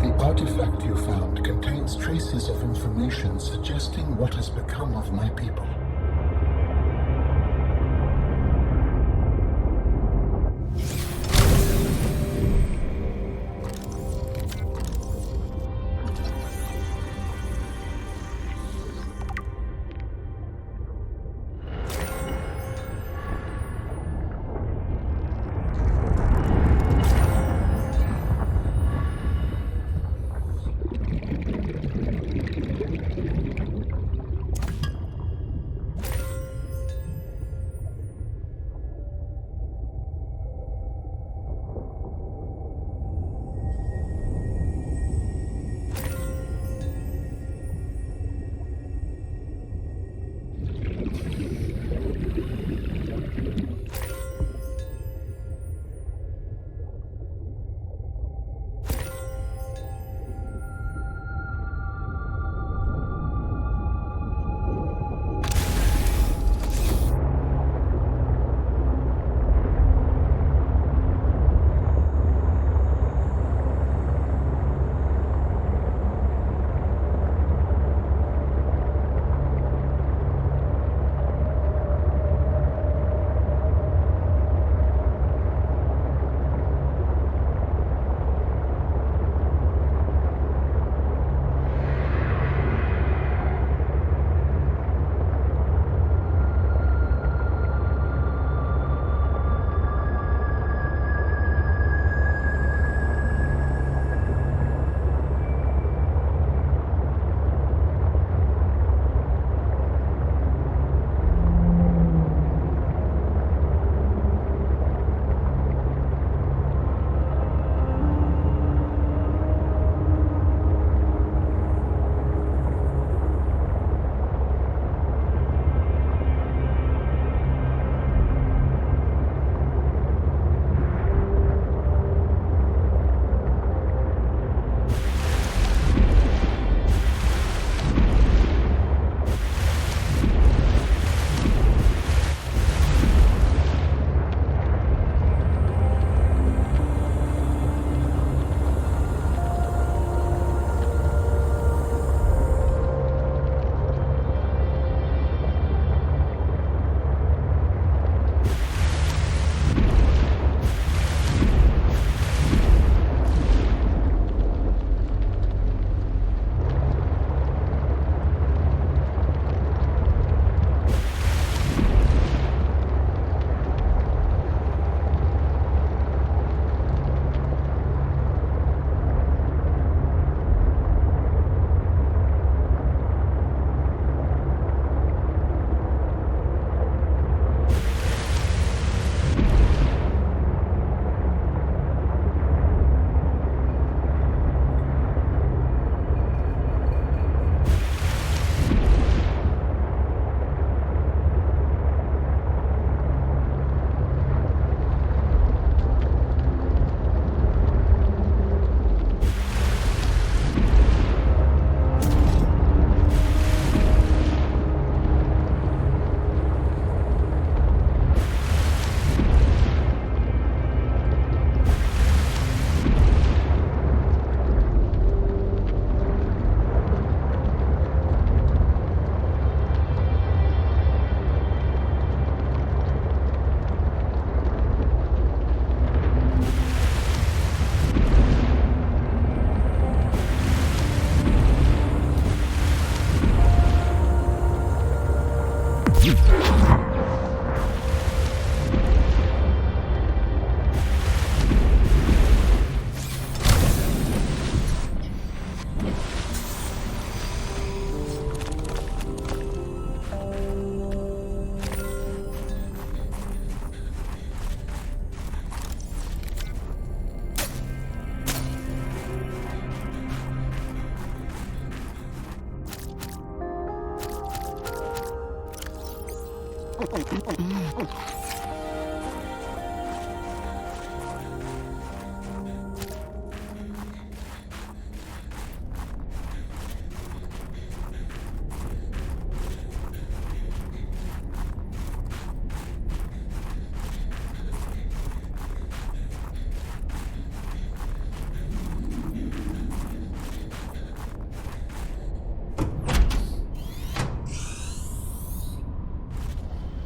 The artifact you found contains traces of information suggesting what has become of my people.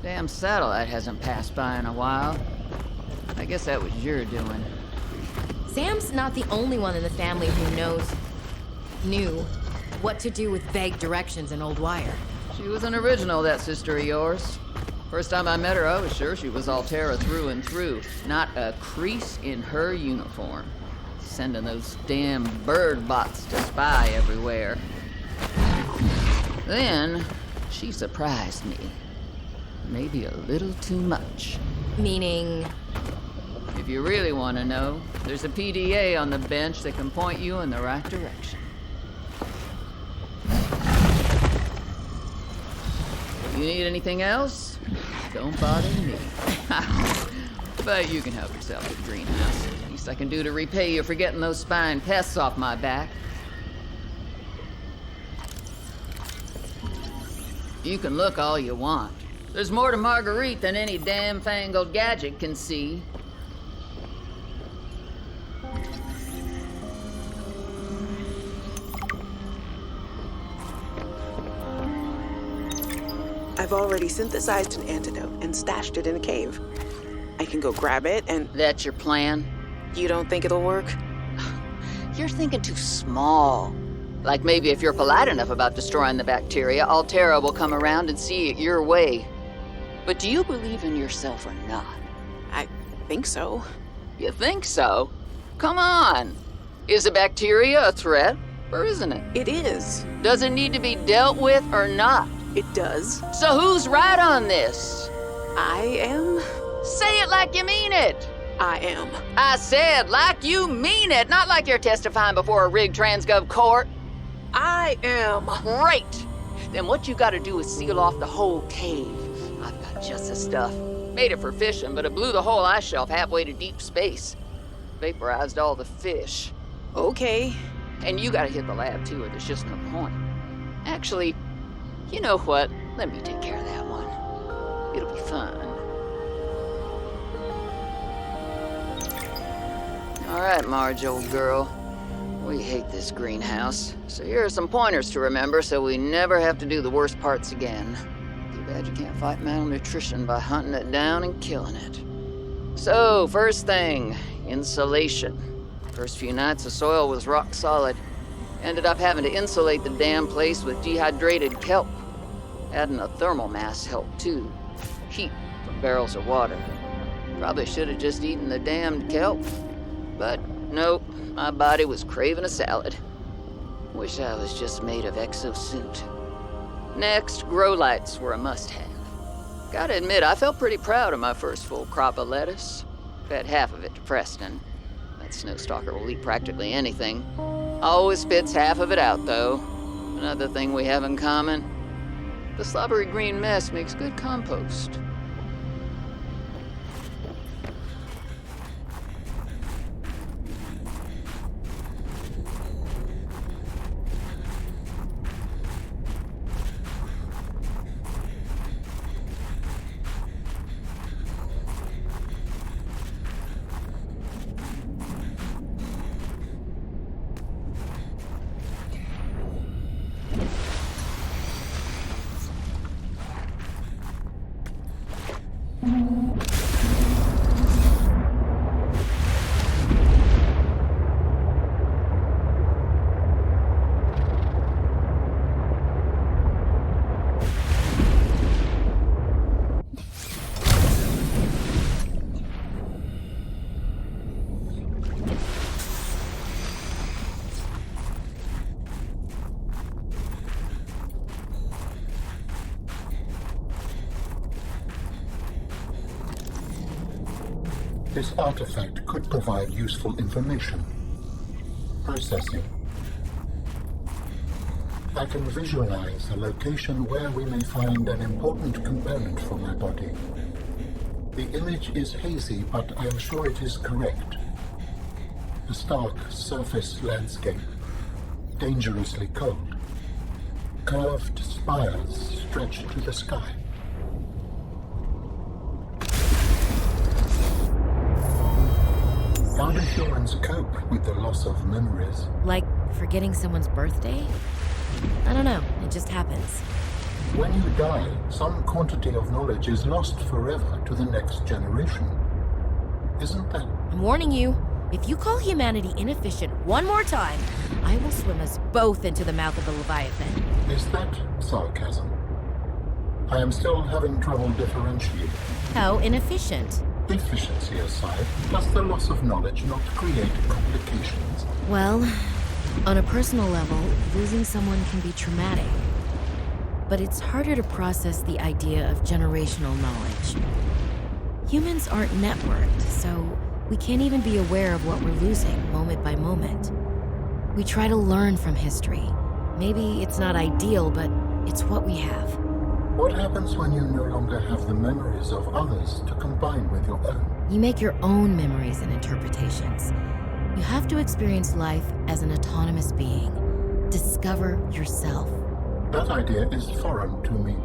Damn satellite hasn't passed by in a while. I guess that was your doing. Sam's not the only one in the family who knew what to do with vague directions in old wire. She was an original, that sister of yours. First time I met her, I was sure she was Alterra through and through. Not a crease in her uniform. Sending those damn bird bots to spy everywhere. Then, she surprised me. Maybe a little too much. Meaning? If you really want to know, there's a PDA on the bench that can point you in the right direction. If you need anything else, don't bother me. But you can help yourself to the greenhouse. Least I can do to repay you for getting those spine pests off my back. You can look all you want. There's more to Margarit than any damn fangled gadget can see. I've already synthesized an antidote and stashed it in a cave. I can go grab it and... That's your plan? You don't think it'll work? You're thinking too small. Like maybe if you're polite enough about destroying the bacteria, Alterra will come around and see it your way. But do you believe in yourself or not? I think so. You think so? Come on! Is the bacteria a threat, or isn't it? It is. Does it need to be dealt with or not? It does. So who's right on this? I am. Say it like you mean it. I am. I said like you mean it, not like you're testifying before a rigged transgov court. I am. Great! Then what you gotta do is seal off the whole cave. I've got just the stuff. Made it for fishing, but it blew the whole ice shelf halfway to deep space. Vaporized all the fish. Okay. And you gotta hit the lab too, or there's just no point. Actually, you know what? Let me take care of that one. It'll be fun. All right, Marge, old girl. We hate this greenhouse, so here are some pointers to remember so we never have to do the worst parts again. Too bad you can't fight malnutrition by hunting it down and killing it. So, first thing, insulation. First few nights the soil was rock solid. Ended up having to insulate the damn place with dehydrated kelp. Adding a thermal mass helped too. Heat from barrels of water. Probably should have just eaten the damned kelp. But nope, my body was craving a salad. Wish I was just made of exosuit. Next, grow lights were a must-have. Gotta admit, I felt pretty proud of my first full crop of lettuce. Fed half of it to Preston. That snowstalker will eat practically anything. Always spits half of it out, though. Another thing we have in common. The slobbery green mess makes good compost. This artifact could provide useful information. Processing. I can visualize a location where we may find an important component for my body. The image is hazy, but I am sure it is correct. A stark surface landscape, dangerously cold. Curved spires stretch to the sky. How do humans cope with the loss of memories? Like forgetting someone's birthday? I don't know, it just happens. When you die, some quantity of knowledge is lost forever to the next generation. Isn't that? I'm warning you, if you call humanity inefficient one more time, I will swim us both into the mouth of the leviathan. Is that sarcasm? I am still having trouble differentiating. How inefficient? Efficiency aside, does the loss of knowledge not create complications? Well, on a personal level, losing someone can be traumatic. But it's harder to process the idea of generational knowledge. Humans aren't networked, so we can't even be aware of what we're losing moment by moment. We try to learn from history. Maybe it's not ideal, but it's what we have. What happens when you no longer have the memories of others to combine with your own? You make your own memories and interpretations. You have to experience life as an autonomous being. Discover yourself. That idea is foreign to me.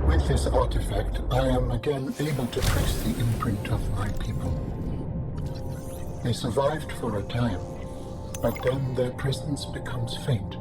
With this artifact, I am again able to trace the imprint of my people. They survived for a time, but then their presence becomes faint.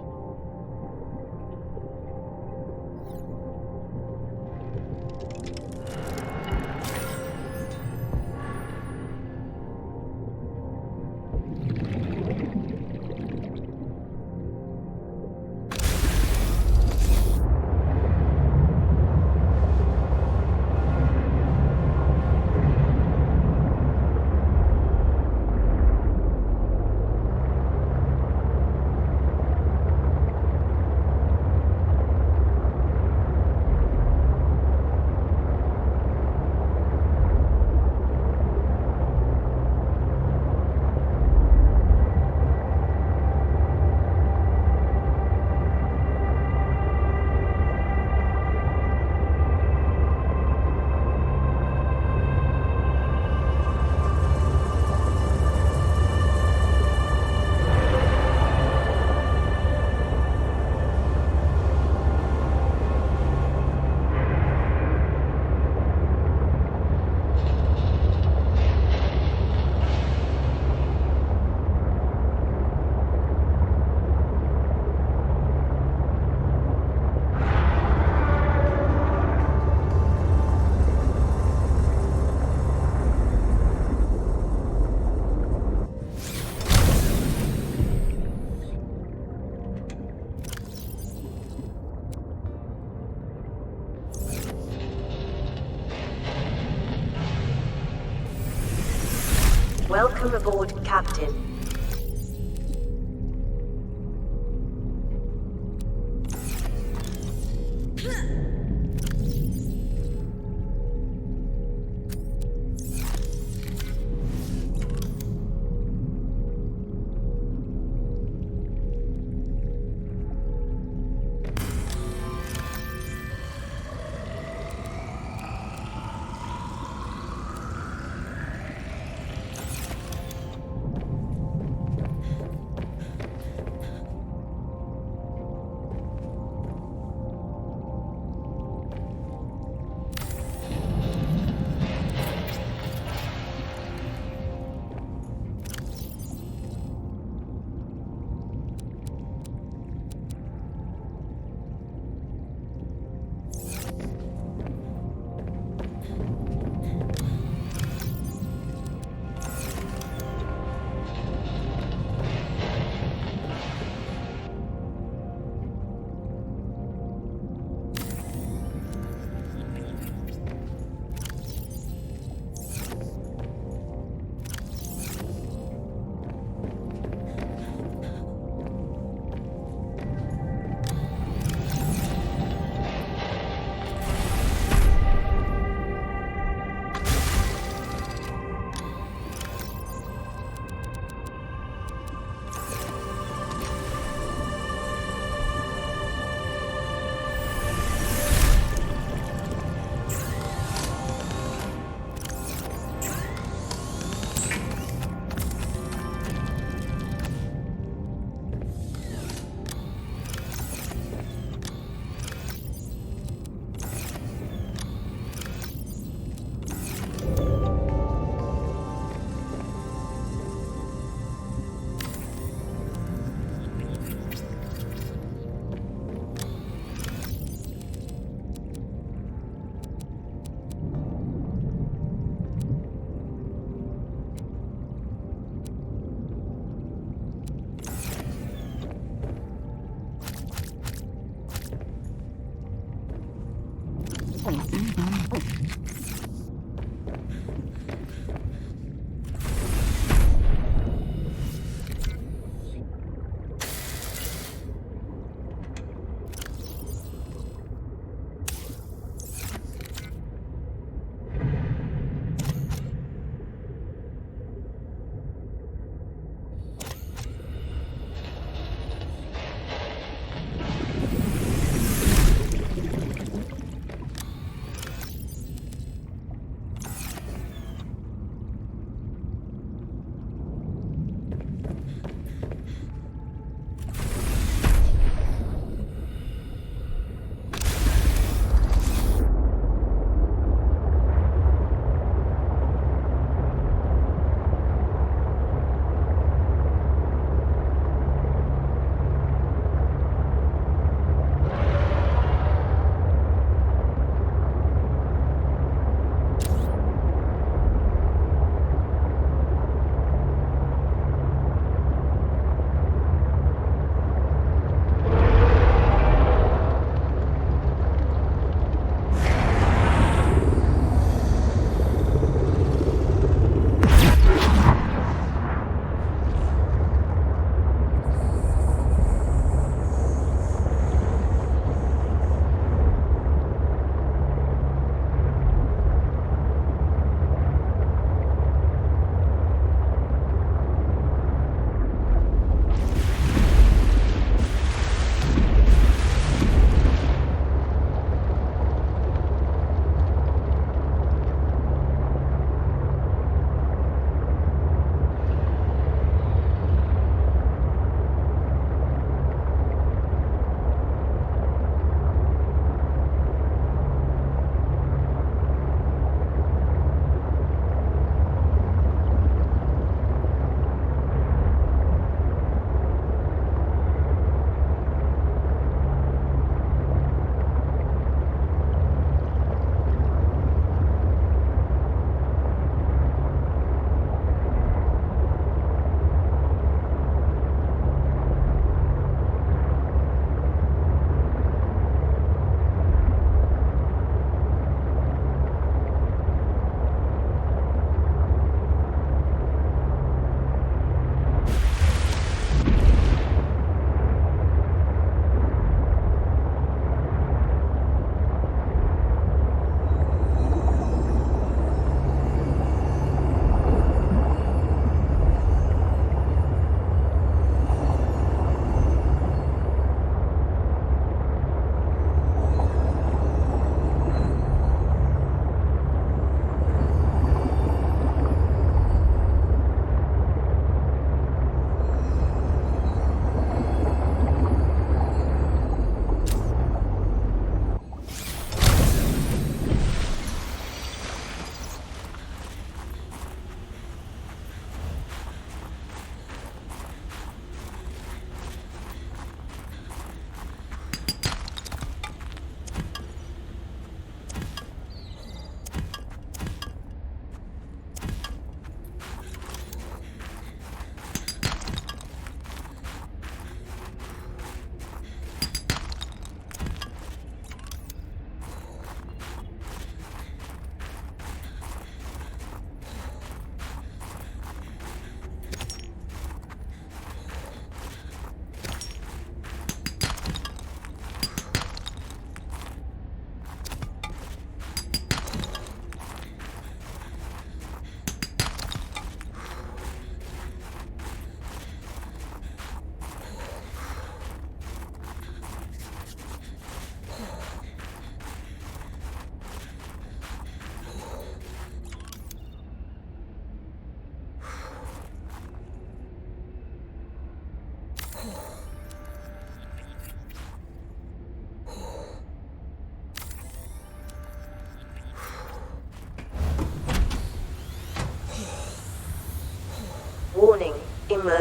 Welcome aboard, Captain.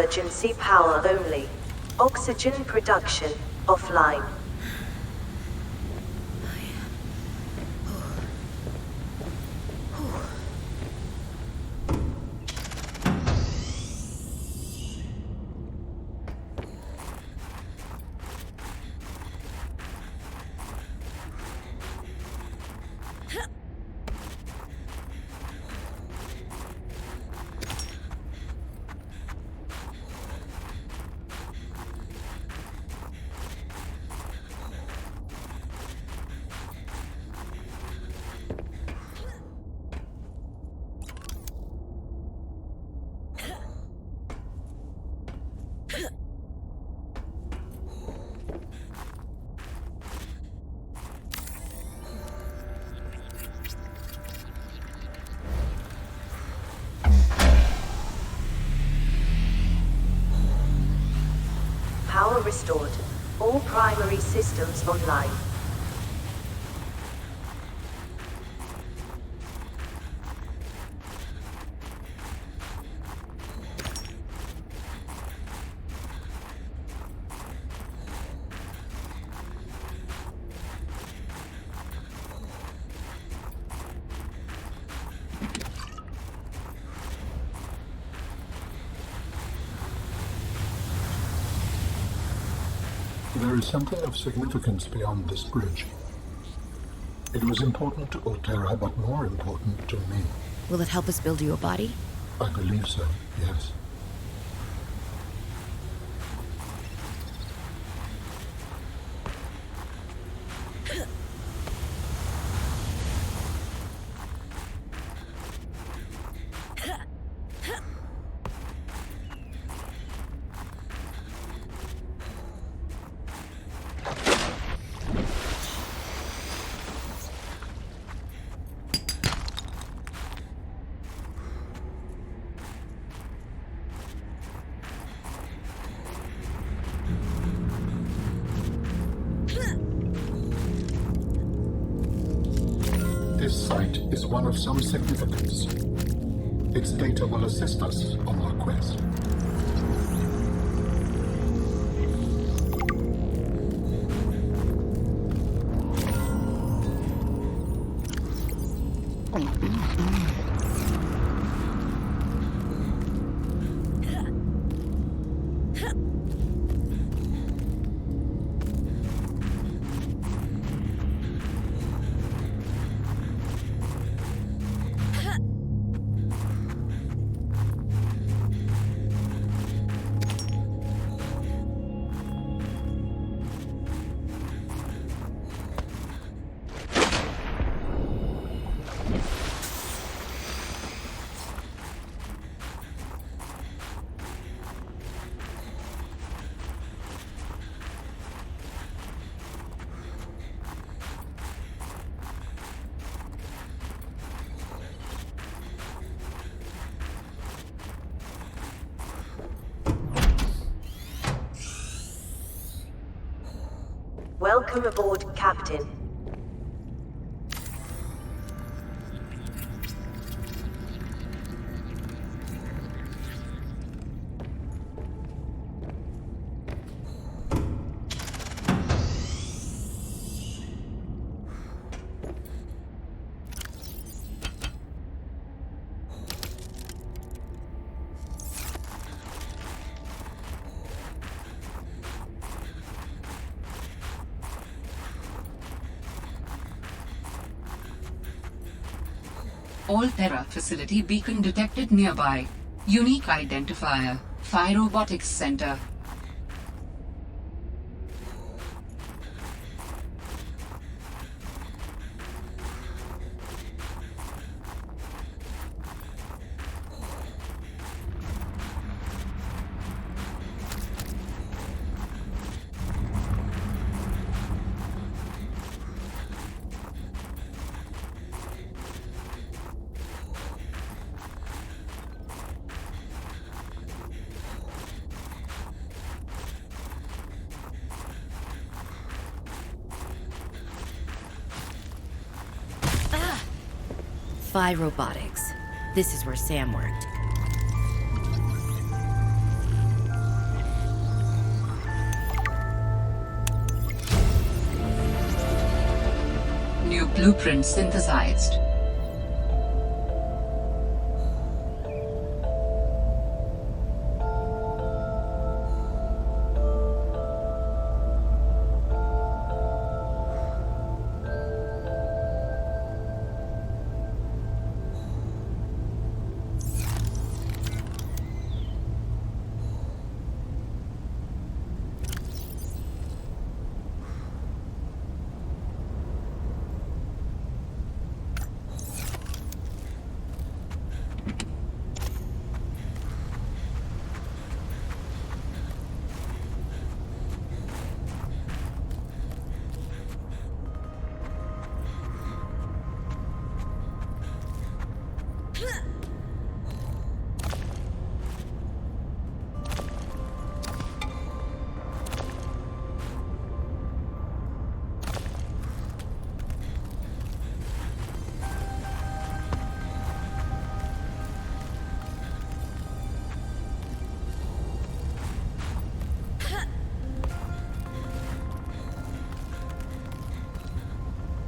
emergency power only. Oxygen production offline. Power restored. All primary systems online. There is something of significance beyond this bridge. It was important to Alterra, but more important to me. Will it help us build you a body? I believe so, yes. This site is one of some significance. Its data will assist us on our quest. Welcome aboard, Captain. Alterra facility beacon detected nearby. Unique identifier. Phi Robotics Center. Phi Robotics. This is where Sam worked. blueprint synthesized.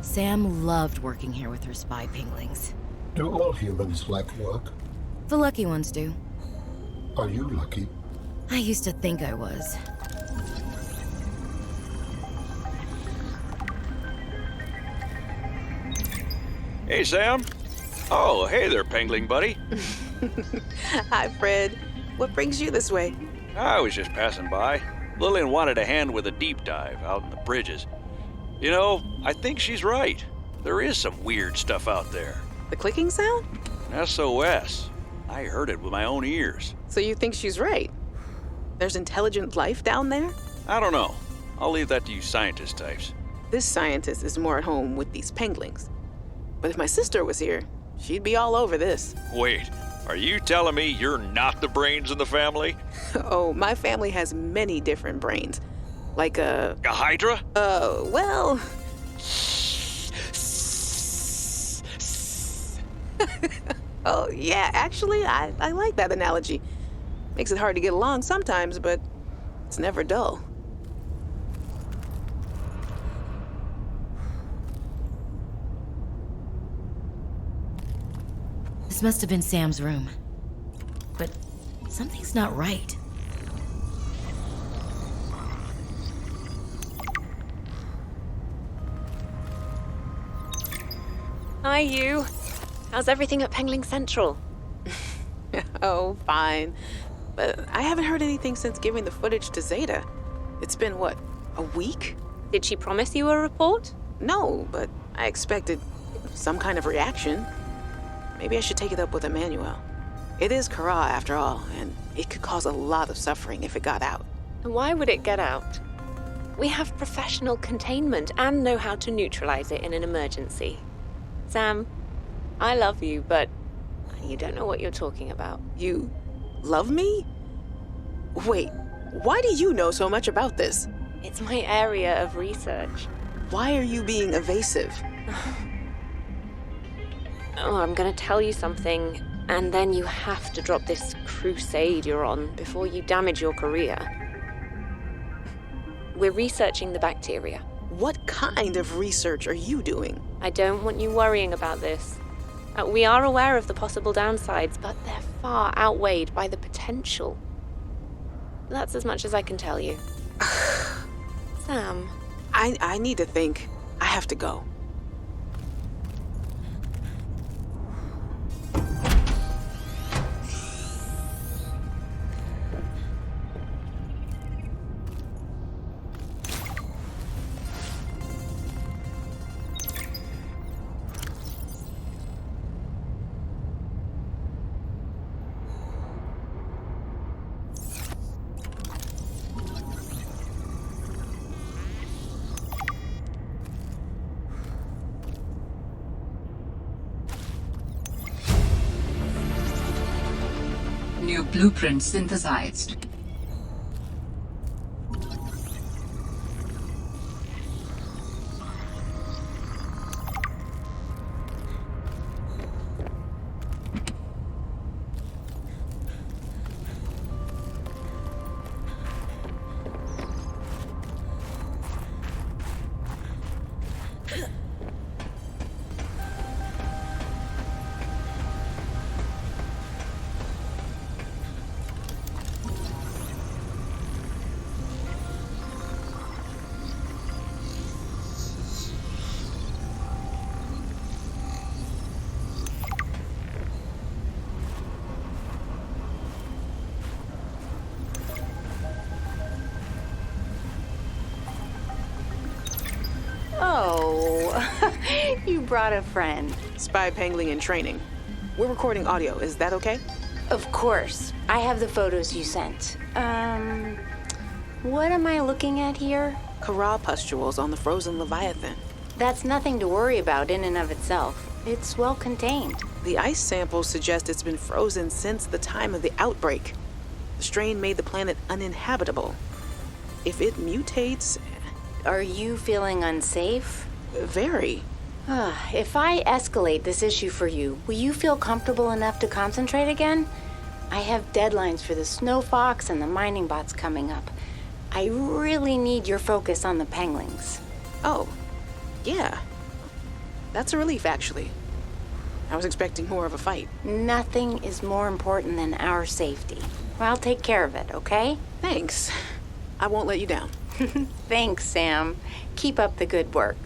Sam loved working here with her spy pinglings. Do all humans like work? The lucky ones do. Are you lucky? I used to think I was. Hey, Sam. Oh, hey there, pangling buddy. Hi, Fred. What brings you this way? I was just passing by. Lillian wanted a hand with a deep dive out in the bridges. You know, I think she's right. There is some weird stuff out there. The clicking sound? SOS. I heard it with my own ears. So you think she's right? There's intelligent life down there? I don't know. I'll leave that to you scientist types. This scientist is more at home with these penglings. But if my sister was here, she'd be all over this. Wait, are you telling me you're not the brains in the family? Oh, my family has many different brains. Like a hydra? Well... Oh, yeah, actually, I like that analogy. Makes it hard to get along sometimes, but it's never dull. This must have been Sam's room. But something's not right. Hi, you. How's everything at Pengling Central? Oh, fine. But I haven't heard anything since giving the footage to Zeta. It's been, what, a week? Did she promise you a report? No, but I expected some kind of reaction. Maybe I should take it up with Emmanuel. It is Kharaa, after all, and it could cause a lot of suffering if it got out. And why would it get out? We have professional containment and know how to neutralize it in an emergency. Sam, I love you, but you don't know what you're talking about. You love me? Wait, why do you know so much about this? It's my area of research. Why are you being evasive? Oh, I'm gonna tell you something, and then you have to drop this crusade you're on before you damage your career. We're researching the bacteria. What kind of research are you doing? I don't want you worrying about this. We are aware of the possible downsides, but they're far outweighed by the potential. That's as much as I can tell you. Sam. I need to think. I have to go. New blueprint synthesized. You brought a friend. Spy pangling in training. We're recording audio. Is that okay? Of course. I have the photos you sent. What am I looking at here? Kharaa pustules on the frozen leviathan. That's nothing to worry about in and of itself. It's well contained. The ice samples suggest it's been frozen since the time of the outbreak. The strain made the planet uninhabitable. If it mutates... Are you feeling unsafe? Very. If I escalate this issue for you, will you feel comfortable enough to concentrate again? I have deadlines for the snow fox and the mining bots coming up. I really need your focus on the penglings. Oh, yeah. That's a relief, actually. I was expecting more of a fight. Nothing is more important than our safety. I'll take care of it, okay? Thanks. I won't let you down. Thanks, Sam. Keep up the good work.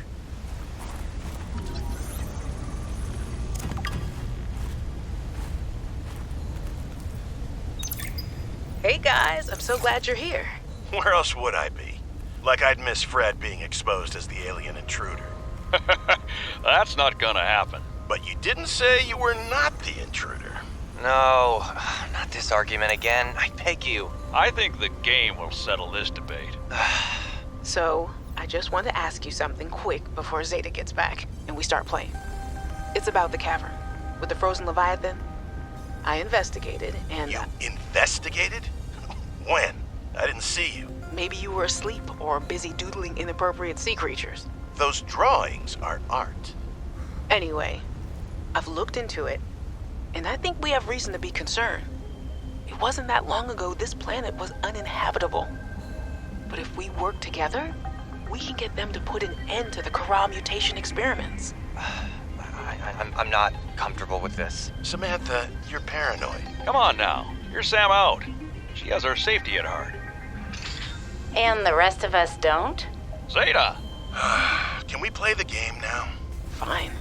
Hey guys, I'm so glad you're here. Where else would I be? Like I'd miss Fred being exposed as the alien intruder. That's not gonna happen. But you didn't say you were not the intruder. No, not this argument again. I beg you. I think the game will settle this debate. So, I just want to ask you something quick before Zeta gets back and we start playing. It's about the cavern with the frozen leviathan. I investigated and... You investigated? When? I didn't see you. Maybe you were asleep or busy doodling inappropriate sea creatures. Those drawings are art. Anyway, I've looked into it, and I think we have reason to be concerned. It wasn't that long ago this planet was uninhabitable. But if we work together, we can get them to put an end to the Kharaa mutation experiments. I'm not comfortable with this. Samantha, you're paranoid. Come on now. You're Sam out. She has our safety at heart. And the rest of us don't? Zeta! Can we play the game now? Fine.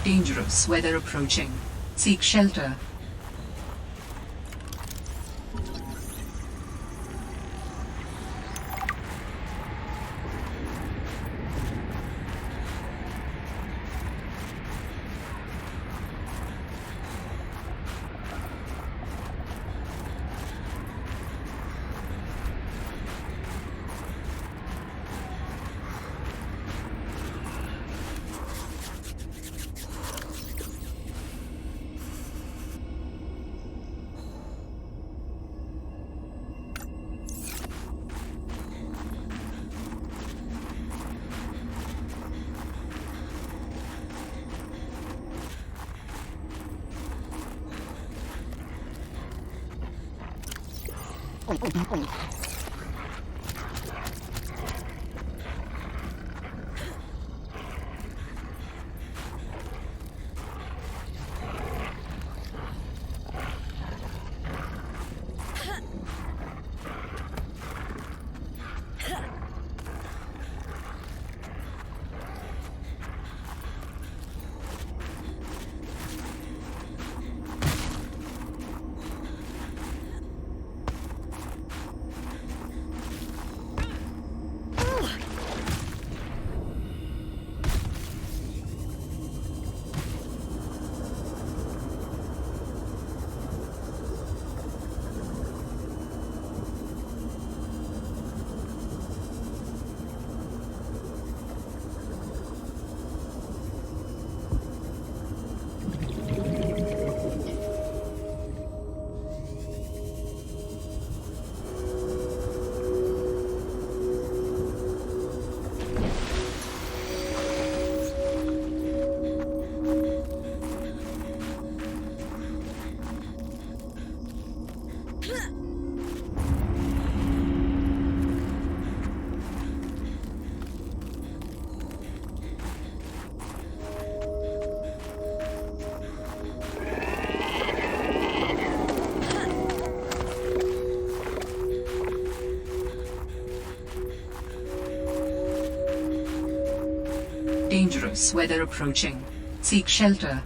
Dangerous weather approaching. Seek shelter. Dangerous weather approaching. Seek shelter.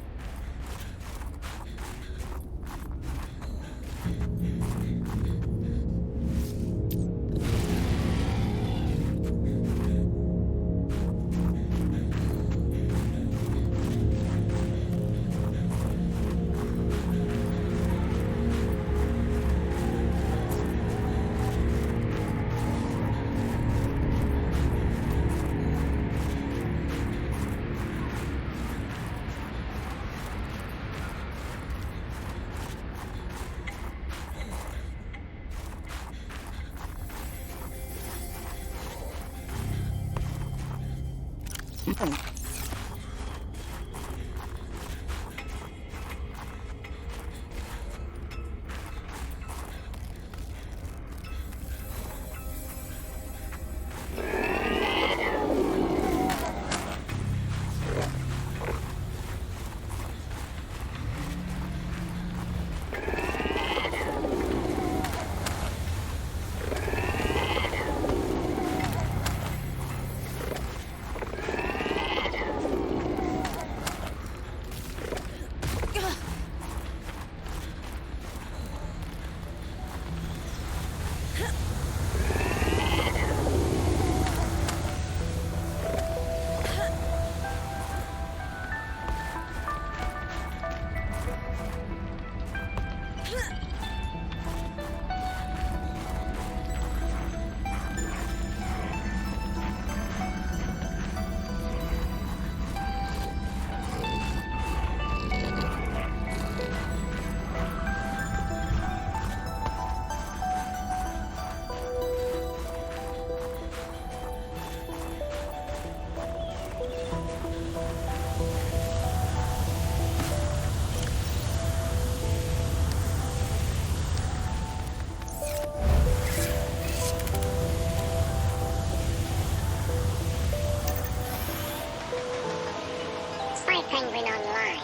Penguin online.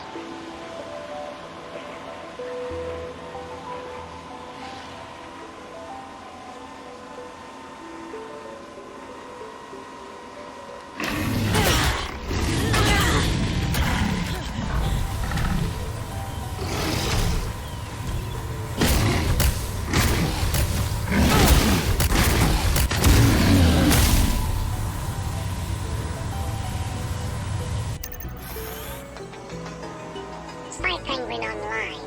Penguin online.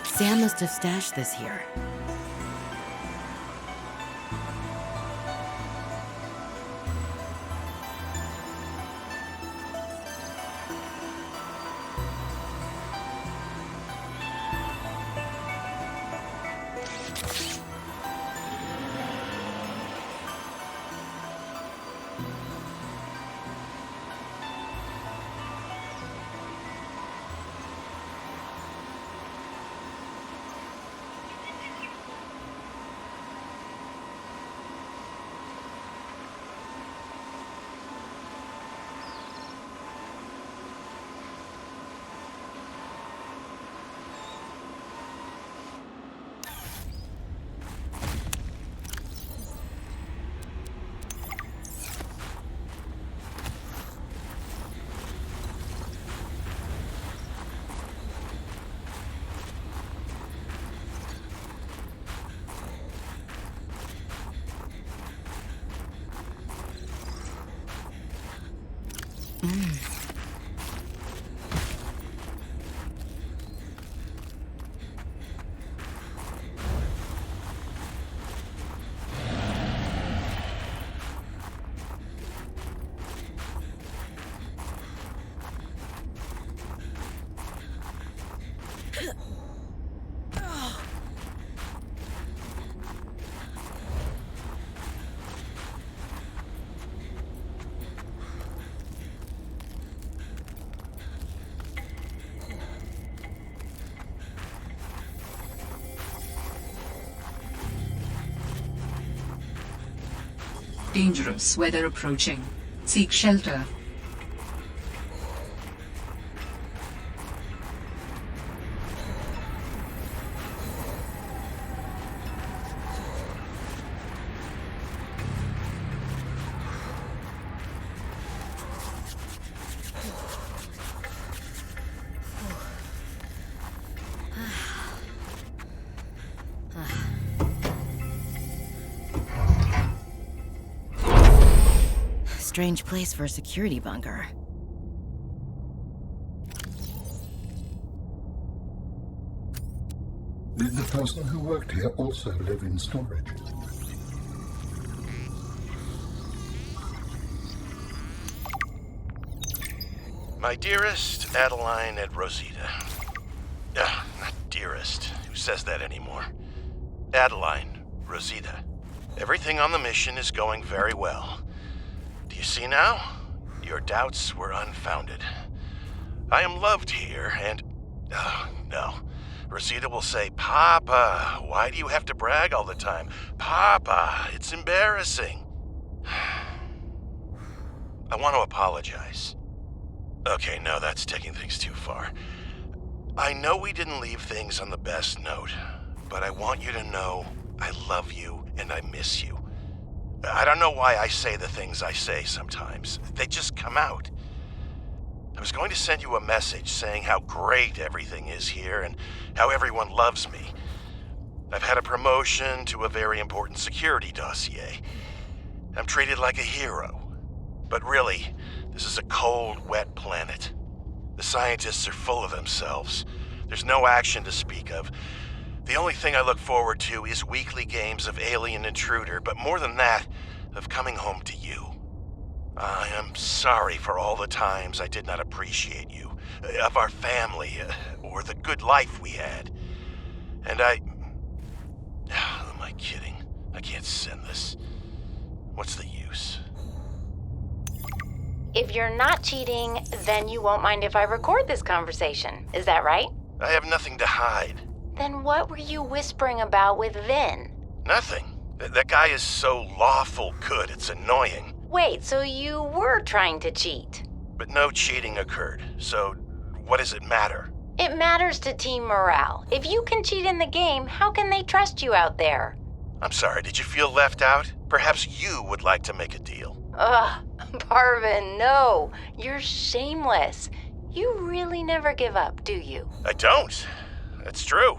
Sam must have stashed this here. Dangerous weather approaching. Seek shelter. strange place for a security bunker. Did the person who worked here also live in storage? My dearest Adeline and Rosita. Not dearest. Who says that anymore? Adeline, Rosita. Everything on the mission is going very well. Do you see now? Your doubts were unfounded. I am loved here, and... no. Rosita will say, Papa, why do you have to brag all the time? Papa, it's embarrassing. I want to apologize. Okay, no, that's taking things too far. I know we didn't leave things on the best note, but I want you to know I love you and I miss you. I don't know why I say the things I say sometimes. They just come out. I was going to send you a message saying how great everything is here and how everyone loves me. I've had a promotion to a very important security dossier. I'm treated like a hero. But really, this is a cold, wet planet. The scientists are full of themselves. There's no action to speak of. The only thing I look forward to is weekly games of Alien Intruder, but more than that, of coming home to you. I am sorry for all the times I did not appreciate you, of our family, or the good life we had. And am I kidding? I can't send this. What's the use? If you're not cheating, then you won't mind if I record this conversation. Is that right? I have nothing to hide. Then what were you whispering about with Vin? Nothing. That guy is so lawful good, it's annoying. Wait, so you were trying to cheat? But no cheating occurred, so what does it matter? It matters to team morale. If you can cheat in the game, how can they trust you out there? I'm sorry, did you feel left out? Perhaps you would like to make a deal. Ugh, Parvin, no. You're shameless. You really never give up, do you? I don't. That's true.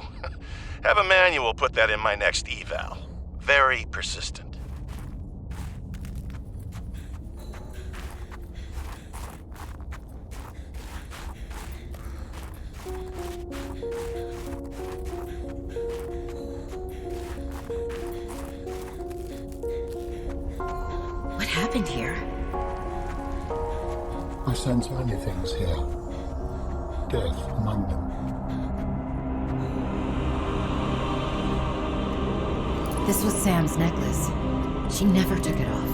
Have a manual put that in my next eval. Very persistent. What happened here? I sense many things here. Death among them. This was Sam's necklace. She never took it off.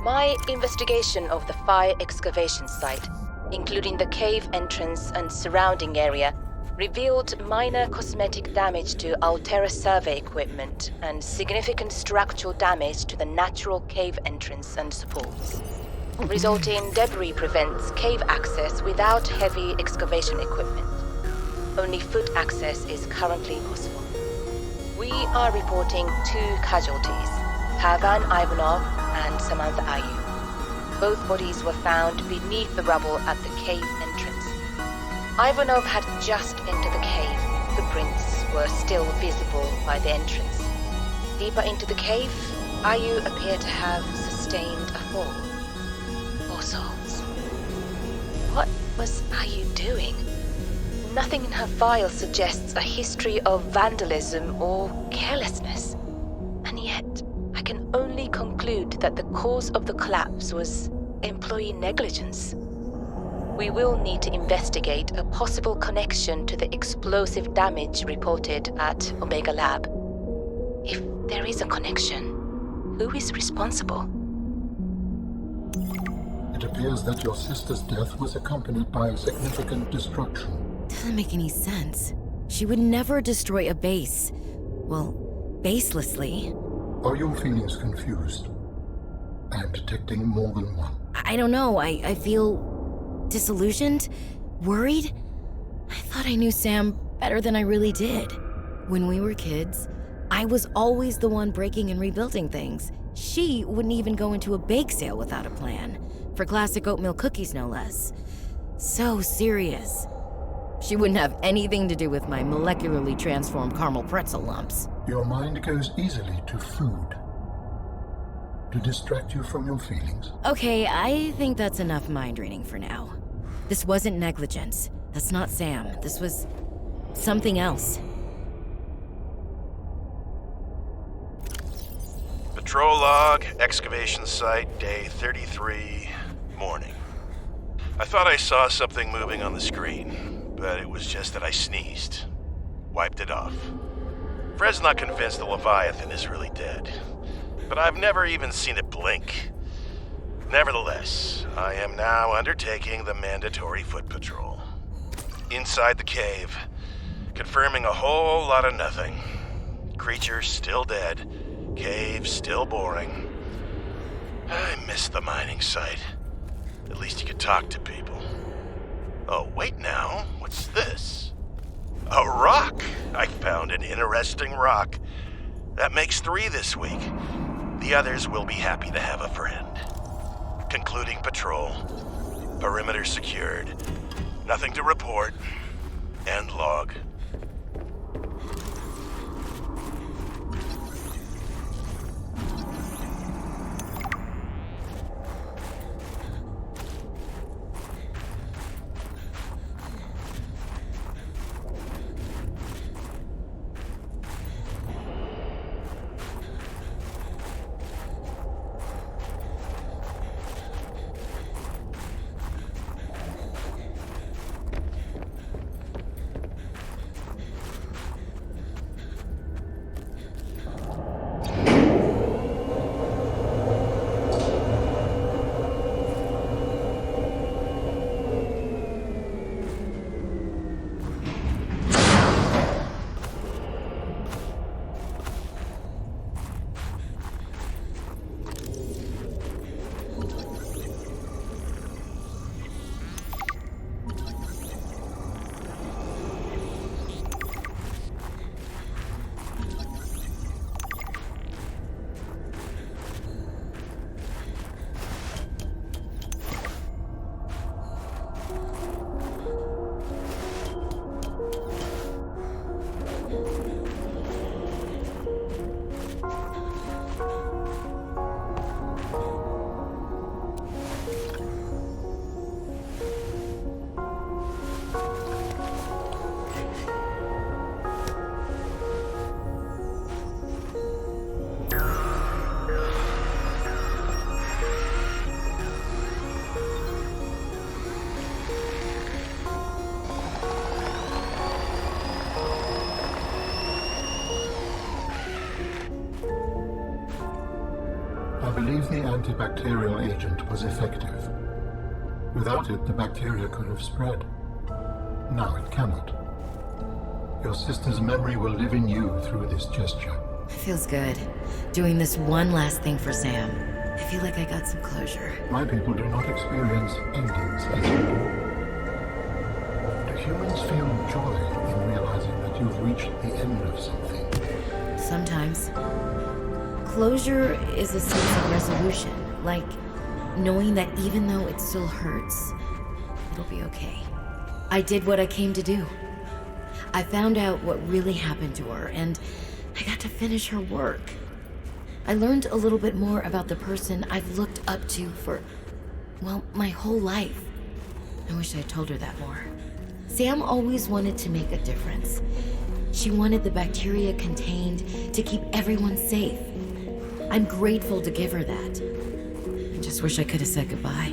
My investigation of the fire excavation site, including the cave entrance and surrounding area, revealed minor cosmetic damage to Alterra survey equipment and significant structural damage to the natural cave entrance and supports. Resulting debris prevents cave access without heavy excavation equipment. Only foot access is currently possible. We are reporting 2 casualties, Pavan Ivanov and Samantha Ayu. Both bodies were found beneath the rubble at the cave entrance. Ivanov had just entered the cave. Footprints were still visible by the entrance. Deeper into the cave, Ayu appeared to have sustained a fall. Poor souls. What was Ayu doing? Nothing in her file suggests a history of vandalism or carelessness. And yet, I can only conclude that the cause of the collapse was employee negligence. We will need to investigate a possible connection to the explosive damage reported at Omega Lab. If there is a connection, who is responsible? It appears that your sister's death was accompanied by significant destruction. Doesn't make any sense. She would never destroy a base. Well, baselessly. Are your feelings confused? I am detecting more than one. I don't know. I feel disillusioned, worried. I thought I knew Sam better than I really did. When we were kids, I was always the one breaking and rebuilding things. She wouldn't even go into a bake sale without a plan. For classic oatmeal cookies, no less. So serious. She wouldn't have anything to do with my molecularly transformed caramel pretzel lumps. Your mind goes easily to food. To distract you from your feelings? Okay, I think that's enough mind reading for now. This wasn't negligence. That's not Sam. This was something else. Patrol log, excavation site, day 33, morning. I thought I saw something moving on the screen, but it was just that I sneezed. Wiped it off. Fred's not convinced the Leviathan is really dead, but I've never even seen it blink. Nevertheless, I am now undertaking the mandatory foot patrol. Inside the cave, confirming a whole lot of nothing. Creatures still dead, cave still boring. I miss the mining site. At least you could talk to people. Oh, wait now, what's this? A rock! I found an interesting rock. That makes 3 this week. The others will be happy to have a friend. Concluding patrol. Perimeter secured. Nothing to report. End log. I believe the antibacterial agent was effective. Without it, the bacteria could have spread. Now it cannot. Your sister's memory will live in you through this gesture. Feels good. Doing this one last thing for Sam. I feel like I got some closure. My people do not experience endings as you do. Do humans feel joy in realizing that you've reached the end of something? Sometimes. Closure is a sense of resolution, like knowing that even though it still hurts, it'll be okay. I did what I came to do. I found out what really happened to her, and I got to finish her work. I learned a little bit more about the person I've looked up to for, well, my whole life. I wish I'd told her that more. Sam always wanted to make a difference. She wanted the bacteria contained to keep everyone safe. I'm grateful to give her that. I just wish I could have said goodbye.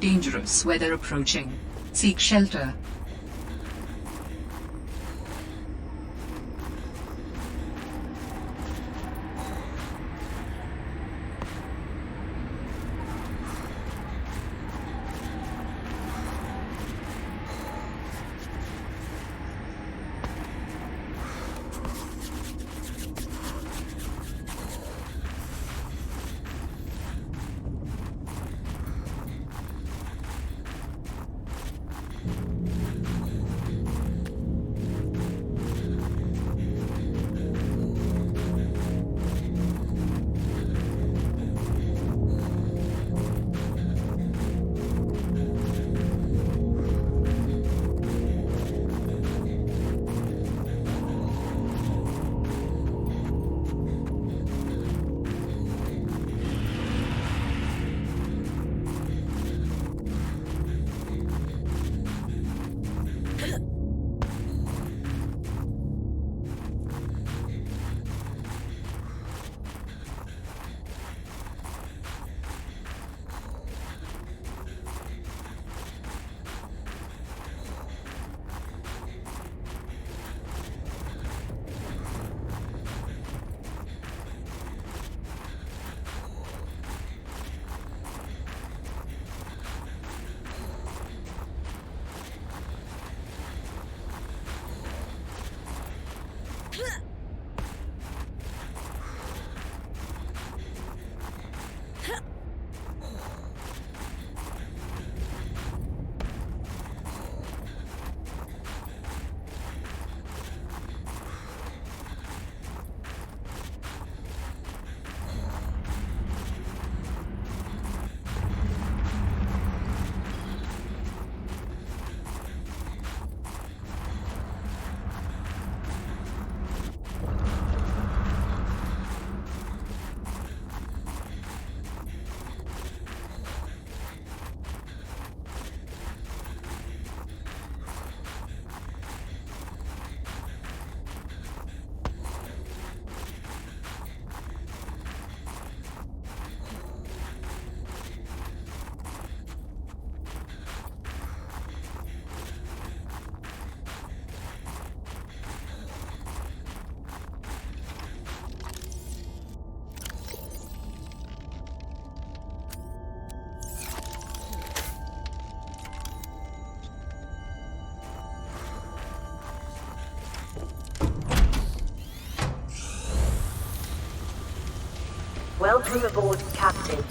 Dangerous weather approaching. Seek shelter. Welcome aboard, Captain.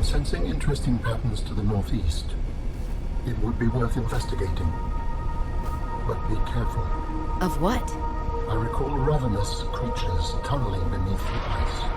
sensing interesting patterns to the northeast. It would be worth investigating. But be careful. Of what? I recall ravenous creatures tunneling beneath the ice.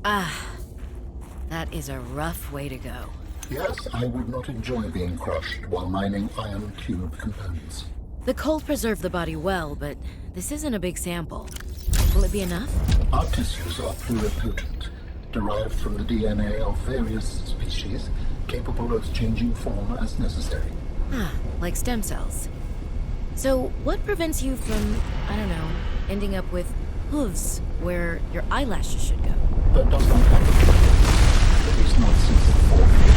Ah, that is a rough way to go. Yes, I would not enjoy being crushed while mining iron cube components. The cold preserved the body well, but this isn't a big sample. Will it be enough? Our tissues are pluripotent, derived from the DNA of various species, capable of changing form as necessary. Ah, like stem cells. So, what prevents you from, I don't know, ending up with hooves where your eyelashes should go? That does not happen. At least not since the fall.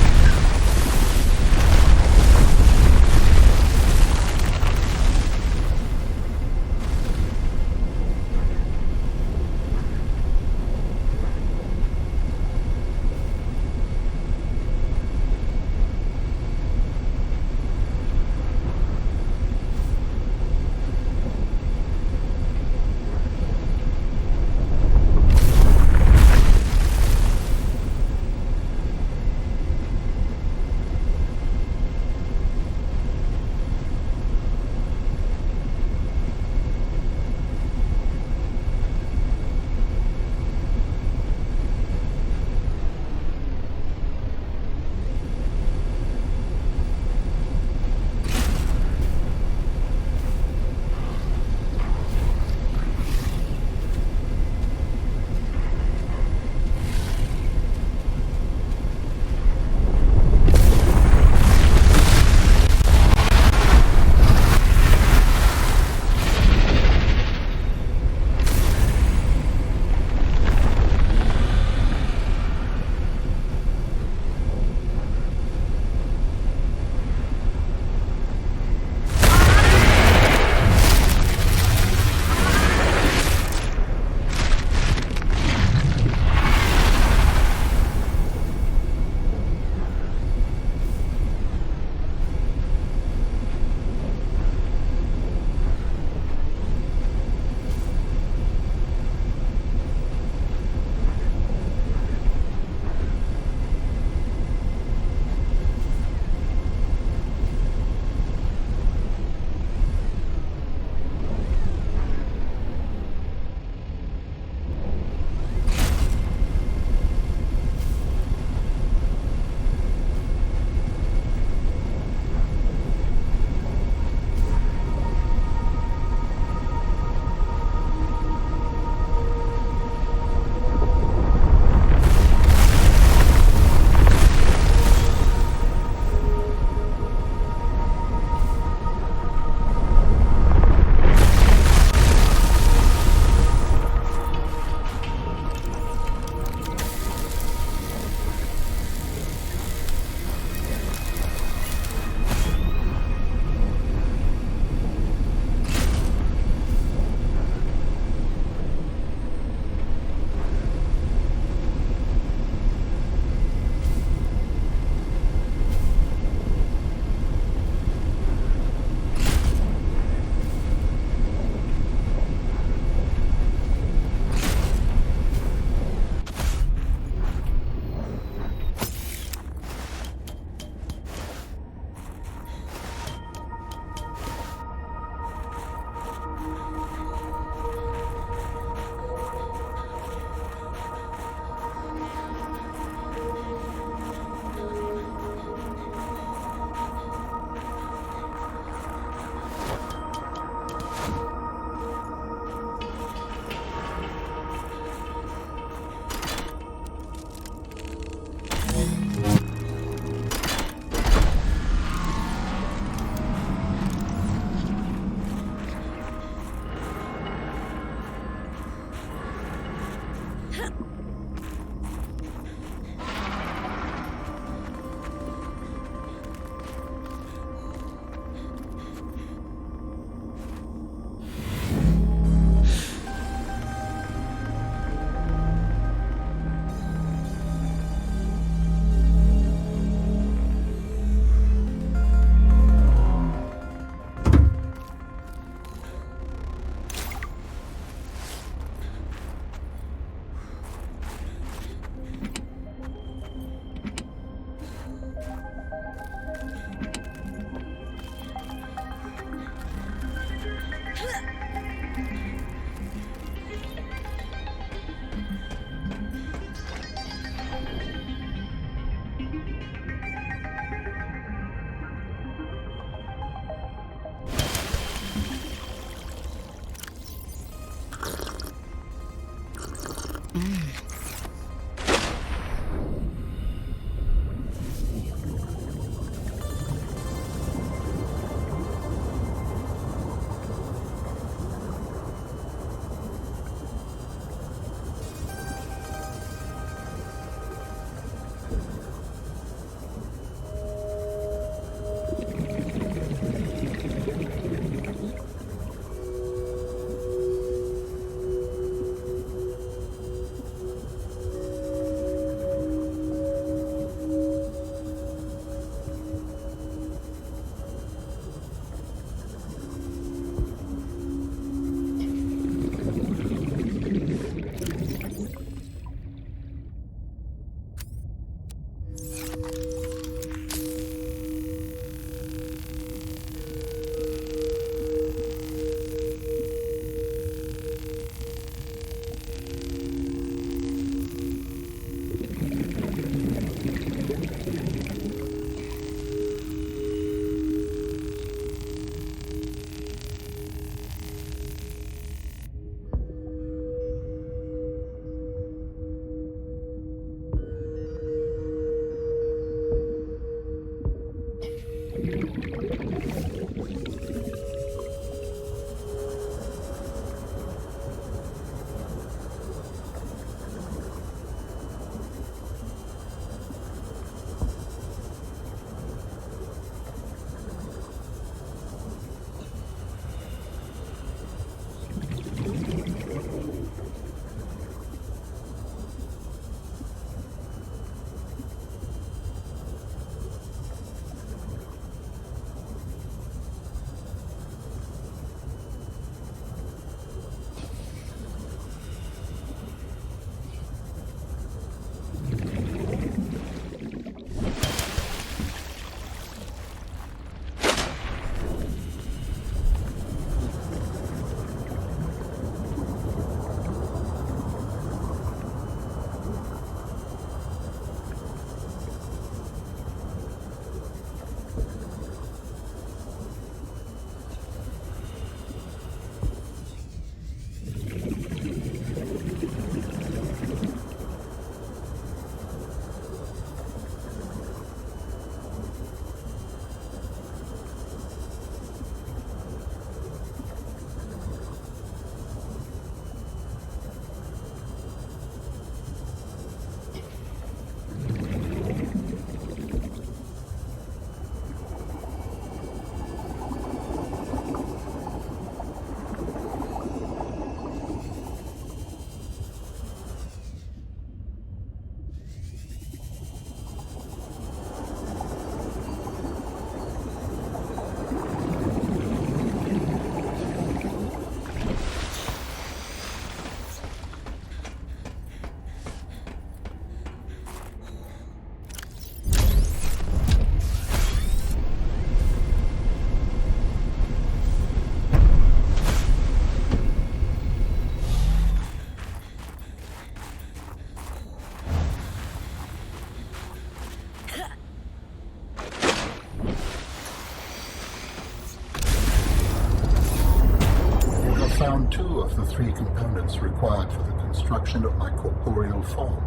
found two of the three components required for the construction of my corporeal form.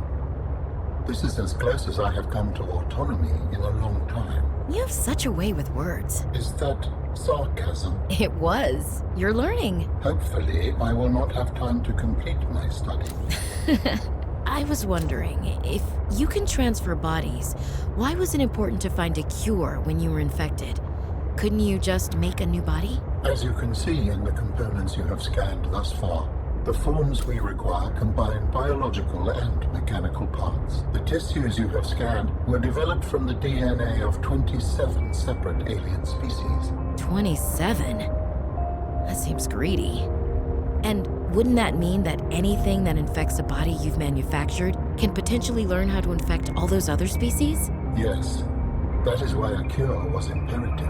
This is as close as I have come to autonomy in a long time. You have such a way with words. Is that sarcasm? It was. You're learning. Hopefully, I will not have time to complete my study. I was wondering, if you can transfer bodies, why was it important to find a cure when you were infected? Couldn't you just make a new body? As you can see in the components you have scanned thus far, the forms we require combine biological and mechanical parts. The tissues you have scanned were developed from the DNA of 27 separate alien species. 27? That seems greedy. And wouldn't that mean that anything that infects a body you've manufactured can potentially learn how to infect all those other species? Yes, that is why a cure was imperative.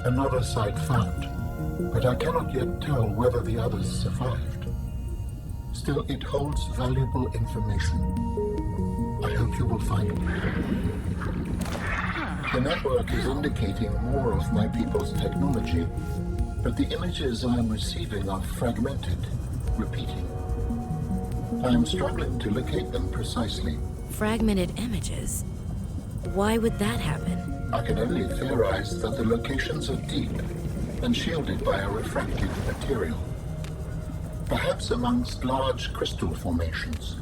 Another site found, but I cannot yet tell whether the others survived. Still, it holds valuable information. I hope you will find it. The network is indicating more of my people's technology, but the images I am receiving are fragmented, repeating. I am struggling to locate them precisely. Fragmented images? Why would that happen? I can only theorize that the locations are deep and shielded by a refractive material. Perhaps amongst large crystal formations.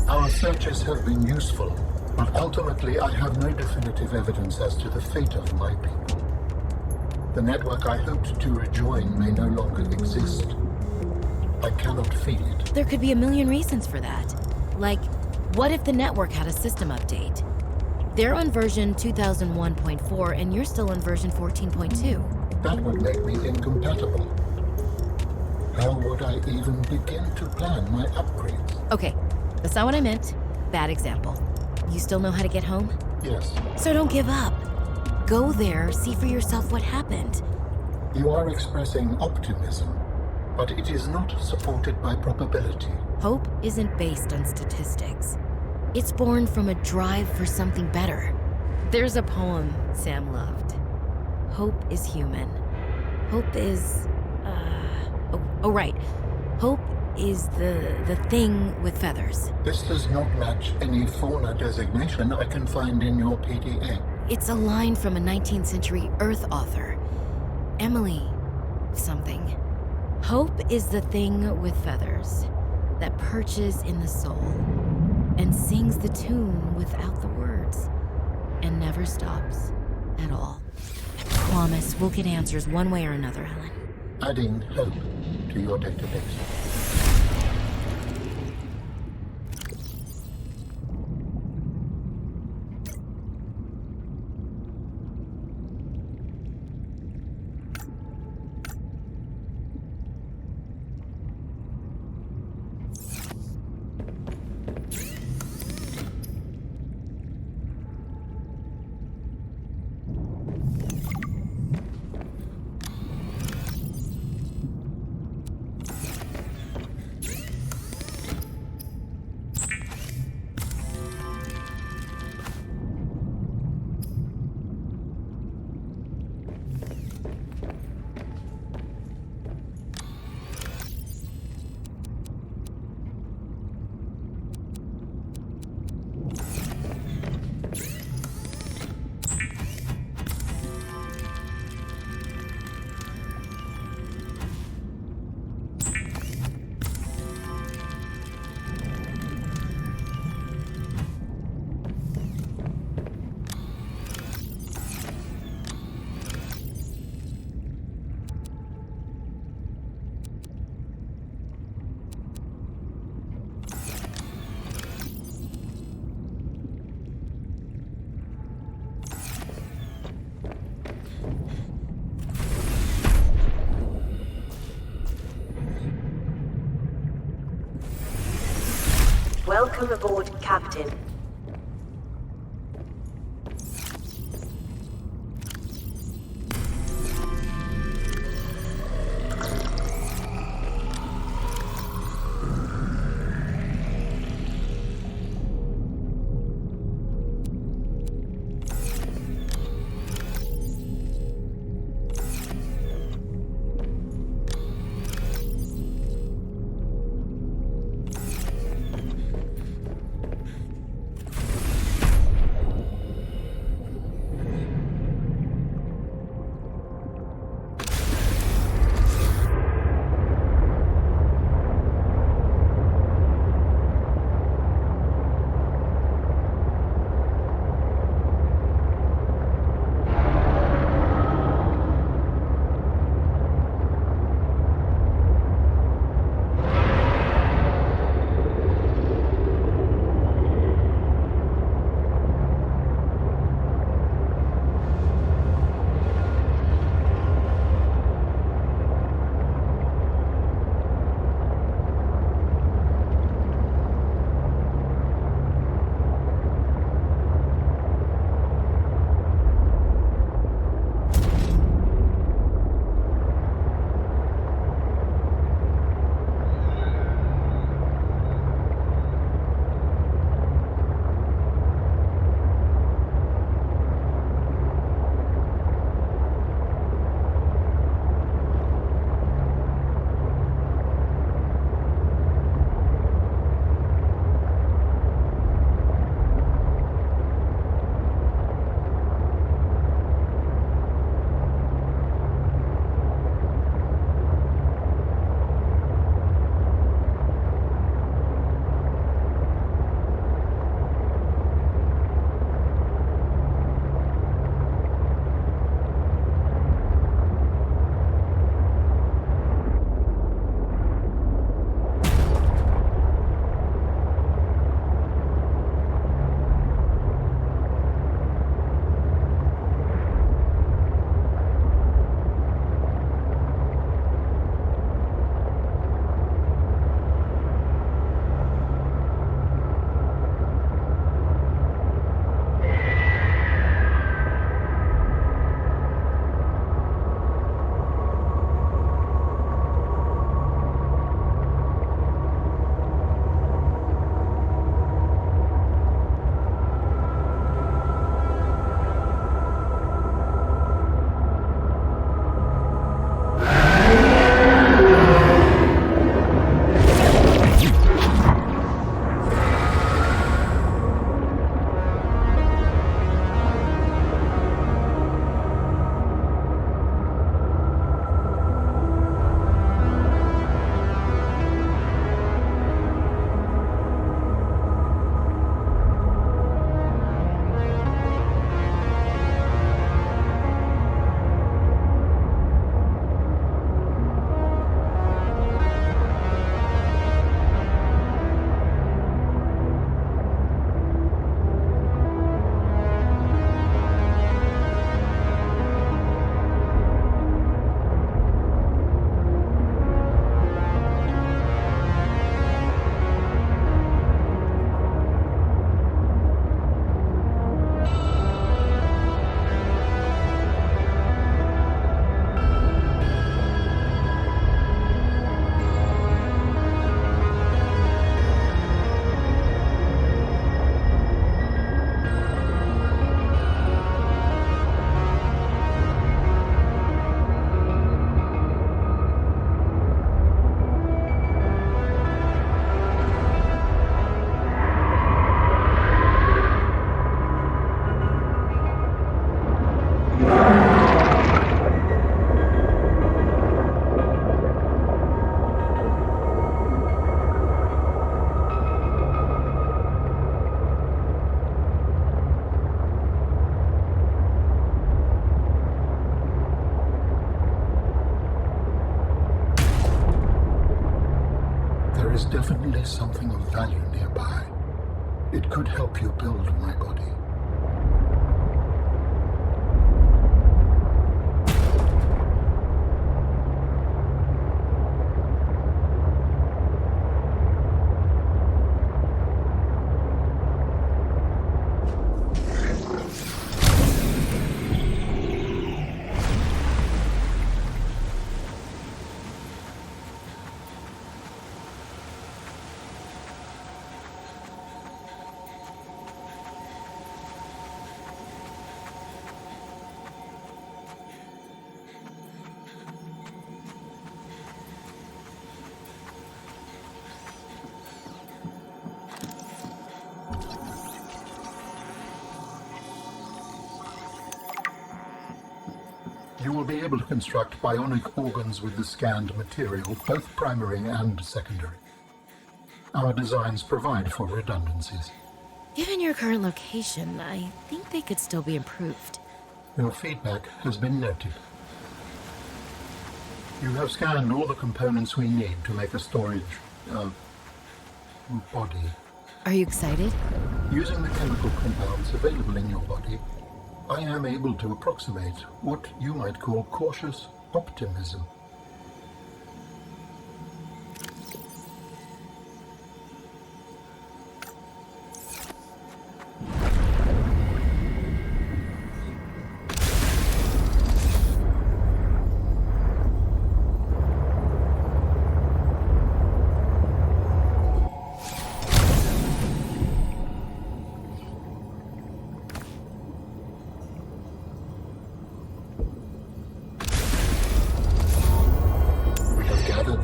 Our searches have been useful, but ultimately I have no definitive evidence as to the fate of my people. The network I hoped to rejoin may no longer exist. I cannot feel it. There could be a million reasons for that. Like, what if the network had a system update? They're on version 2001.4 and you're still on version 14.2. That would make me incompatible. How would I even begin to plan my upgrades? Okay, that's not what I meant. Bad example. You still know how to get home? Yes. So don't give up. Go there, see for yourself what happened. You are expressing optimism, but it is not supported by probability. Hope isn't based on statistics. It's born from a drive for something better. There's a poem Sam loved. Hope is human. Hope is... right. Hope is the thing with feathers. This does not match any fauna designation I can find in your PDA. It's a line from a 19th century Earth author. Emily something. Hope is the thing with feathers that perches in the soul and sings the tune without the words and never stops at all. I promise we'll get answers one way or another, Helen. Adding hope to your database. Welcome aboard, Captain. There is definitely something of value nearby. It could help you build my body. You will be able to construct bionic organs with the scanned material, both primary and secondary. Our designs provide for redundancies. Given your current location, I think they could still be improved. Your feedback has been noted. You have scanned all the components we need to make a storage, body. Are you excited? Using the chemical compounds available in your body, I am able to approximate what you might call cautious optimism.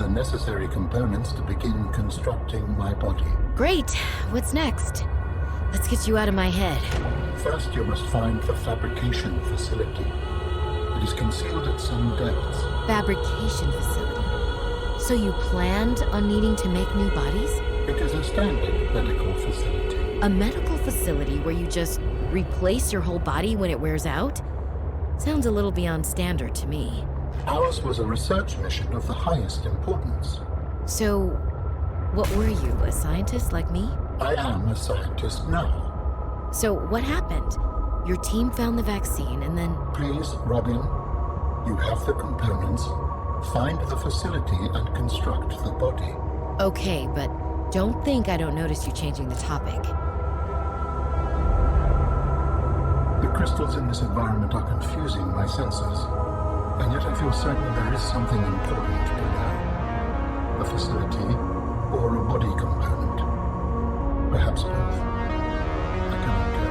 Necessary components to begin constructing my body. Great. What's next? Let's get you out of my head. First, you must find the fabrication facility. It is concealed at some depths. Fabrication facility? So you planned on needing to make new bodies? It is a standard medical facility. A medical facility where you just replace your whole body when it wears out? Sounds a little beyond standard to me. Ours was a research mission of the highest importance. So, what were you, a scientist like me? I am a scientist now. So, what happened? Your team found the vaccine and then... Please, Robin, you have the components. Find the facility and construct the body. Okay, but don't think I don't notice you changing the topic. The crystals in this environment are confusing my senses. And yet I feel certain there is something important below. A facility or a body component. Perhaps both. I cannot tell.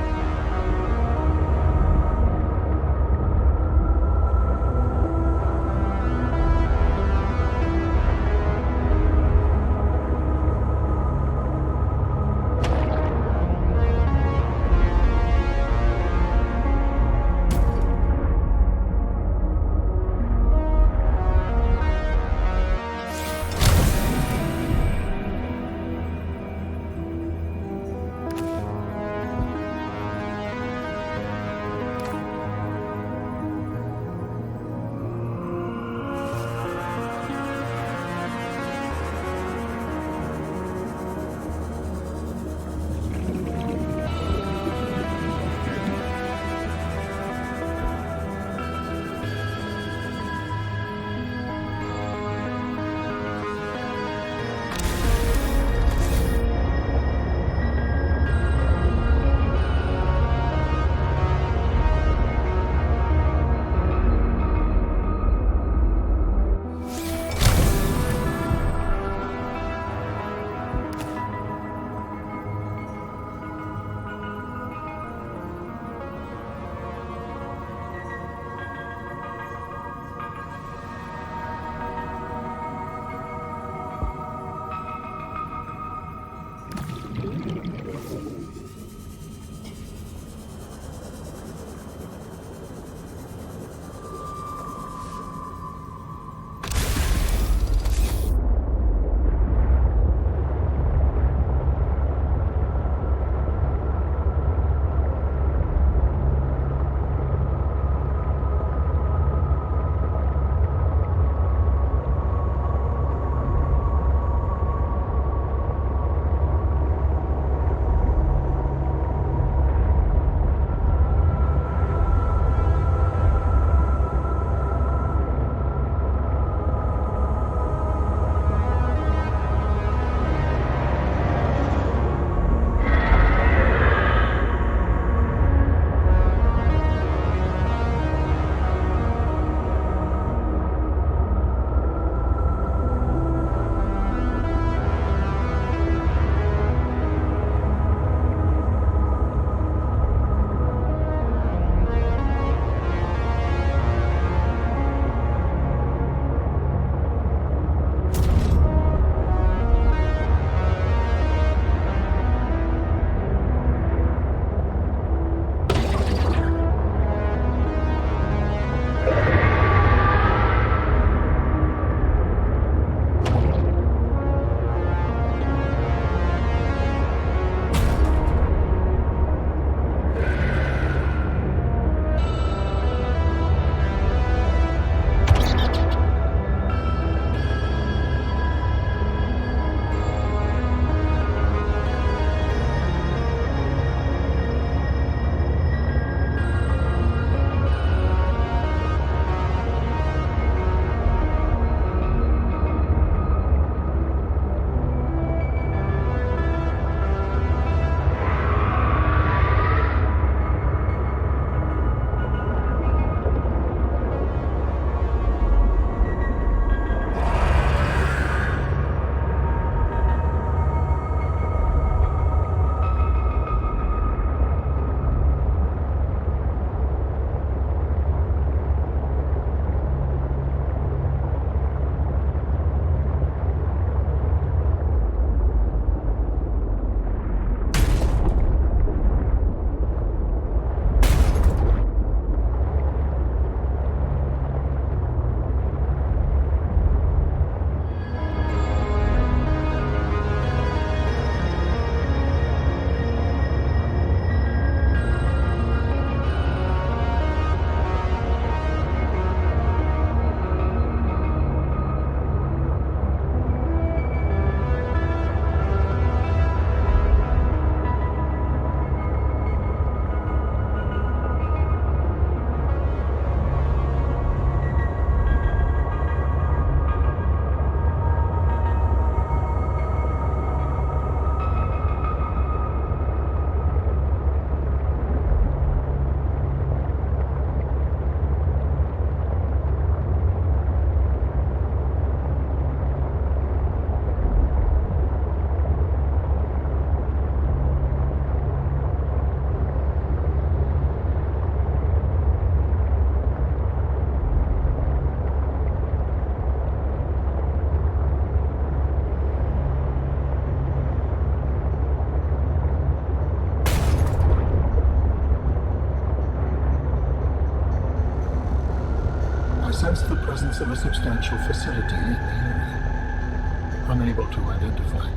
presence of a substantial facility in the area. Unable to identify.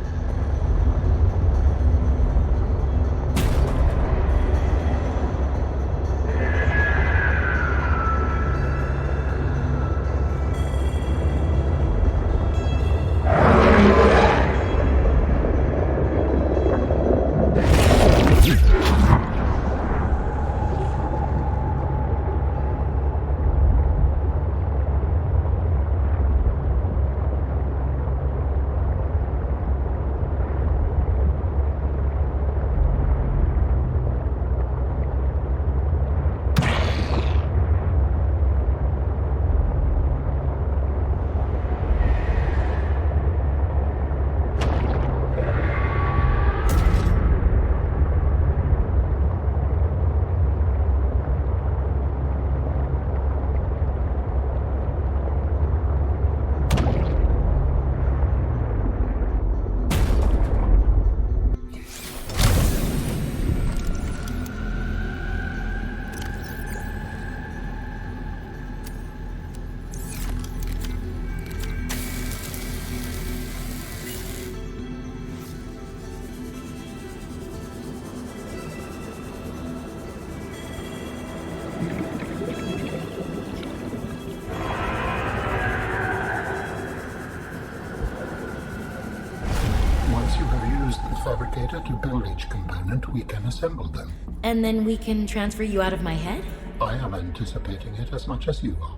Fabricator to build each component, we can assemble them. And then we can transfer you out of my head? I am anticipating it as much as you are.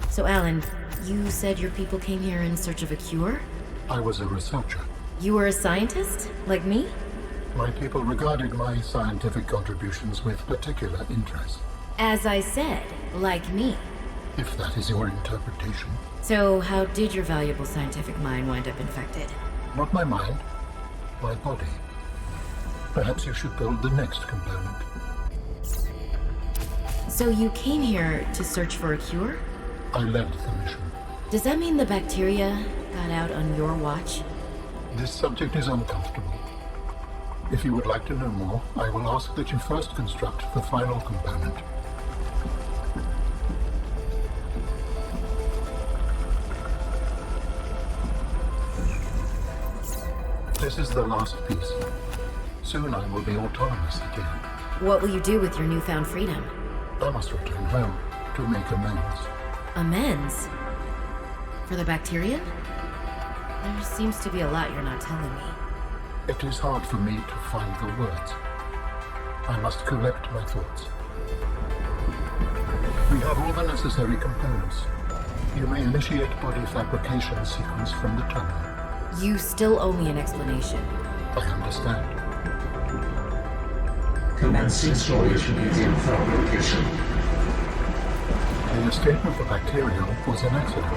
So, Alan, you said your people came here in search of a cure? I was a researcher. You were a scientist? Like me? My people regarded my scientific contributions with particular interest. As I said, like me. If that is your interpretation. So, how did your valuable scientific mind wind up infected? Not my mind, my body. Perhaps you should build the next component. So you came here to search for a cure? I led the mission. Does that mean the bacteria got out on your watch? This subject is uncomfortable. If you would like to know more, I will ask that you first construct the final component. This is the last piece. Soon I will be autonomous again. What will you do with your newfound freedom? I must return home to make amends. Amends? For the bacterium? There seems to be a lot you're not telling me. It is hard for me to find the words. I must collect my thoughts. We have all the necessary components. You may initiate body fabrication sequence from the terminal. You still owe me an explanation. I understand. Commencing storage medium fabrication. The escape of the bacteria was an accident.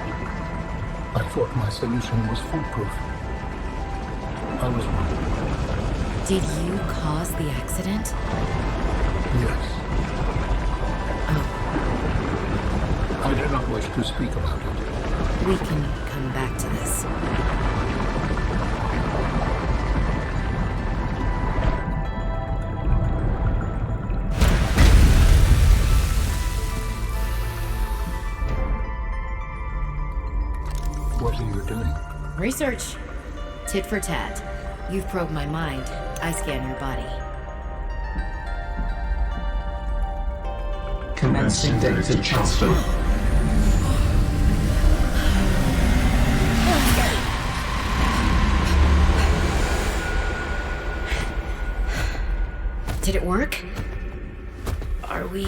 I thought my solution was foolproof. I was wrong. Did you cause the accident? Yes. Oh. I do not wish to speak about it. We can come back to this. What are you doing? Research. Tit for tat. You've probed my mind. I scan your body. Commencing data transfer. Did it work? Are we...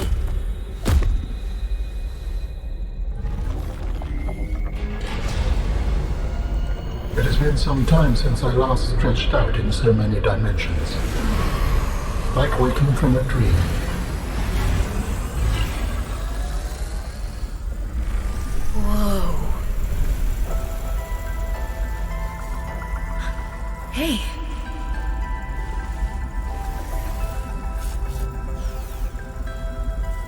It has been some time since I last stretched out in so many dimensions. Like waking from a dream. Whoa. Hey.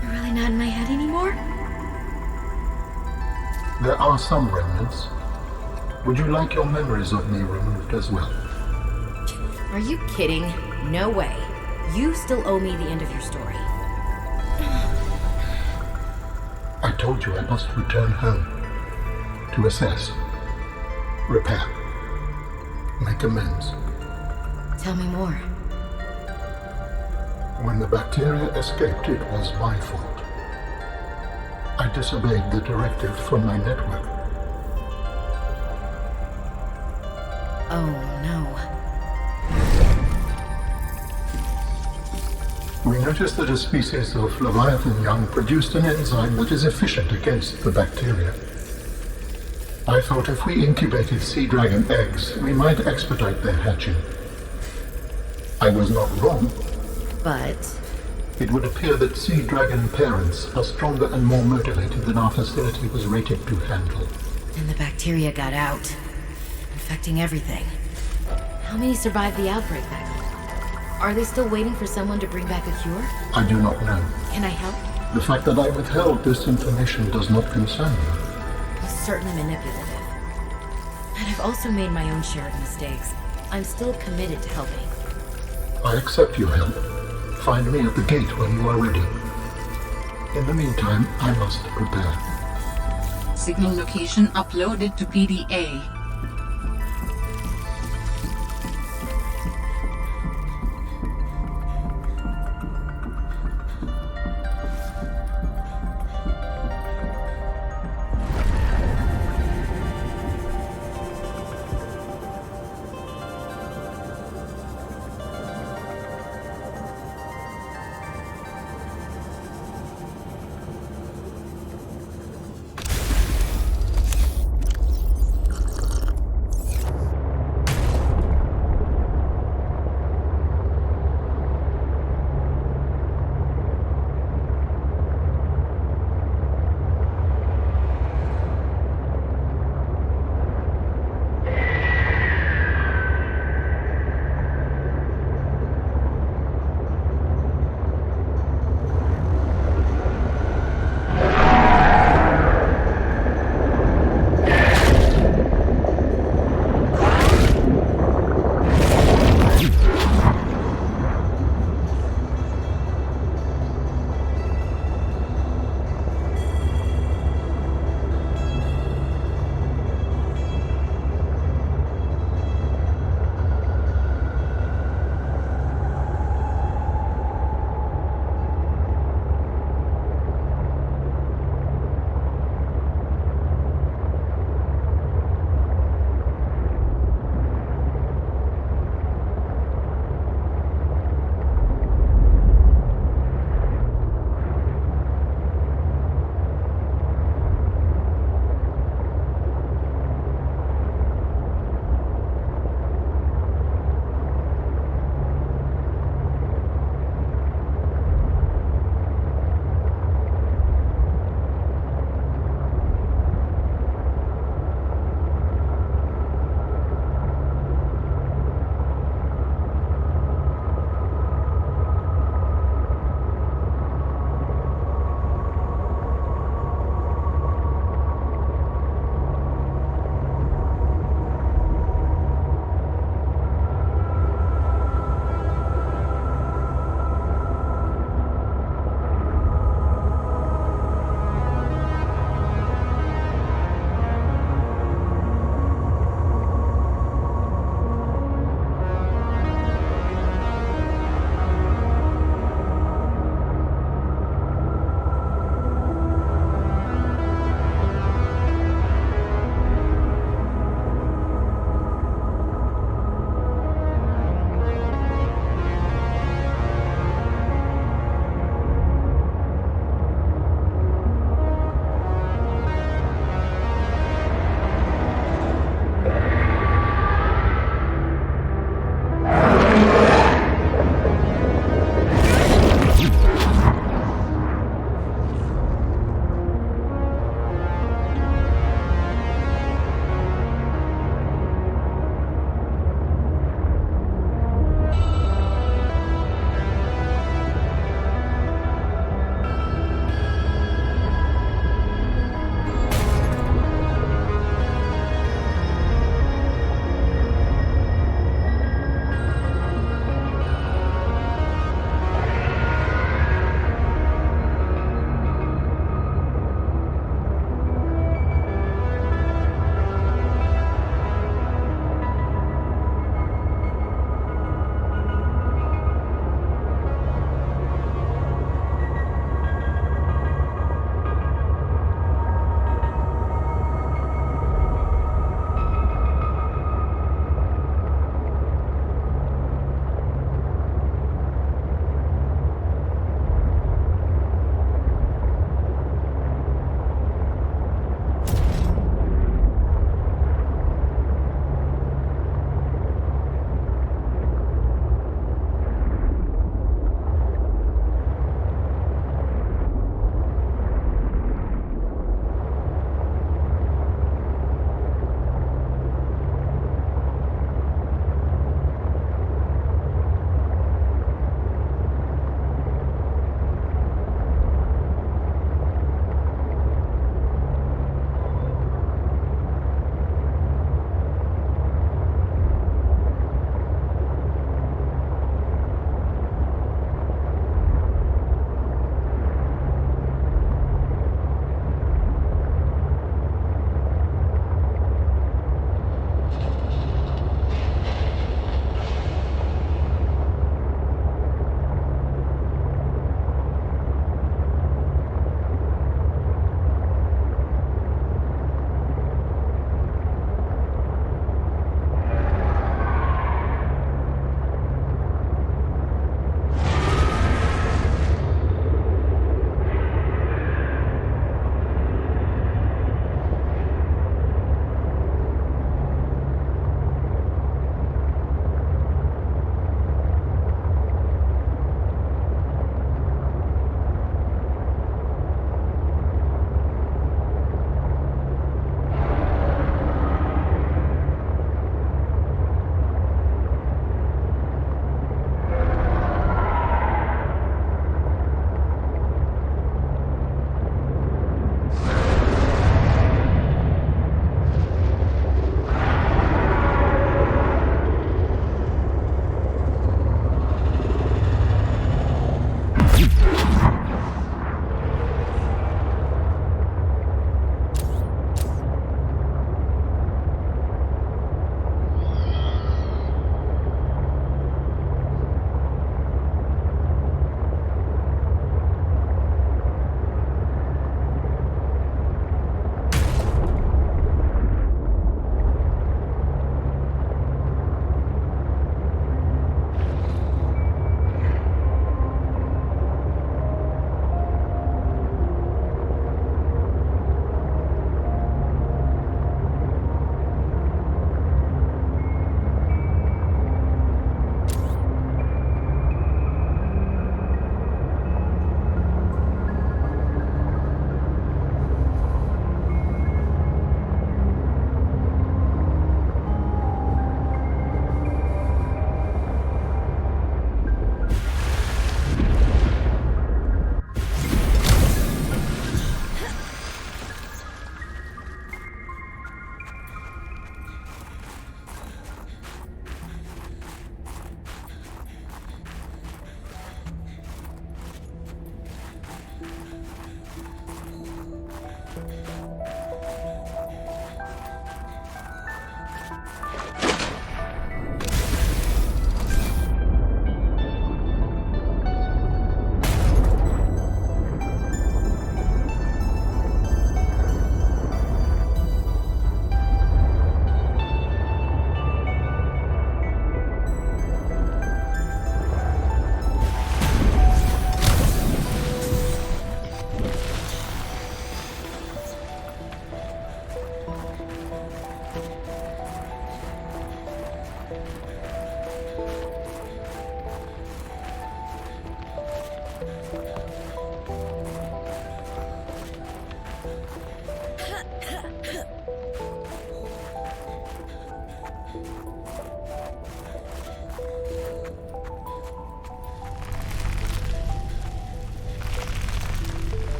You're really not in my head anymore? There are some remnants. Would you like your memories of me removed as well? Are you kidding? No way. You still owe me the end of your story. I told you I must return home to assess, repair, make amends. Tell me more. When the bacteria escaped, it was my fault. I disobeyed the directive from my network. Oh, no. We noticed that a species of leviathan young produced an enzyme that is efficient against the bacteria. I thought if we incubated sea dragon eggs, we might expedite their hatching. I was not wrong. But? It would appear that sea dragon parents are stronger and more motivated than our facility was rated to handle. And the bacteria got out, infecting everything. How many survived the outbreak back home? Are they still waiting for someone to bring back a cure? I do not know. Can I help? The fact that I withheld this information does not concern me. It's certainly manipulative. And I've also made my own share of mistakes. I'm still committed to helping. I accept your help. Find me at the gate when you are ready. In the meantime, I must prepare. Signal location uploaded to PDA.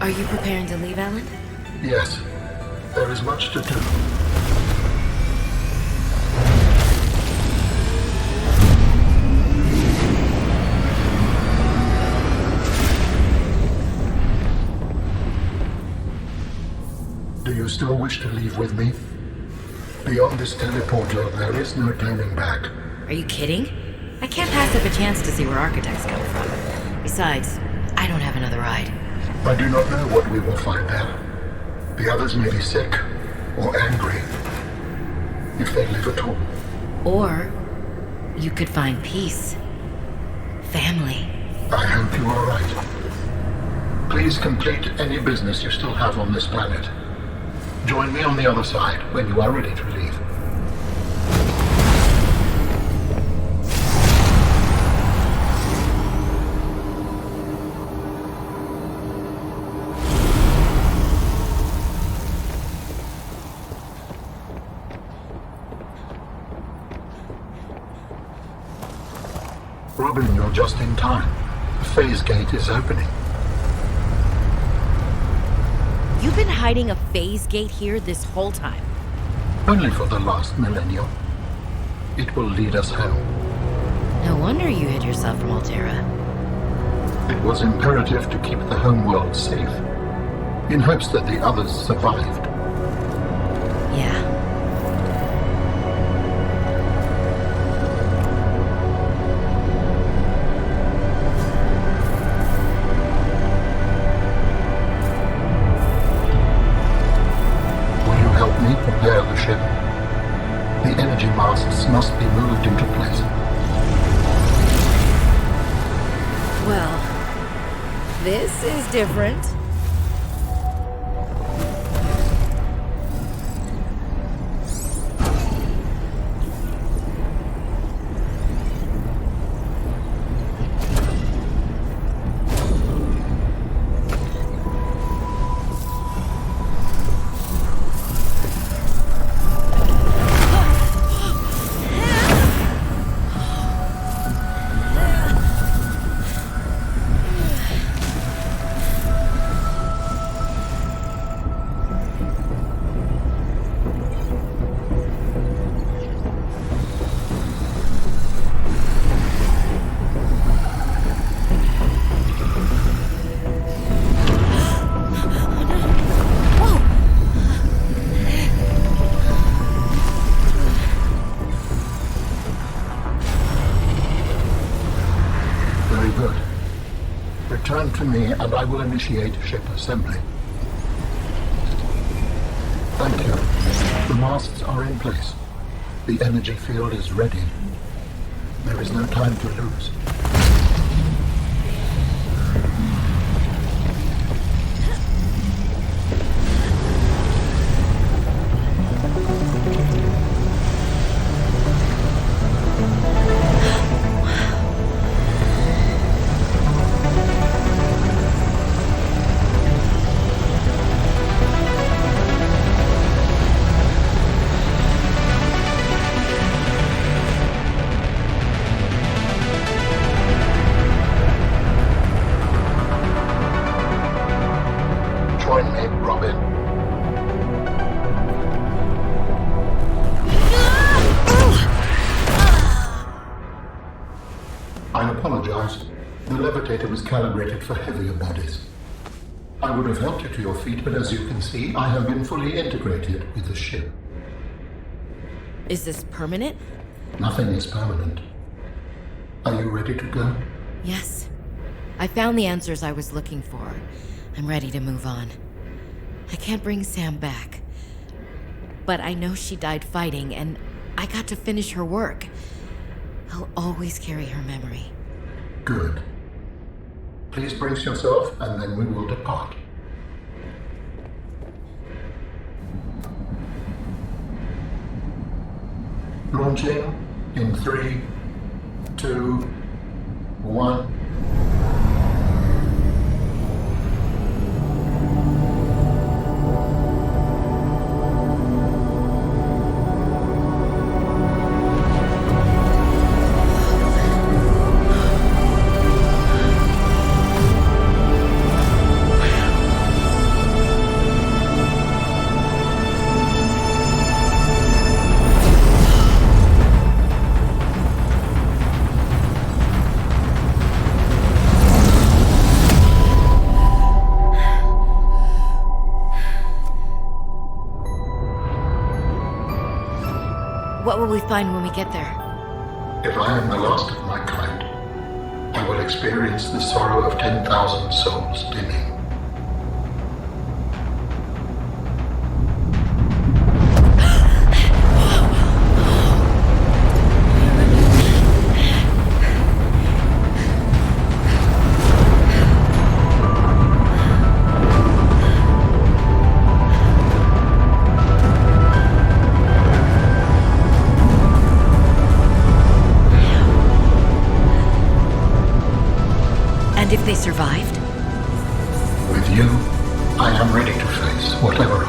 Are you preparing to leave, Alan? Yes. There is much to do. Do you still wish to leave with me? Beyond this teleporter, there is no turning back. Are you kidding? I can't pass up a chance to see where architects come from. Besides, I don't have another ride. I do not know what we will find there. The others may be sick or angry, if they live at all. Or you could find peace. Family. I hope you are right. Please complete any business you still have on this planet. Join me on the other side when you are ready to leave. Robin, you're just in time. The phase gate is opening. You've been hiding a phase gate here this whole time. Only for the last millennium. It will lead us home. No wonder you hid yourself from Alterra. It was imperative to keep the homeworld safe, in hopes that the others survived. Yeah. Prepare the ship. The energy masts must be moved into place. Well, this is different. Return to me and I will initiate ship assembly. Thank you. The masts are in place. The energy field is ready. There is no time to lose. I apologize. The levitator was calibrated for heavier bodies. I would have helped you to your feet, but as you can see, I have been fully integrated with the ship. Is this permanent? Nothing is permanent. Are you ready to go? Yes. I found the answers I was looking for. I'm ready to move on. I can't bring Sam back. But I know she died fighting, and I got to finish her work. I'll always carry her memory. Good. Please brace yourself, and then we will depart. Launching in 3, 2, 1. What will we find when we get there? If I am the last of my kind, I will experience the sorrow of 10,000 souls dimming. And if they survived? With you, I am ready to face whatever